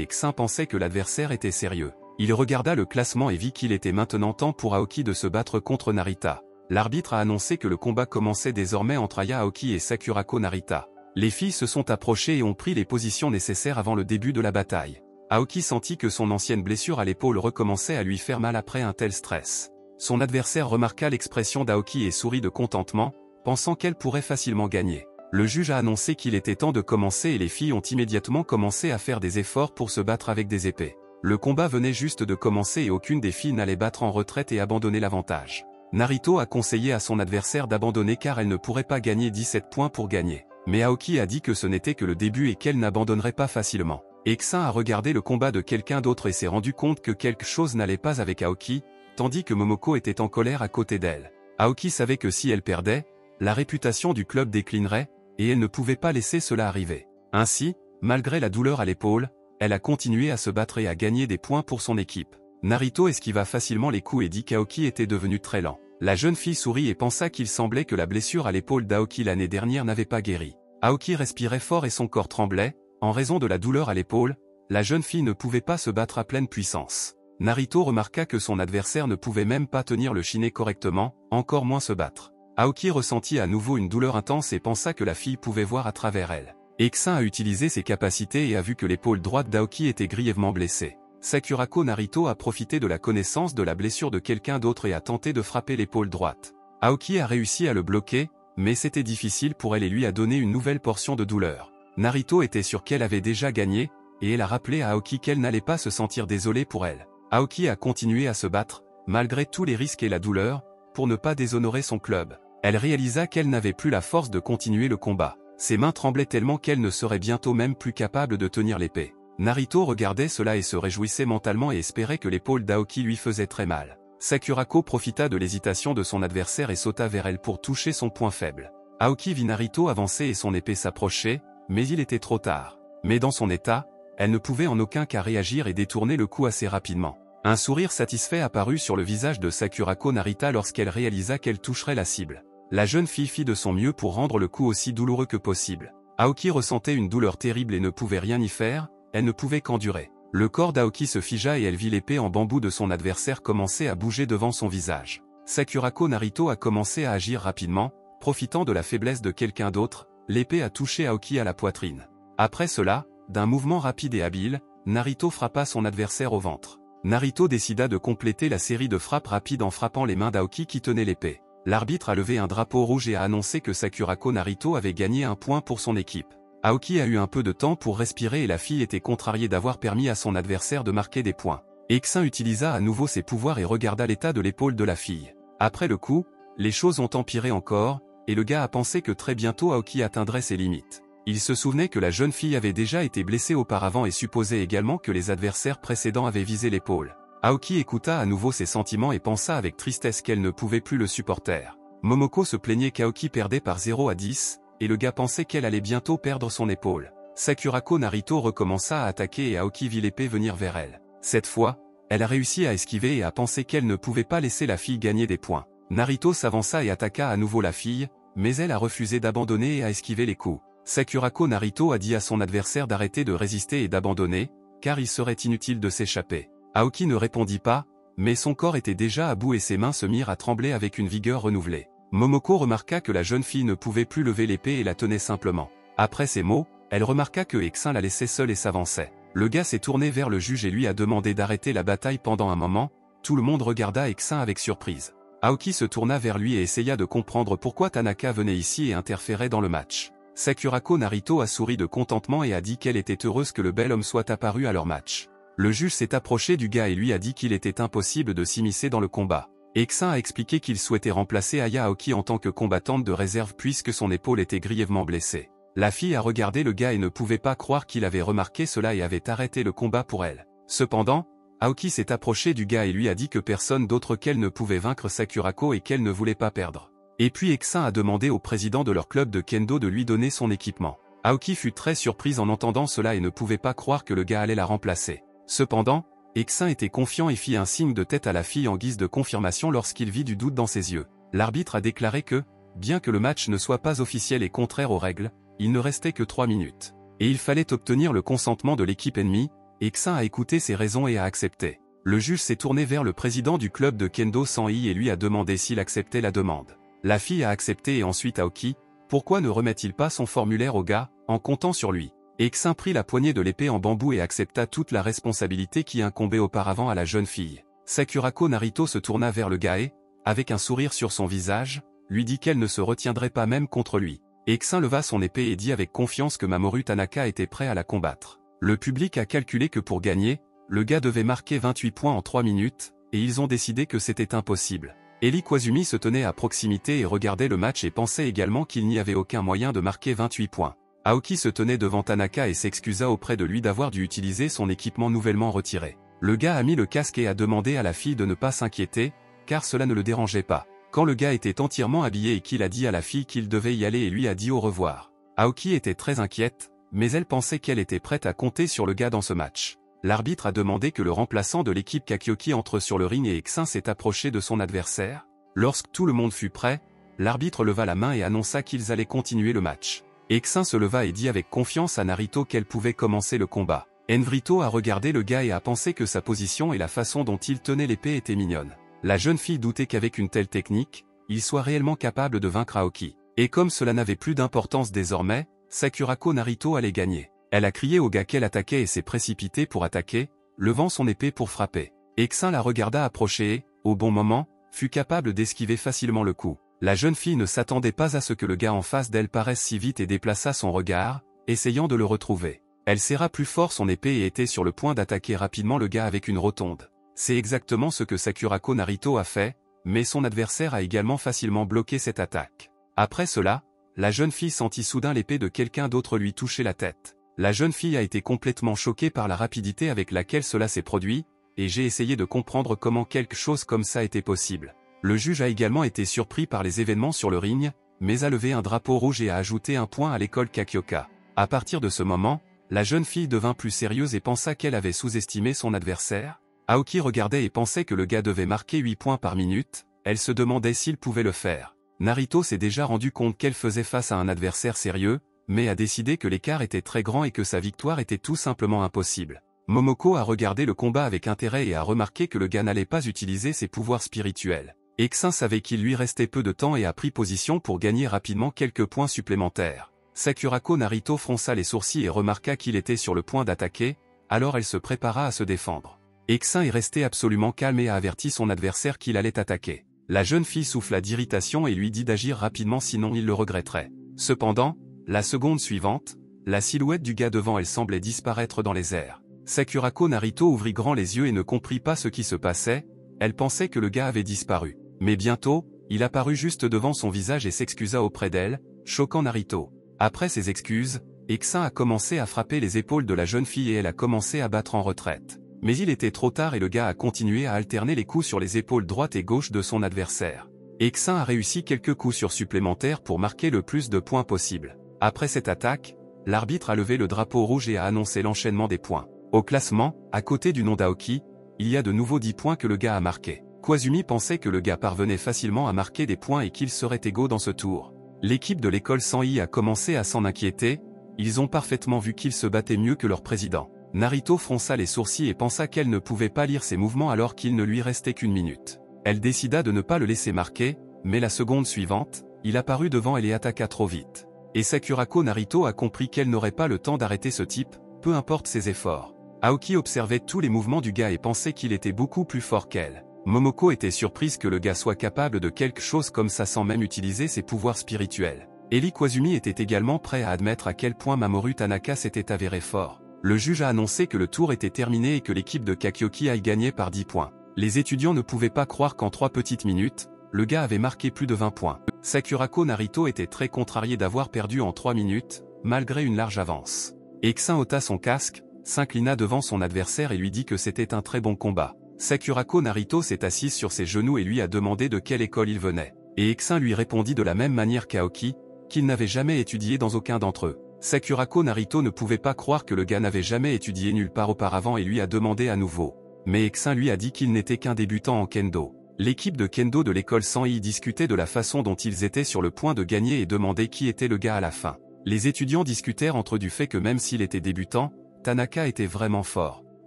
Eksin pensait que l'adversaire était sérieux. Il regarda le classement et vit qu'il était maintenant temps pour Aoki de se battre contre Narita. L'arbitre a annoncé que le combat commençait désormais entre Aya Aoki et Sakurako Narita. Les filles se sont approchées et ont pris les positions nécessaires avant le début de la bataille. Aoki sentit que son ancienne blessure à l'épaule recommençait à lui faire mal après un tel stress. Son adversaire remarqua l'expression d'Aoki et sourit de contentement, pensant qu'elle pourrait facilement gagner. Le juge a annoncé qu'il était temps de commencer et les filles ont immédiatement commencé à faire des efforts pour se battre avec des épées. Le combat venait juste de commencer et aucune des filles n'allait battre en retraite et abandonner l'avantage. Narito a conseillé à son adversaire d'abandonner car elle ne pourrait pas gagner 17 points pour gagner. Mais Aoki a dit que ce n'était que le début et qu'elle n'abandonnerait pas facilement. Eksin a regardé le combat de quelqu'un d'autre et s'est rendu compte que quelque chose n'allait pas avec Aoki, tandis que Momoko était en colère à côté d'elle. Aoki savait que si elle perdait, la réputation du club déclinerait, et elle ne pouvait pas laisser cela arriver. Ainsi, malgré la douleur à l'épaule, elle a continué à se battre et à gagner des points pour son équipe. Narito esquiva facilement les coups et dit qu'Aoki était devenu très lent. La jeune fille sourit et pensa qu'il semblait que la blessure à l'épaule d'Aoki l'année dernière n'avait pas guéri. Aoki respirait fort et son corps tremblait, en raison de la douleur à l'épaule, la jeune fille ne pouvait pas se battre à pleine puissance. Narito remarqua que son adversaire ne pouvait même pas tenir le shinai correctement, encore moins se battre. Aoki ressentit à nouveau une douleur intense et pensa que la fille pouvait voir à travers elle. Eksin a utilisé ses capacités et a vu que l'épaule droite d'Aoki était grièvement blessée. Sakurako Narito a profité de la connaissance de la blessure de quelqu'un d'autre et a tenté de frapper l'épaule droite. Aoki a réussi à le bloquer, mais c'était difficile pour elle et lui a donné une nouvelle portion de douleur. Narito était sûr qu'elle avait déjà gagné, et elle a rappelé à Aoki qu'elle n'allait pas se sentir désolée pour elle. Aoki a continué à se battre, malgré tous les risques et la douleur, pour ne pas déshonorer son club. Elle réalisa qu'elle n'avait plus la force de continuer le combat. Ses mains tremblaient tellement qu'elle ne serait bientôt même plus capable de tenir l'épée. Narito regardait cela et se réjouissait mentalement et espérait que l'épaule d'Aoki lui faisait très mal. Sakurako profita de l'hésitation de son adversaire et sauta vers elle pour toucher son point faible. Aoki vit Narito avancer et son épée s'approcher, mais il était trop tard. Mais dans son état, elle ne pouvait en aucun cas réagir et détourner le coup assez rapidement. Un sourire satisfait apparut sur le visage de Sakurako Narita lorsqu'elle réalisa qu'elle toucherait la cible. La jeune fille fit de son mieux pour rendre le coup aussi douloureux que possible. Aoki ressentait une douleur terrible et ne pouvait rien y faire, elle ne pouvait qu'endurer. Le corps d'Aoki se figea et elle vit l'épée en bambou de son adversaire commencer à bouger devant son visage. Sakurako Narito a commencé à agir rapidement, profitant de la faiblesse de quelqu'un d'autre, l'épée a touché Aoki à la poitrine. Après cela, d'un mouvement rapide et habile, Narito frappa son adversaire au ventre. Narito décida de compléter la série de frappes rapides en frappant les mains d'Aoki qui tenait l'épée. L'arbitre a levé un drapeau rouge et a annoncé que Sakurako Narito avait gagné un point pour son équipe. Aoki a eu un peu de temps pour respirer et la fille était contrariée d'avoir permis à son adversaire de marquer des points. Eksin utilisa à nouveau ses pouvoirs et regarda l'état de l'épaule de la fille. Après le coup, les choses ont empiré encore, et le gars a pensé que très bientôt Aoki atteindrait ses limites. Il se souvenait que la jeune fille avait déjà été blessée auparavant et supposait également que les adversaires précédents avaient visé l'épaule. Aoki écouta à nouveau ses sentiments et pensa avec tristesse qu'elle ne pouvait plus le supporter. Momoko se plaignait qu'Aoki perdait par 0 à 10, et le gars pensait qu'elle allait bientôt perdre son épaule. Sakurako Narito recommença à attaquer et Aoki vit l'épée venir vers elle. Cette fois, elle a réussi à esquiver et a pensé qu'elle ne pouvait pas laisser la fille gagner des points. Narito s'avança et attaqua à nouveau la fille, mais elle a refusé d'abandonner et a esquivé les coups. Sakurako Narito a dit à son adversaire d'arrêter de résister et d'abandonner, car il serait inutile de s'échapper. Aoki ne répondit pas, mais son corps était déjà à bout et ses mains se mirent à trembler avec une vigueur renouvelée. Momoko remarqua que la jeune fille ne pouvait plus lever l'épée et la tenait simplement. Après ces mots, elle remarqua que Eksin la laissait seule et s'avançait. Le gars s'est tourné vers le juge et lui a demandé d'arrêter la bataille pendant un moment. Tout le monde regarda Eksin avec surprise. Aoki se tourna vers lui et essaya de comprendre pourquoi Tanaka venait ici et interférait dans le match. Sakurako Narito a souri de contentement et a dit qu'elle était heureuse que le bel homme soit apparu à leur match. Le juge s'est approché du gars et lui a dit qu'il était impossible de s'immiscer dans le combat. Eksin a expliqué qu'il souhaitait remplacer Aya Aoki en tant que combattante de réserve puisque son épaule était grièvement blessée. La fille a regardé le gars et ne pouvait pas croire qu'il avait remarqué cela et avait arrêté le combat pour elle. Cependant, Aoki s'est approché du gars et lui a dit que personne d'autre qu'elle ne pouvait vaincre Sakurako et qu'elle ne voulait pas perdre. Et puis Eksin a demandé au président de leur club de kendo de lui donner son équipement. Aoki fut très surprise en entendant cela et ne pouvait pas croire que le gars allait la remplacer. Cependant, Eksin était confiant et fit un signe de tête à la fille en guise de confirmation lorsqu'il vit du doute dans ses yeux. L'arbitre a déclaré que, bien que le match ne soit pas officiel et contraire aux règles, il ne restait que 3 minutes. Et il fallait obtenir le consentement de l'équipe ennemie. Eksin a écouté ses raisons et a accepté. Le juge s'est tourné vers le président du club de kendo Sanhi et lui a demandé s'il acceptait la demande. La fille a accepté et ensuite Aoki, pourquoi ne remet-il pas son formulaire au gars, en comptant sur lui? Eksin prit la poignée de l'épée en bambou et accepta toute la responsabilité qui incombait auparavant à la jeune fille. Sakurako Narito se tourna vers le gars et, avec un sourire sur son visage, lui dit qu'elle ne se retiendrait pas même contre lui. Eksin leva son épée et dit avec confiance que Mamoru Tanaka était prêt à la combattre. Le public a calculé que pour gagner, le gars devait marquer 28 points en 3 minutes, et ils ont décidé que c'était impossible. Eli Kwazumi se tenait à proximité et regardait le match et pensait également qu'il n'y avait aucun moyen de marquer 28 points. Aoki se tenait devant Tanaka et s'excusa auprès de lui d'avoir dû utiliser son équipement nouvellement retiré. Le gars a mis le casque et a demandé à la fille de ne pas s'inquiéter, car cela ne le dérangeait pas. Quand le gars était entièrement habillé et qu'il a dit à la fille qu'il devait y aller et lui a dit au revoir. Aoki était très inquiète, mais elle pensait qu'elle était prête à compter sur le gars dans ce match. L'arbitre a demandé que le remplaçant de l'équipe Kakyoki entre sur le ring et Eksin s'est approché de son adversaire. Lorsque tout le monde fut prêt, l'arbitre leva la main et annonça qu'ils allaient continuer le match. Eksin se leva et dit avec confiance à Narito qu'elle pouvait commencer le combat. Envrito a regardé le gars et a pensé que sa position et la façon dont il tenait l'épée étaient mignonnes. La jeune fille doutait qu'avec une telle technique, il soit réellement capable de vaincre Aoki. Et comme cela n'avait plus d'importance désormais, Sakurako Narito allait gagner. Elle a crié au gars qu'elle attaquait et s'est précipitée pour attaquer, levant son épée pour frapper. Eksin la regarda approcher et, au bon moment, fut capable d'esquiver facilement le coup. La jeune fille ne s'attendait pas à ce que le gars en face d'elle paraisse si vite et déplaça son regard, essayant de le retrouver. Elle serra plus fort son épée et était sur le point d'attaquer rapidement le gars avec une rotonde. C'est exactement ce que Sakurako Narito a fait, mais son adversaire a également facilement bloqué cette attaque. Après cela, la jeune fille sentit soudain l'épée de quelqu'un d'autre lui toucher la tête. La jeune fille a été complètement choquée par la rapidité avec laquelle cela s'est produit, et j'ai essayé de comprendre comment quelque chose comme ça était possible. Le juge a également été surpris par les événements sur le ring, mais a levé un drapeau rouge et a ajouté un point à l'école Kakyoka. À partir de ce moment, la jeune fille devint plus sérieuse et pensa qu'elle avait sous-estimé son adversaire. Aoki regardait et pensait que le gars devait marquer 8 points par minute, elle se demandait s'il pouvait le faire. Narito s'est déjà rendu compte qu'elle faisait face à un adversaire sérieux, mais a décidé que l'écart était très grand et que sa victoire était tout simplement impossible. Momoko a regardé le combat avec intérêt et a remarqué que le gars n'allait pas utiliser ses pouvoirs spirituels. Eksin savait qu'il lui restait peu de temps et a pris position pour gagner rapidement quelques points supplémentaires. Sakurako Narito fronça les sourcils et remarqua qu'il était sur le point d'attaquer, alors elle se prépara à se défendre. Eksin est resté absolument calme et a averti son adversaire qu'il allait attaquer. La jeune fille souffla d'irritation et lui dit d'agir rapidement sinon il le regretterait. Cependant, la seconde suivante, la silhouette du gars devant elle semblait disparaître dans les airs. Sakurako Narito ouvrit grand les yeux et ne comprit pas ce qui se passait, elle pensait que le gars avait disparu. Mais bientôt, il apparut juste devant son visage et s'excusa auprès d'elle, choquant Narito. Après ses excuses, Eksin a commencé à frapper les épaules de la jeune fille et elle a commencé à battre en retraite. Mais il était trop tard et le gars a continué à alterner les coups sur les épaules droite et gauche de son adversaire. Eksin a réussi quelques coups supplémentaires pour marquer le plus de points possible. Après cette attaque, l'arbitre a levé le drapeau rouge et a annoncé l'enchaînement des points. Au classement, à côté du nom d'Aoki, il y a de nouveau 10 points que le gars a marqués. Koizumi pensait que le gars parvenait facilement à marquer des points et qu'ils seraient égaux dans ce tour. L'équipe de l'école 100i a commencé à s'en inquiéter, ils ont parfaitement vu qu'ils se battaient mieux que leur président. Narito fronça les sourcils et pensa qu'elle ne pouvait pas lire ses mouvements alors qu'il ne lui restait qu'une minute. Elle décida de ne pas le laisser marquer, mais la seconde suivante, il apparut devant elle et attaqua trop vite. Et Sakurako Narito a compris qu'elle n'aurait pas le temps d'arrêter ce type, peu importe ses efforts. Aoki observait tous les mouvements du gars et pensait qu'il était beaucoup plus fort qu'elle. Momoko était surprise que le gars soit capable de quelque chose comme ça sans même utiliser ses pouvoirs spirituels. Eli Koizumi était également prêt à admettre à quel point Mamoru Tanaka s'était avéré fort. Le juge a annoncé que le tour était terminé et que l'équipe de Kakioki a gagné par 10 points. Les étudiants ne pouvaient pas croire qu'en 3 petites minutes, le gars avait marqué plus de 20 points. Sakurako Narito était très contrarié d'avoir perdu en 3 minutes, malgré une large avance. Eksin ôta son casque, s'inclina devant son adversaire et lui dit que c'était un très bon combat. Sakurako Narito s'est assise sur ses genoux et lui a demandé de quelle école il venait. Et Eksin lui répondit de la même manière qu'Aoki, qu'il n'avait jamais étudié dans aucun d'entre eux. Sakurako Narito ne pouvait pas croire que le gars n'avait jamais étudié nulle part auparavant et lui a demandé à nouveau. Mais Eksin lui a dit qu'il n'était qu'un débutant en kendo. L'équipe de kendo de l'école 100i discutait de la façon dont ils étaient sur le point de gagner et demandait qui était le gars à la fin. Les étudiants discutèrent entre eux du fait que même s'il était débutant, Tanaka était vraiment fort.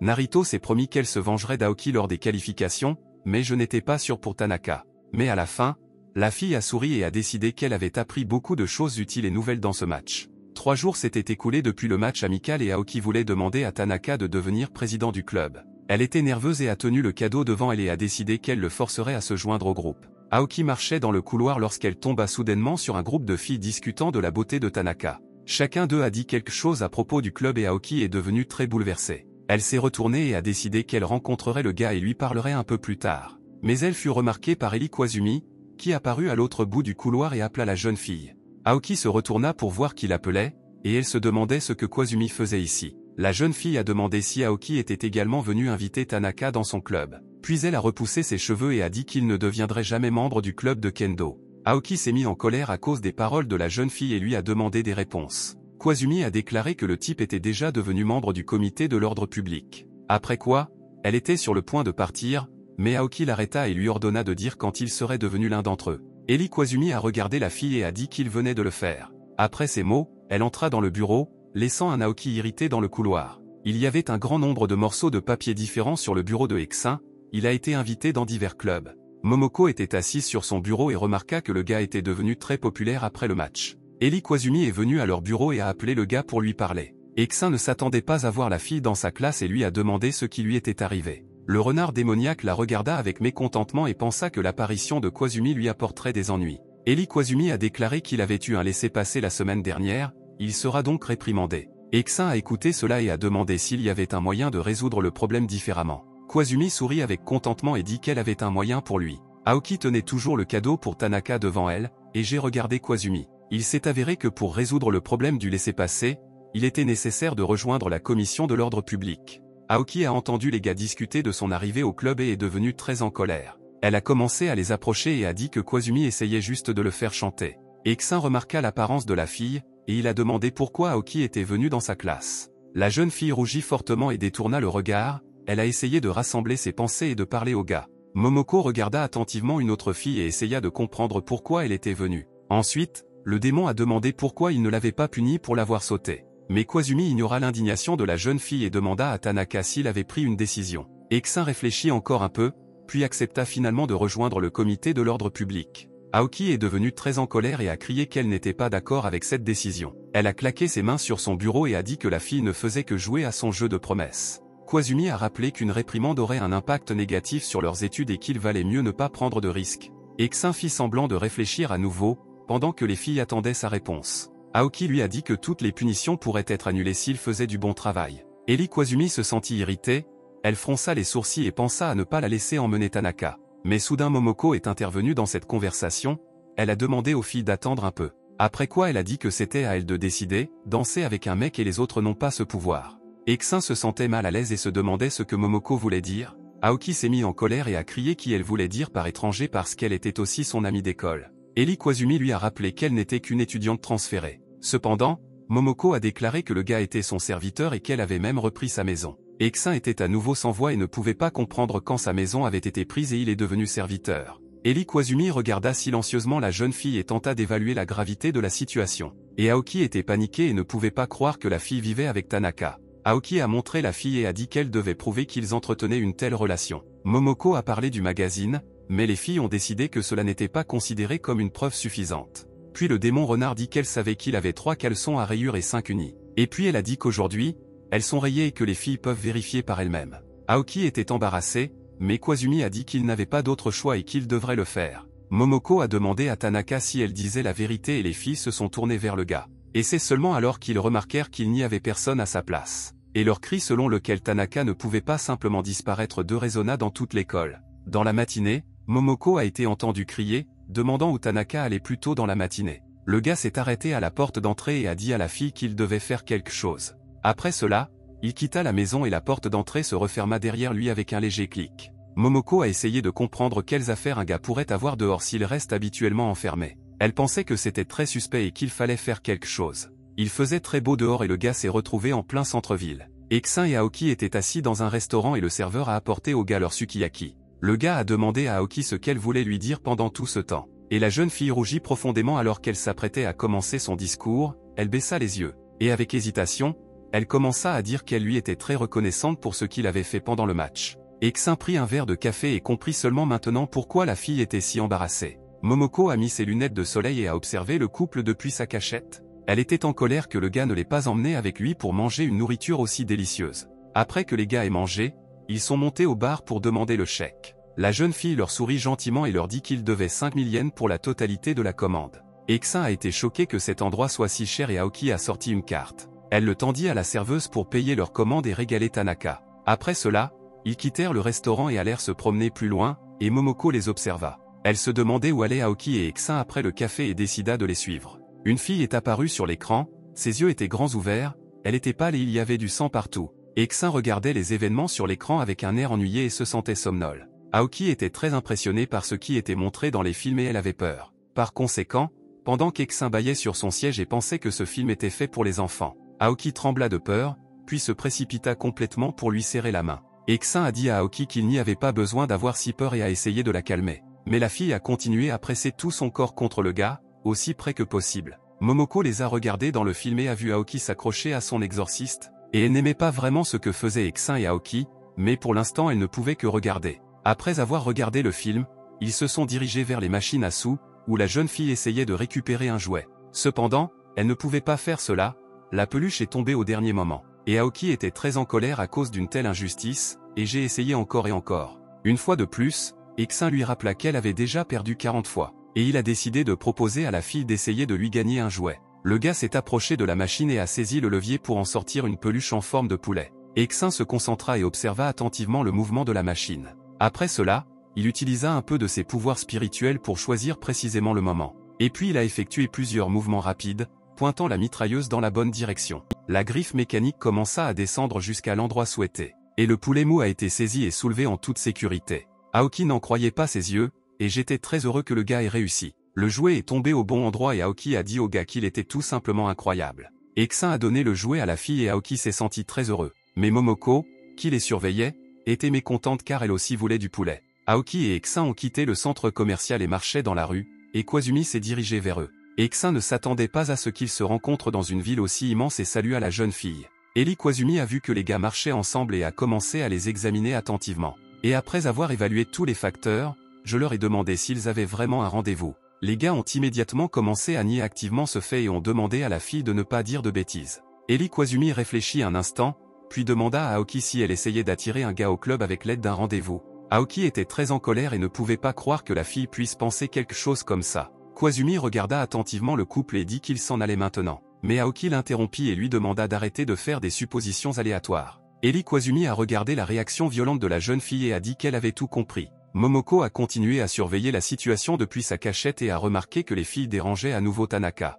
Narito s'est promis qu'elle se vengerait d'Aoki lors des qualifications, mais je n'étais pas sûr pour Tanaka. Mais à la fin, la fille a souri et a décidé qu'elle avait appris beaucoup de choses utiles et nouvelles dans ce match. 3 jours s'étaient écoulés depuis le match amical et Aoki voulait demander à Tanaka de devenir président du club. Elle était nerveuse et a tenu le cadeau devant elle et a décidé qu'elle le forcerait à se joindre au groupe. Aoki marchait dans le couloir lorsqu'elle tomba soudainement sur un groupe de filles discutant de la beauté de Tanaka. Chacun d'eux a dit quelque chose à propos du club et Aoki est devenue très bouleversée. Elle s'est retournée et a décidé qu'elle rencontrerait le gars et lui parlerait un peu plus tard. Mais elle fut remarquée par Eli Koizumi, qui apparut à l'autre bout du couloir et appela la jeune fille. Aoki se retourna pour voir qui l'appelait, et elle se demandait ce que Koizumi faisait ici. La jeune fille a demandé si Aoki était également venu inviter Tanaka dans son club. Puis elle a repoussé ses cheveux et a dit qu'il ne deviendrait jamais membre du club de kendo. Aoki s'est mis en colère à cause des paroles de la jeune fille et lui a demandé des réponses. Koizumi a déclaré que le type était déjà devenu membre du comité de l'ordre public. Après quoi, elle était sur le point de partir, mais Aoki l'arrêta et lui ordonna de dire quand il serait devenu l'un d'entre eux. Eli Koizumi a regardé la fille et a dit qu'il venait de le faire. Après ces mots, elle entra dans le bureau, laissant un Aoki irrité dans le couloir. Il y avait un grand nombre de morceaux de papier différents sur le bureau de Eksin, il a été invité dans divers clubs. Momoko était assise sur son bureau et remarqua que le gars était devenu très populaire après le match. Eli Koizumi est venu à leur bureau et a appelé le gars pour lui parler. Eksin ne s'attendait pas à voir la fille dans sa classe et lui a demandé ce qui lui était arrivé. Le renard démoniaque la regarda avec mécontentement et pensa que l'apparition de Koizumi lui apporterait des ennuis. Eli Koizumi a déclaré qu'il avait eu un laissez-passer la semaine dernière, il sera donc réprimandé. Eksin a écouté cela et a demandé s'il y avait un moyen de résoudre le problème différemment. Koizumi sourit avec contentement et dit qu'elle avait un moyen pour lui. Aoki tenait toujours le cadeau pour Tanaka devant elle, et j'ai regardé Koizumi. Il s'est avéré que pour résoudre le problème du laissez-passer, il était nécessaire de rejoindre la commission de l'ordre public. Aoki a entendu les gars discuter de son arrivée au club et est devenue très en colère. Elle a commencé à les approcher et a dit que Koizumi essayait juste de le faire chanter. Eksin remarqua l'apparence de la fille, et il a demandé pourquoi Aoki était venu dans sa classe. La jeune fille rougit fortement et détourna le regard, elle a essayé de rassembler ses pensées et de parler au gars. Momoko regarda attentivement une autre fille et essaya de comprendre pourquoi elle était venue. Ensuite, le démon a demandé pourquoi il ne l'avait pas punie pour l'avoir sauté. Mais Koizumi ignora l'indignation de la jeune fille et demanda à Tanaka s'il avait pris une décision. Eksin réfléchit encore un peu, puis accepta finalement de rejoindre le comité de l'ordre public. Aoki est devenue très en colère et a crié qu'elle n'était pas d'accord avec cette décision. Elle a claqué ses mains sur son bureau et a dit que la fille ne faisait que jouer à son jeu de promesses. Koizumi a rappelé qu'une réprimande aurait un impact négatif sur leurs études et qu'il valait mieux ne pas prendre de risques. Xin fit semblant de réfléchir à nouveau, pendant que les filles attendaient sa réponse. Aoki lui a dit que toutes les punitions pourraient être annulées s'il faisait du bon travail. Eli Koizumi se sentit irritée, elle fronça les sourcils et pensa à ne pas la laisser emmener Tanaka. Mais soudain Momoko est intervenue dans cette conversation, elle a demandé aux filles d'attendre un peu. Après quoi elle a dit que c'était à elle de décider, danser avec un mec et les autres n'ont pas ce pouvoir. Xin se sentait mal à l'aise et se demandait ce que Momoko voulait dire. Aoki s'est mis en colère et a crié qui elle voulait dire par étranger parce qu'elle était aussi son amie d'école. Eli Koizumi lui a rappelé qu'elle n'était qu'une étudiante transférée. Cependant, Momoko a déclaré que le gars était son serviteur et qu'elle avait même repris sa maison. Xin était à nouveau sans voix et ne pouvait pas comprendre quand sa maison avait été prise et il est devenu serviteur. Eli Koizumi regarda silencieusement la jeune fille et tenta d'évaluer la gravité de la situation. Et Aoki était paniquée et ne pouvait pas croire que la fille vivait avec Tanaka. Aoki a montré la fille et a dit qu'elle devait prouver qu'ils entretenaient une telle relation. Momoko a parlé du magazine, mais les filles ont décidé que cela n'était pas considéré comme une preuve suffisante. Puis le démon renard dit qu'elle savait qu'il avait 3 caleçons à rayures et 5 unis. Et puis elle a dit qu'aujourd'hui, elles sont rayées et que les filles peuvent vérifier par elles-mêmes. Aoki était embarrassé, mais Koizumi a dit qu'il n'avait pas d'autre choix et qu'il devrait le faire. Momoko a demandé à Tanaka si elle disait la vérité et les filles se sont tournées vers le gars. Et c'est seulement alors qu'ils remarquèrent qu'il n'y avait personne à sa place. Et leur cri selon lequel Tanaka ne pouvait pas simplement disparaître résonna dans toute l'école. Dans la matinée, Momoko a été entendu crier, demandant où Tanaka allait plus tôt dans la matinée. Le gars s'est arrêté à la porte d'entrée et a dit à la fille qu'il devait faire quelque chose. Après cela, il quitta la maison et la porte d'entrée se referma derrière lui avec un léger clic. Momoko a essayé de comprendre quelles affaires un gars pourrait avoir dehors s'il reste habituellement enfermé. Elle pensait que c'était très suspect et qu'il fallait faire quelque chose. Il faisait très beau dehors et le gars s'est retrouvé en plein centre-ville. Xin et Aoki étaient assis dans un restaurant et le serveur a apporté au gars leur sukiyaki. Le gars a demandé à Aoki ce qu'elle voulait lui dire pendant tout ce temps. Et la jeune fille rougit profondément alors qu'elle s'apprêtait à commencer son discours, elle baissa les yeux. Et avec hésitation, elle commença à dire qu'elle lui était très reconnaissante pour ce qu'il avait fait pendant le match. Xin prit un verre de café et comprit seulement maintenant pourquoi la fille était si embarrassée. Momoko a mis ses lunettes de soleil et a observé le couple depuis sa cachette. Elle était en colère que le gars ne l'ait pas emmené avec lui pour manger une nourriture aussi délicieuse. Après que les gars aient mangé, ils sont montés au bar pour demander le chèque. La jeune fille leur sourit gentiment et leur dit qu'ils devaient 5000 yens pour la totalité de la commande. Xin a été choqué que cet endroit soit si cher et Aoki a sorti une carte. Elle le tendit à la serveuse pour payer leur commande et régaler Tanaka. Après cela, ils quittèrent le restaurant et allèrent se promener plus loin, et Momoko les observa. Elle se demandait où allaient Aoki et Xin après le café et décida de les suivre. Une fille est apparue sur l'écran, ses yeux étaient grands ouverts, elle était pâle et il y avait du sang partout. Xin regardait les événements sur l'écran avec un air ennuyé et se sentait somnole. Aoki était très impressionnée par ce qui était montré dans les films et elle avait peur. Par conséquent, pendant qu'Xin bâillait sur son siège et pensait que ce film était fait pour les enfants, Aoki trembla de peur, puis se précipita complètement pour lui serrer la main. Xin a dit à Aoki qu'il n'y avait pas besoin d'avoir si peur et a essayé de la calmer. Mais la fille a continué à presser tout son corps contre le gars, aussi près que possible. Momoko les a regardés dans le film et a vu Aoki s'accrocher à son exorciste, et elle n'aimait pas vraiment ce que faisaient Xin et Aoki, mais pour l'instant elle ne pouvait que regarder. Après avoir regardé le film, ils se sont dirigés vers les machines à sous, où la jeune fille essayait de récupérer un jouet. Cependant, elle ne pouvait pas faire cela, la peluche est tombée au dernier moment. Et Aoki était très en colère à cause d'une telle injustice, et j'ai essayé encore et encore. Une fois de plus, Xin lui rappela qu'elle avait déjà perdu 40 fois. Et il a décidé de proposer à la fille d'essayer de lui gagner un jouet. Le gars s'est approché de la machine et a saisi le levier pour en sortir une peluche en forme de poulet. Xin se concentra et observa attentivement le mouvement de la machine. Après cela, il utilisa un peu de ses pouvoirs spirituels pour choisir précisément le moment. Et puis il a effectué plusieurs mouvements rapides, pointant la mitrailleuse dans la bonne direction. La griffe mécanique commença à descendre jusqu'à l'endroit souhaité. Et le poulet mou a été saisi et soulevé en toute sécurité. Aoki n'en croyait pas ses yeux, et j'étais très heureux que le gars ait réussi. Le jouet est tombé au bon endroit et Aoki a dit au gars qu'il était tout simplement incroyable. Xin a donné le jouet à la fille et Aoki s'est senti très heureux. Mais Momoko, qui les surveillait, était mécontente car elle aussi voulait du poulet. Aoki et Xin ont quitté le centre commercial et marchaient dans la rue, et Koizumi s'est dirigé vers eux. Xin ne s'attendait pas à ce qu'ils se rencontrent dans une ville aussi immense et salua la jeune fille. Eli Koizumi a vu que les gars marchaient ensemble et a commencé à les examiner attentivement. Et après avoir évalué tous les facteurs, je leur ai demandé s'ils avaient vraiment un rendez-vous. Les gars ont immédiatement commencé à nier activement ce fait et ont demandé à la fille de ne pas dire de bêtises. Eli Koizumi réfléchit un instant, puis demanda à Aoki si elle essayait d'attirer un gars au club avec l'aide d'un rendez-vous. Aoki était très en colère et ne pouvait pas croire que la fille puisse penser quelque chose comme ça. Koizumi regarda attentivement le couple et dit qu'il s'en allait maintenant. Mais Aoki l'interrompit et lui demanda d'arrêter de faire des suppositions aléatoires. Koizumi a regardé la réaction violente de la jeune fille et a dit qu'elle avait tout compris. Momoko a continué à surveiller la situation depuis sa cachette et a remarqué que les filles dérangeaient à nouveau Tanaka.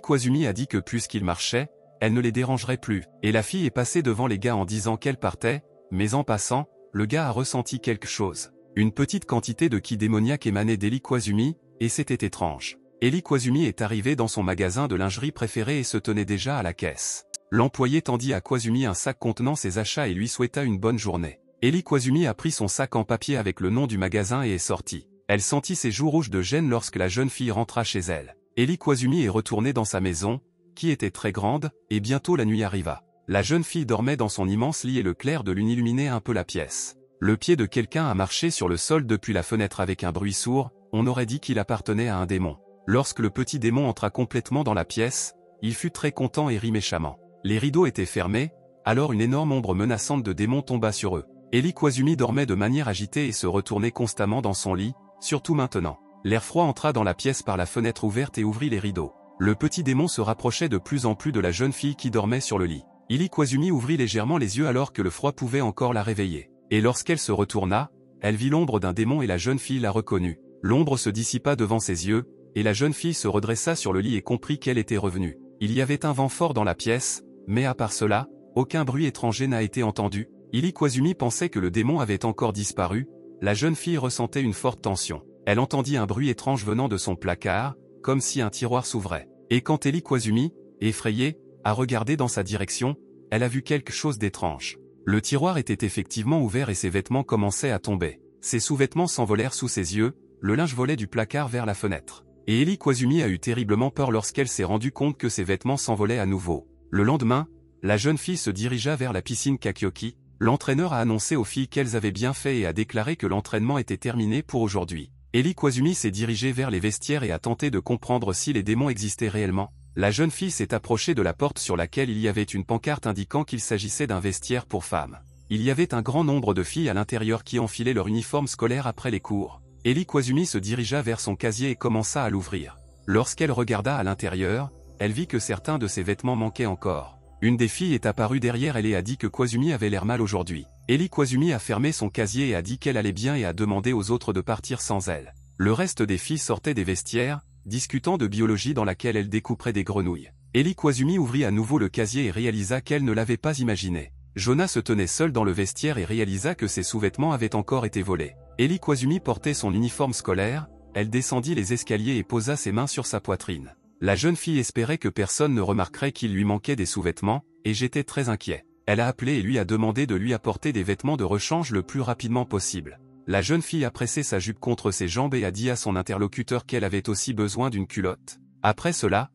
Koizumi a dit que puisqu'il marchait, elle ne les dérangerait plus. Et la fille est passée devant les gars en disant qu'elle partait, mais en passant, le gars a ressenti quelque chose. Une petite quantité de ki démoniaque émanait Koizumi, et c'était étrange. Koizumi est arrivé dans son magasin de lingerie préféré et se tenait déjà à la caisse. L'employé tendit à Koizumi un sac contenant ses achats et lui souhaita une bonne journée. Koizumi a pris son sac en papier avec le nom du magasin et est sorti. Elle sentit ses joues rouges de gêne lorsque la jeune fille rentra chez elle. Koizumi est retourné dans sa maison, qui était très grande, et bientôt la nuit arriva. La jeune fille dormait dans son immense lit et le clair de lune illuminait un peu la pièce. Le pied de quelqu'un a marché sur le sol depuis la fenêtre avec un bruit sourd, on aurait dit qu'il appartenait à un démon. Lorsque le petit démon entra complètement dans la pièce, il fut très content et rit méchamment. Les rideaux étaient fermés, alors une énorme ombre menaçante de démon tomba sur eux. Koizumi dormait de manière agitée et se retournait constamment dans son lit, surtout maintenant. L'air froid entra dans la pièce par la fenêtre ouverte et ouvrit les rideaux. Le petit démon se rapprochait de plus en plus de la jeune fille qui dormait sur le lit. Koizumi ouvrit légèrement les yeux alors que le froid pouvait encore la réveiller. Et lorsqu'elle se retourna, elle vit l'ombre d'un démon et la jeune fille la reconnut. L'ombre se dissipa devant ses yeux, et la jeune fille se redressa sur le lit et comprit qu'elle était revenue. Il y avait un vent fort dans la pièce, mais à part cela, aucun bruit étranger n'a été entendu. Koizumi pensait que le démon avait encore disparu. La jeune fille ressentait une forte tension. Elle entendit un bruit étrange venant de son placard, comme si un tiroir s'ouvrait. Et quand Koizumi, effrayée, a regardé dans sa direction, elle a vu quelque chose d'étrange. Le tiroir était effectivement ouvert et ses vêtements commençaient à tomber. Ses sous-vêtements s'envolèrent sous ses yeux, le linge volait du placard vers la fenêtre. Et Koizumi a eu terriblement peur lorsqu'elle s'est rendue compte que ses vêtements s'envolaient à nouveau. Le lendemain, la jeune fille se dirigea vers la piscine Kakyoki. L'entraîneur a annoncé aux filles qu'elles avaient bien fait et a déclaré que l'entraînement était terminé pour aujourd'hui. Koizumi s'est dirigée vers les vestiaires et a tenté de comprendre si les démons existaient réellement. La jeune fille s'est approchée de la porte sur laquelle il y avait une pancarte indiquant qu'il s'agissait d'un vestiaire pour femmes. Il y avait un grand nombre de filles à l'intérieur qui enfilaient leur uniforme scolaire après les cours. Koizumi se dirigea vers son casier et commença à l'ouvrir. Lorsqu'elle regarda à l'intérieur, elle vit que certains de ses vêtements manquaient encore. Une des filles est apparue derrière elle et a dit que Koizumi avait l'air mal aujourd'hui. Koizumi a fermé son casier et a dit qu'elle allait bien et a demandé aux autres de partir sans elle. Le reste des filles sortaient des vestiaires, discutant de biologie dans laquelle elle découperait des grenouilles. Koizumi ouvrit à nouveau le casier et réalisa qu'elle ne l'avait pas imaginé. Jonah se tenait seul dans le vestiaire et réalisa que ses sous-vêtements avaient encore été volés. Koizumi portait son uniforme scolaire, elle descendit les escaliers et posa ses mains sur sa poitrine. La jeune fille espérait que personne ne remarquerait qu'il lui manquait des sous-vêtements, et j'étais très inquiet. Elle a appelé et lui a demandé de lui apporter des vêtements de rechange le plus rapidement possible. La jeune fille a pressé sa jupe contre ses jambes et a dit à son interlocuteur qu'elle avait aussi besoin d'une culotte. Après cela,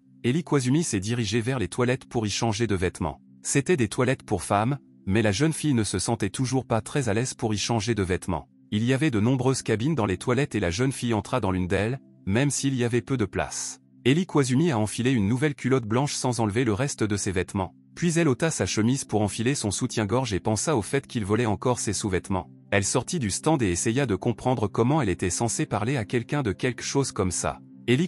Koizumi s'est dirigée vers les toilettes pour y changer de vêtements. C'était des toilettes pour femmes, mais la jeune fille ne se sentait toujours pas très à l'aise pour y changer de vêtements. Il y avait de nombreuses cabines dans les toilettes et la jeune fille entra dans l'une d'elles, même s'il y avait peu de place. Koizumi a enfilé une nouvelle culotte blanche sans enlever le reste de ses vêtements. Puis elle ôta sa chemise pour enfiler son soutien-gorge et pensa au fait qu'il volait encore ses sous-vêtements. Elle sortit du stand et essaya de comprendre comment elle était censée parler à quelqu'un de quelque chose comme ça.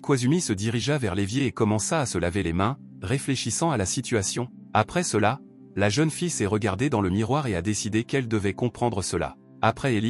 Koizumi se dirigea vers l'évier et commença à se laver les mains, réfléchissant à la situation. Après cela, la jeune fille s'est regardée dans le miroir et a décidé qu'elle devait comprendre cela. Après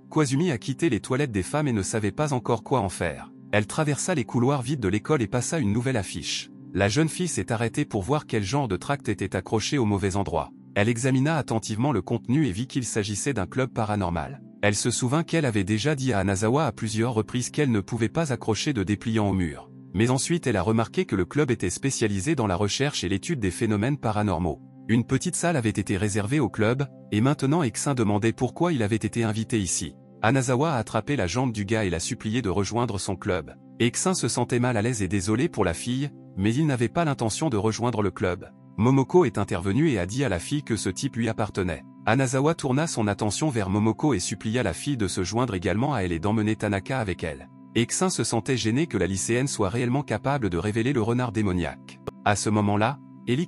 Koizumi a quitté les toilettes des femmes et ne savait pas encore quoi en faire. Elle traversa les couloirs vides de l'école et passa une nouvelle affiche. La jeune fille s'est arrêtée pour voir quel genre de tract était accroché au mauvais endroit. Elle examina attentivement le contenu et vit qu'il s'agissait d'un club paranormal. Elle se souvint qu'elle avait déjà dit à Anazawa à plusieurs reprises qu'elle ne pouvait pas accrocher de dépliant au mur. Mais ensuite elle a remarqué que le club était spécialisé dans la recherche et l'étude des phénomènes paranormaux. Une petite salle avait été réservée au club, et maintenant Exin demandait pourquoi il avait été invité ici. Anazawa a attrapé la jambe du gars et l'a supplié de rejoindre son club. Exin se sentait mal à l'aise et désolé pour la fille, mais il n'avait pas l'intention de rejoindre le club. Momoko est intervenue et a dit à la fille que ce type lui appartenait. Anazawa tourna son attention vers Momoko et supplia la fille de se joindre également à elle et d'emmener Tanaka avec elle. Exin se sentait gêné que la lycéenne soit réellement capable de révéler le renard démoniaque. À ce moment-là,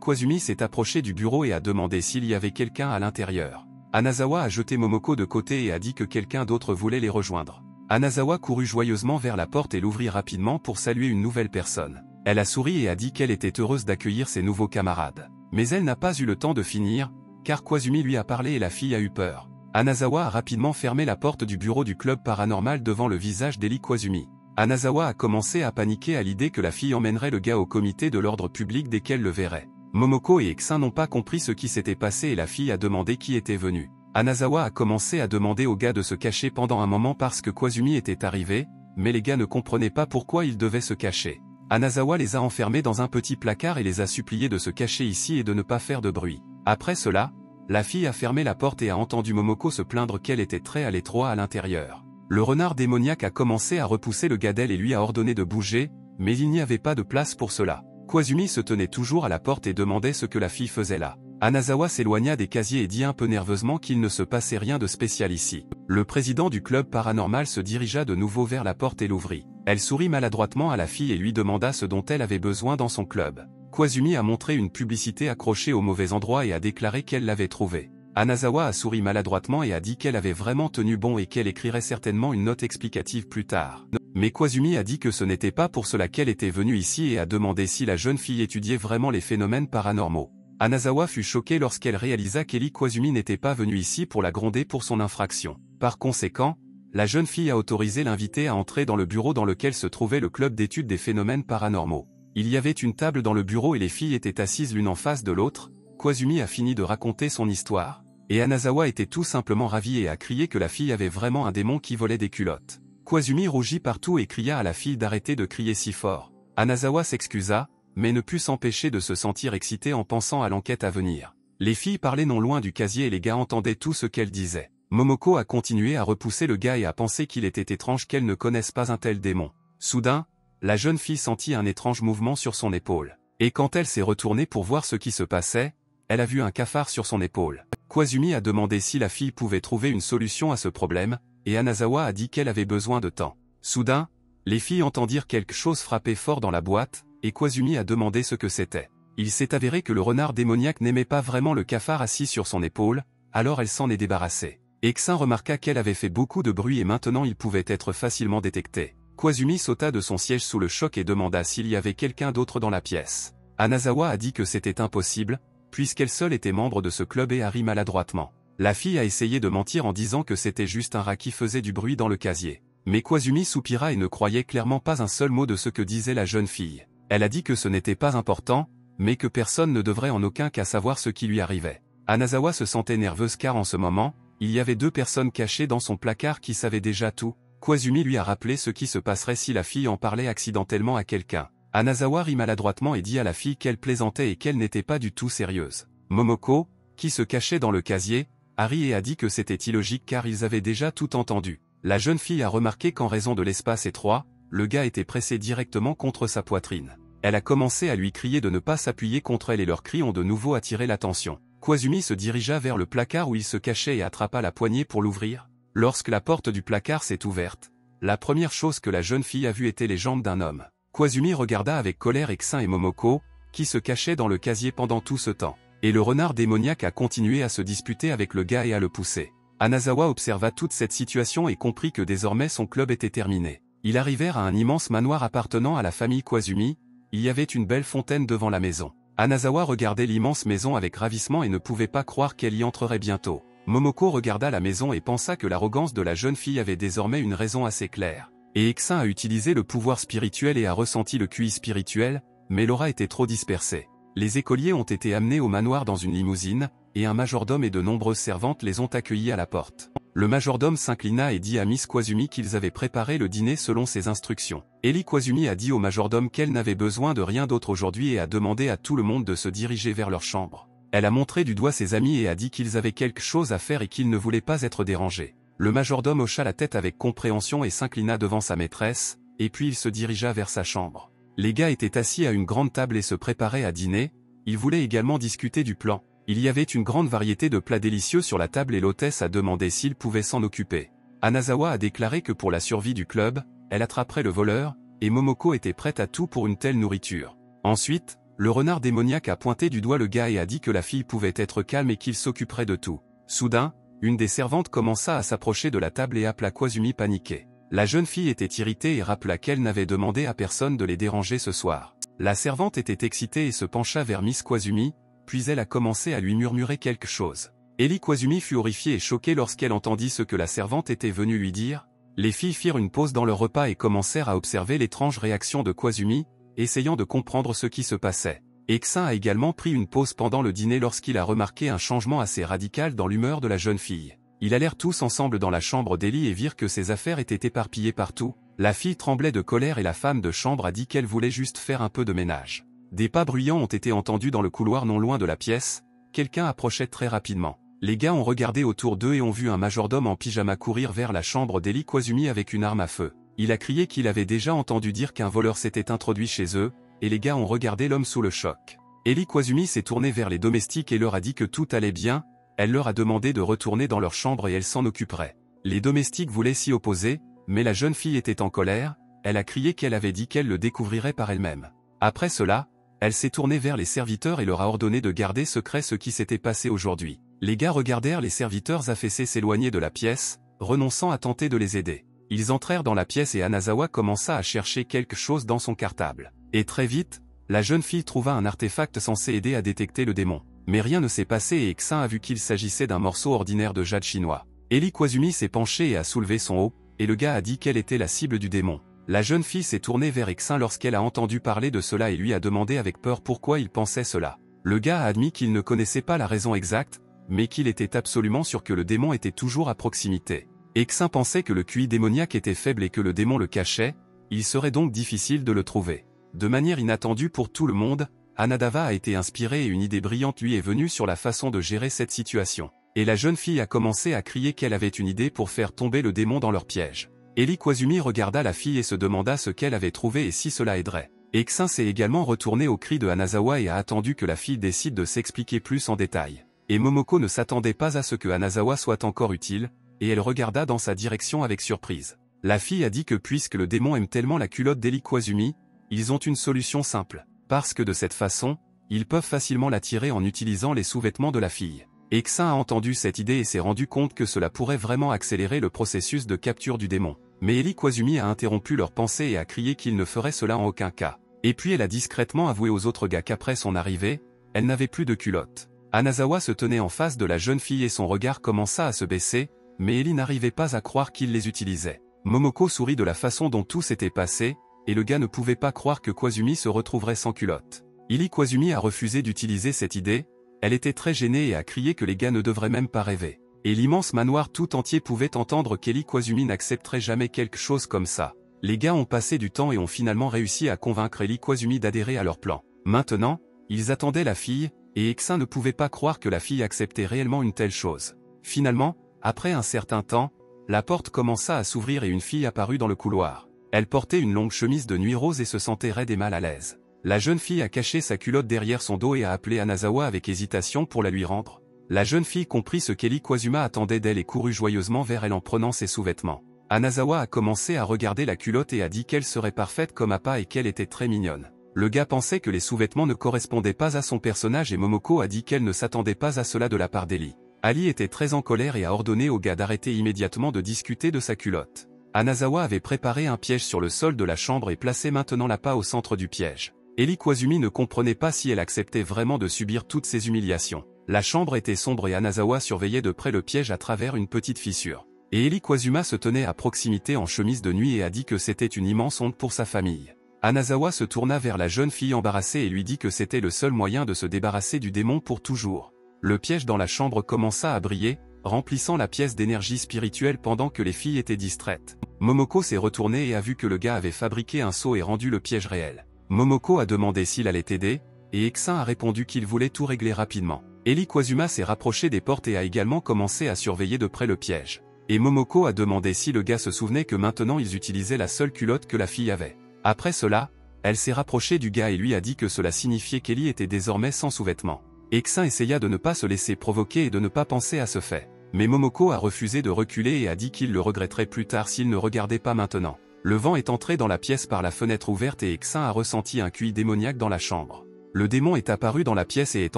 Koizumi s'est approché du bureau et a demandé s'il y avait quelqu'un à l'intérieur. Anazawa a jeté Momoko de côté et a dit que quelqu'un d'autre voulait les rejoindre. Anazawa courut joyeusement vers la porte et l'ouvrit rapidement pour saluer une nouvelle personne. Elle a souri et a dit qu'elle était heureuse d'accueillir ses nouveaux camarades. Mais elle n'a pas eu le temps de finir, car Koizumi lui a parlé et la fille a eu peur. Anazawa a rapidement fermé la porte du bureau du club paranormal devant le visage d'Eli Koizumi. Anazawa a commencé à paniquer à l'idée que la fille emmènerait le gars au comité de l'ordre public dès qu'elle le verrait. Momoko et Eksin n'ont pas compris ce qui s'était passé et la fille a demandé qui était venu. Anazawa a commencé à demander aux gars de se cacher pendant un moment parce que Koizumi était arrivé, mais les gars ne comprenaient pas pourquoi ils devaient se cacher. Anazawa les a enfermés dans un petit placard et les a suppliés de se cacher ici et de ne pas faire de bruit. Après cela, la fille a fermé la porte et a entendu Momoko se plaindre qu'elle était très à l'étroit à l'intérieur. Le renard démoniaque a commencé à repousser le gars d'elle et lui a ordonné de bouger, mais il n'y avait pas de place pour cela. Koizumi se tenait toujours à la porte et demandait ce que la fille faisait là. Anazawa s'éloigna des casiers et dit un peu nerveusement qu'il ne se passait rien de spécial ici. Le président du club paranormal se dirigea de nouveau vers la porte et l'ouvrit. Elle sourit maladroitement à la fille et lui demanda ce dont elle avait besoin dans son club. Koizumi a montré une publicité accrochée au mauvais endroit et a déclaré qu'elle l'avait trouvée. Anazawa a souri maladroitement et a dit qu'elle avait vraiment tenu bon et qu'elle écrirait certainement une note explicative plus tard. Mais Koizumi a dit que ce n'était pas pour cela qu'elle était venue ici et a demandé si la jeune fille étudiait vraiment les phénomènes paranormaux. Anazawa fut choquée lorsqu'elle réalisa qu'Eli Koizumi n'était pas venue ici pour la gronder pour son infraction. Par conséquent, la jeune fille a autorisé l'invité à entrer dans le bureau dans lequel se trouvait le club d'études des phénomènes paranormaux. Il y avait une table dans le bureau et les filles étaient assises l'une en face de l'autre. Koizumi a fini de raconter son histoire. Et Anazawa était tout simplement ravie et a crié que la fille avait vraiment un démon qui volait des culottes. Koizumi rougit partout et cria à la fille d'arrêter de crier si fort. Anazawa s'excusa, mais ne put s'empêcher de se sentir excitée en pensant à l'enquête à venir. Les filles parlaient non loin du casier et les gars entendaient tout ce qu'elles disaient. Momoko a continué à repousser le gars et à penser qu'il était étrange qu'elle ne connaisse pas un tel démon. Soudain, la jeune fille sentit un étrange mouvement sur son épaule. Et quand elle s'est retournée pour voir ce qui se passait, elle a vu un cafard sur son épaule. Koizumi a demandé si la fille pouvait trouver une solution à ce problème, et Anazawa a dit qu'elle avait besoin de temps. Soudain, les filles entendirent quelque chose frapper fort dans la boîte, et Koizumi a demandé ce que c'était. Il s'est avéré que le renard démoniaque n'aimait pas vraiment le cafard assis sur son épaule, alors elle s'en est débarrassée. Eksin remarqua qu'elle avait fait beaucoup de bruit et maintenant il pouvait être facilement détecté. Koizumi sauta de son siège sous le choc et demanda s'il y avait quelqu'un d'autre dans la pièce. Anazawa a dit que c'était impossible, puisqu'elle seule était membre de ce club et a ri maladroitement. La fille a essayé de mentir en disant que c'était juste un rat qui faisait du bruit dans le casier. Mais Koizumi soupira et ne croyait clairement pas un seul mot de ce que disait la jeune fille. Elle a dit que ce n'était pas important, mais que personne ne devrait en aucun cas savoir ce qui lui arrivait. Anazawa se sentait nerveuse car en ce moment, il y avait deux personnes cachées dans son placard qui savaient déjà tout. Koizumi lui a rappelé ce qui se passerait si la fille en parlait accidentellement à quelqu'un. Anazawa rit maladroitement et dit à la fille qu'elle plaisantait et qu'elle n'était pas du tout sérieuse. Momoko, qui se cachait dans le casier, a ri et a dit que c'était illogique car ils avaient déjà tout entendu. La jeune fille a remarqué qu'en raison de l'espace étroit, le gars était pressé directement contre sa poitrine. Elle a commencé à lui crier de ne pas s'appuyer contre elle et leurs cris ont de nouveau attiré l'attention. Koizumi se dirigea vers le placard où il se cachait et attrapa la poignée pour l'ouvrir. Lorsque la porte du placard s'est ouverte, la première chose que la jeune fille a vue était les jambes d'un homme. Koizumi regarda avec colère Eksin et Momoko, qui se cachaient dans le casier pendant tout ce temps. Et le renard démoniaque a continué à se disputer avec le gars et à le pousser. Anazawa observa toute cette situation et comprit que désormais son club était terminé. Ils arrivèrent à un immense manoir appartenant à la famille Koizumi. Il y avait une belle fontaine devant la maison. Anazawa regardait l'immense maison avec ravissement et ne pouvait pas croire qu'elle y entrerait bientôt. Momoko regarda la maison et pensa que l'arrogance de la jeune fille avait désormais une raison assez claire. Et Eksin a utilisé le pouvoir spirituel et a ressenti le QI spirituel, mais l'aura était trop dispersée. Les écoliers ont été amenés au manoir dans une limousine, et un majordome et de nombreuses servantes les ont accueillis à la porte. Le majordome s'inclina et dit à Miss Koizumi qu'ils avaient préparé le dîner selon ses instructions. Eli Koizumi a dit au majordome qu'elle n'avait besoin de rien d'autre aujourd'hui et a demandé à tout le monde de se diriger vers leur chambre. Elle a montré du doigt ses amis et a dit qu'ils avaient quelque chose à faire et qu'ils ne voulaient pas être dérangés. Le majordome hocha la tête avec compréhension et s'inclina devant sa maîtresse, et puis il se dirigea vers sa chambre. Les gars étaient assis à une grande table et se préparaient à dîner. Ils voulaient également discuter du plan. Il y avait une grande variété de plats délicieux sur la table et l'hôtesse a demandé s'il pouvait s'en occuper. Anazawa a déclaré que pour la survie du club, elle attraperait le voleur, et Momoko était prête à tout pour une telle nourriture. Ensuite, le renard démoniaque a pointé du doigt le gars et a dit que la fille pouvait être calme et qu'il s'occuperait de tout. Soudain, une des servantes commença à s'approcher de la table et appela Koizumi paniquée. La jeune fille était irritée et rappela qu'elle n'avait demandé à personne de les déranger ce soir. La servante était excitée et se pencha vers Miss Koizumi, puis elle a commencé à lui murmurer quelque chose. Ellie Koizumi fut horrifiée et choquée lorsqu'elle entendit ce que la servante était venue lui dire. Les filles firent une pause dans leur repas et commencèrent à observer l'étrange réaction de Koizumi, essayant de comprendre ce qui se passait. Eksin a également pris une pause pendant le dîner lorsqu'il a remarqué un changement assez radical dans l'humeur de la jeune fille. Ils allèrent tous ensemble dans la chambre d'Ellie et virent que ses affaires étaient éparpillées partout. La fille tremblait de colère et la femme de chambre a dit qu'elle voulait juste faire un peu de ménage. Des pas bruyants ont été entendus dans le couloir non loin de la pièce, quelqu'un approchait très rapidement. Les gars ont regardé autour d'eux et ont vu un majordome en pyjama courir vers la chambre d'Ellie Koizumi avec une arme à feu. Il a crié qu'il avait déjà entendu dire qu'un voleur s'était introduit chez eux, et les gars ont regardé l'homme sous le choc. Ellie Koizumi s'est tournée vers les domestiques et leur a dit que tout allait bien, elle leur a demandé de retourner dans leur chambre et elle s'en occuperait. Les domestiques voulaient s'y opposer, mais la jeune fille était en colère, elle a crié qu'elle avait dit qu'elle le découvrirait par elle-même. Après cela, elle s'est tournée vers les serviteurs et leur a ordonné de garder secret ce qui s'était passé aujourd'hui. Les gars regardèrent les serviteurs affaissés s'éloigner de la pièce, renonçant à tenter de les aider. Ils entrèrent dans la pièce et Anazawa commença à chercher quelque chose dans son cartable. Et très vite, la jeune fille trouva un artefact censé aider à détecter le démon. Mais rien ne s'est passé et Eksin a vu qu'il s'agissait d'un morceau ordinaire de jade chinois. Ellie Koizumi s'est penchée et a soulevé son haut, et le gars a dit qu'elle était la cible du démon. La jeune fille s'est tournée vers Eksin lorsqu'elle a entendu parler de cela et lui a demandé avec peur pourquoi il pensait cela. Le gars a admis qu'il ne connaissait pas la raison exacte, mais qu'il était absolument sûr que le démon était toujours à proximité. Eksin pensait que le QI démoniaque était faible et que le démon le cachait, il serait donc difficile de le trouver. De manière inattendue pour tout le monde, Anadava a été inspirée et une idée brillante lui est venue sur la façon de gérer cette situation. Et la jeune fille a commencé à crier qu'elle avait une idée pour faire tomber le démon dans leur piège. Ellie Koizumi regarda la fille et se demanda ce qu'elle avait trouvé et si cela aiderait. Eksin s'est également retourné au cri de Anazawa et a attendu que la fille décide de s'expliquer plus en détail. Et Momoko ne s'attendait pas à ce que Anazawa soit encore utile, et elle regarda dans sa direction avec surprise. La fille a dit que puisque le démon aime tellement la culotte d'Ellie Koizumi, ils ont une solution simple. Parce que de cette façon, ils peuvent facilement l'attirer en utilisant les sous-vêtements de la fille. Eksin a entendu cette idée et s'est rendu compte que cela pourrait vraiment accélérer le processus de capture du démon. Mais Ellie Koizumi a interrompu leur pensée et a crié qu'il ne ferait cela en aucun cas. Et puis elle a discrètement avoué aux autres gars qu'après son arrivée, elle n'avait plus de culotte. Anazawa se tenait en face de la jeune fille et son regard commença à se baisser, mais Ellie n'arrivait pas à croire qu'il les utilisait. Momoko sourit de la façon dont tout s'était passé, et le gars ne pouvait pas croire que Koizumi se retrouverait sans culotte. Ellie Koizumi a refusé d'utiliser cette idée, elle était très gênée et a crié que les gars ne devraient même pas rêver. Et l'immense manoir tout entier pouvait entendre qu'Ellie Koizumi n'accepterait jamais quelque chose comme ça. Les gars ont passé du temps et ont finalement réussi à convaincre Ellie Koizumi d'adhérer à leur plan. Maintenant, ils attendaient la fille, et Eksin ne pouvait pas croire que la fille acceptait réellement une telle chose. Finalement, après un certain temps, la porte commença à s'ouvrir et une fille apparut dans le couloir. Elle portait une longue chemise de nuit rose et se sentait raide et mal à l'aise. La jeune fille a caché sa culotte derrière son dos et a appelé Anazawa avec hésitation pour la lui rendre. La jeune fille comprit ce qu'Ellie Koizumi attendait d'elle et courut joyeusement vers elle en prenant ses sous-vêtements. Anazawa a commencé à regarder la culotte et a dit qu'elle serait parfaite comme appât et qu'elle était très mignonne. Le gars pensait que les sous-vêtements ne correspondaient pas à son personnage et Momoko a dit qu'elle ne s'attendait pas à cela de la part d'Ellie. Ali était très en colère et a ordonné au gars d'arrêter immédiatement de discuter de sa culotte. Anazawa avait préparé un piège sur le sol de la chambre et plaçait maintenant l'appât au centre du piège. Ellie Koizumi ne comprenait pas si elle acceptait vraiment de subir toutes ces humiliations. La chambre était sombre et Anazawa surveillait de près le piège à travers une petite fissure. Et Ellie Koizumi se tenait à proximité en chemise de nuit et a dit que c'était une immense honte pour sa famille. Anazawa se tourna vers la jeune fille embarrassée et lui dit que c'était le seul moyen de se débarrasser du démon pour toujours. Le piège dans la chambre commença à briller, remplissant la pièce d'énergie spirituelle pendant que les filles étaient distraites. Momoko s'est retournée et a vu que le gars avait fabriqué un seau et rendu le piège réel. Momoko a demandé s'il allait aider, et Eksin a répondu qu'il voulait tout régler rapidement. Ellie Koizumi s'est rapprochée des portes et a également commencé à surveiller de près le piège. Et Momoko a demandé si le gars se souvenait que maintenant ils utilisaient la seule culotte que la fille avait. Après cela, elle s'est rapprochée du gars et lui a dit que cela signifiait qu'Ellie était désormais sans sous-vêtements. Eksin essaya de ne pas se laisser provoquer et de ne pas penser à ce fait. Mais Momoko a refusé de reculer et a dit qu'il le regretterait plus tard s'il ne regardait pas maintenant. Le vent est entré dans la pièce par la fenêtre ouverte et Eksin a ressenti un QI démoniaque dans la chambre. Le démon est apparu dans la pièce et est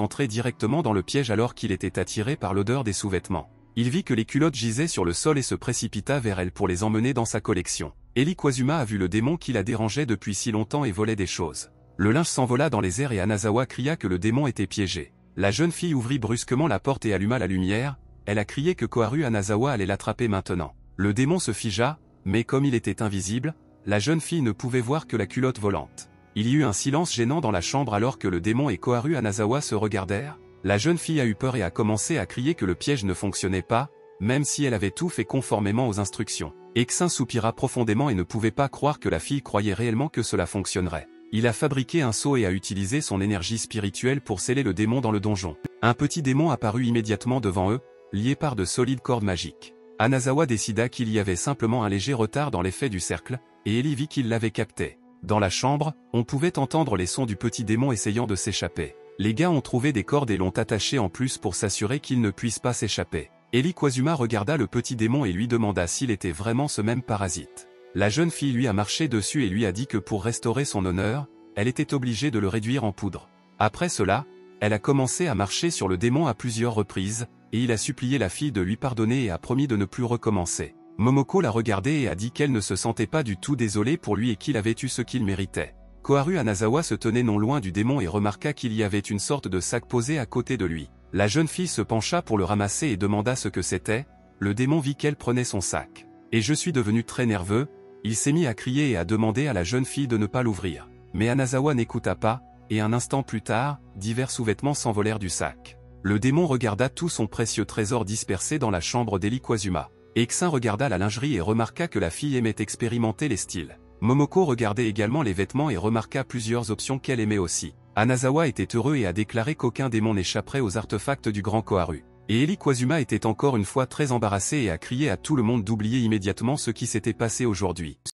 entré directement dans le piège alors qu'il était attiré par l'odeur des sous-vêtements. Il vit que les culottes gisaient sur le sol et se précipita vers elles pour les emmener dans sa collection. Eli Kazuma a vu le démon qui la dérangeait depuis si longtemps et volait des choses. Le linge s'envola dans les airs et Anazawa cria que le démon était piégé. La jeune fille ouvrit brusquement la porte et alluma la lumière, elle a crié que Koharu Anazawa allait l'attraper maintenant. Le démon se figea, mais comme il était invisible, la jeune fille ne pouvait voir que la culotte volante. Il y eut un silence gênant dans la chambre alors que le démon et Koharu Anazawa se regardèrent. La jeune fille a eu peur et a commencé à crier que le piège ne fonctionnait pas, même si elle avait tout fait conformément aux instructions. Exin soupira profondément et ne pouvait pas croire que la fille croyait réellement que cela fonctionnerait. Il a fabriqué un seau et a utilisé son énergie spirituelle pour sceller le démon dans le donjon. Un petit démon apparut immédiatement devant eux, lié par de solides cordes magiques. Anazawa décida qu'il y avait simplement un léger retard dans l'effet du cercle, et Eli vit qu'il l'avait capté. Dans la chambre, on pouvait entendre les sons du petit démon essayant de s'échapper. Les gars ont trouvé des cordes et l'ont attaché en plus pour s'assurer qu'il ne puisse pas s'échapper. Eli Kazuma regarda le petit démon et lui demanda s'il était vraiment ce même parasite. La jeune fille lui a marché dessus et lui a dit que pour restaurer son honneur, elle était obligée de le réduire en poudre. Après cela, elle a commencé à marcher sur le démon à plusieurs reprises, et il a supplié la fille de lui pardonner et a promis de ne plus recommencer. Momoko l'a regardé et a dit qu'elle ne se sentait pas du tout désolée pour lui et qu'il avait eu ce qu'il méritait. Koharu Anazawa se tenait non loin du démon et remarqua qu'il y avait une sorte de sac posé à côté de lui. La jeune fille se pencha pour le ramasser et demanda ce que c'était. Le démon vit qu'elle prenait son sac. Et je suis devenu très nerveux, il s'est mis à crier et à demander à la jeune fille de ne pas l'ouvrir. Mais Anazawa n'écouta pas, et un instant plus tard, divers sous-vêtements s'envolèrent du sac. Le démon regarda tout son précieux trésor dispersé dans la chambre d'Eli Kazuma. Exin regarda la lingerie et remarqua que la fille aimait expérimenter les styles. Momoko regardait également les vêtements et remarqua plusieurs options qu'elle aimait aussi. Anazawa était heureux et a déclaré qu'aucun démon n'échapperait aux artefacts du grand Koharu. Et Eli Kazuma était encore une fois très embarrassé et a crié à tout le monde d'oublier immédiatement ce qui s'était passé aujourd'hui.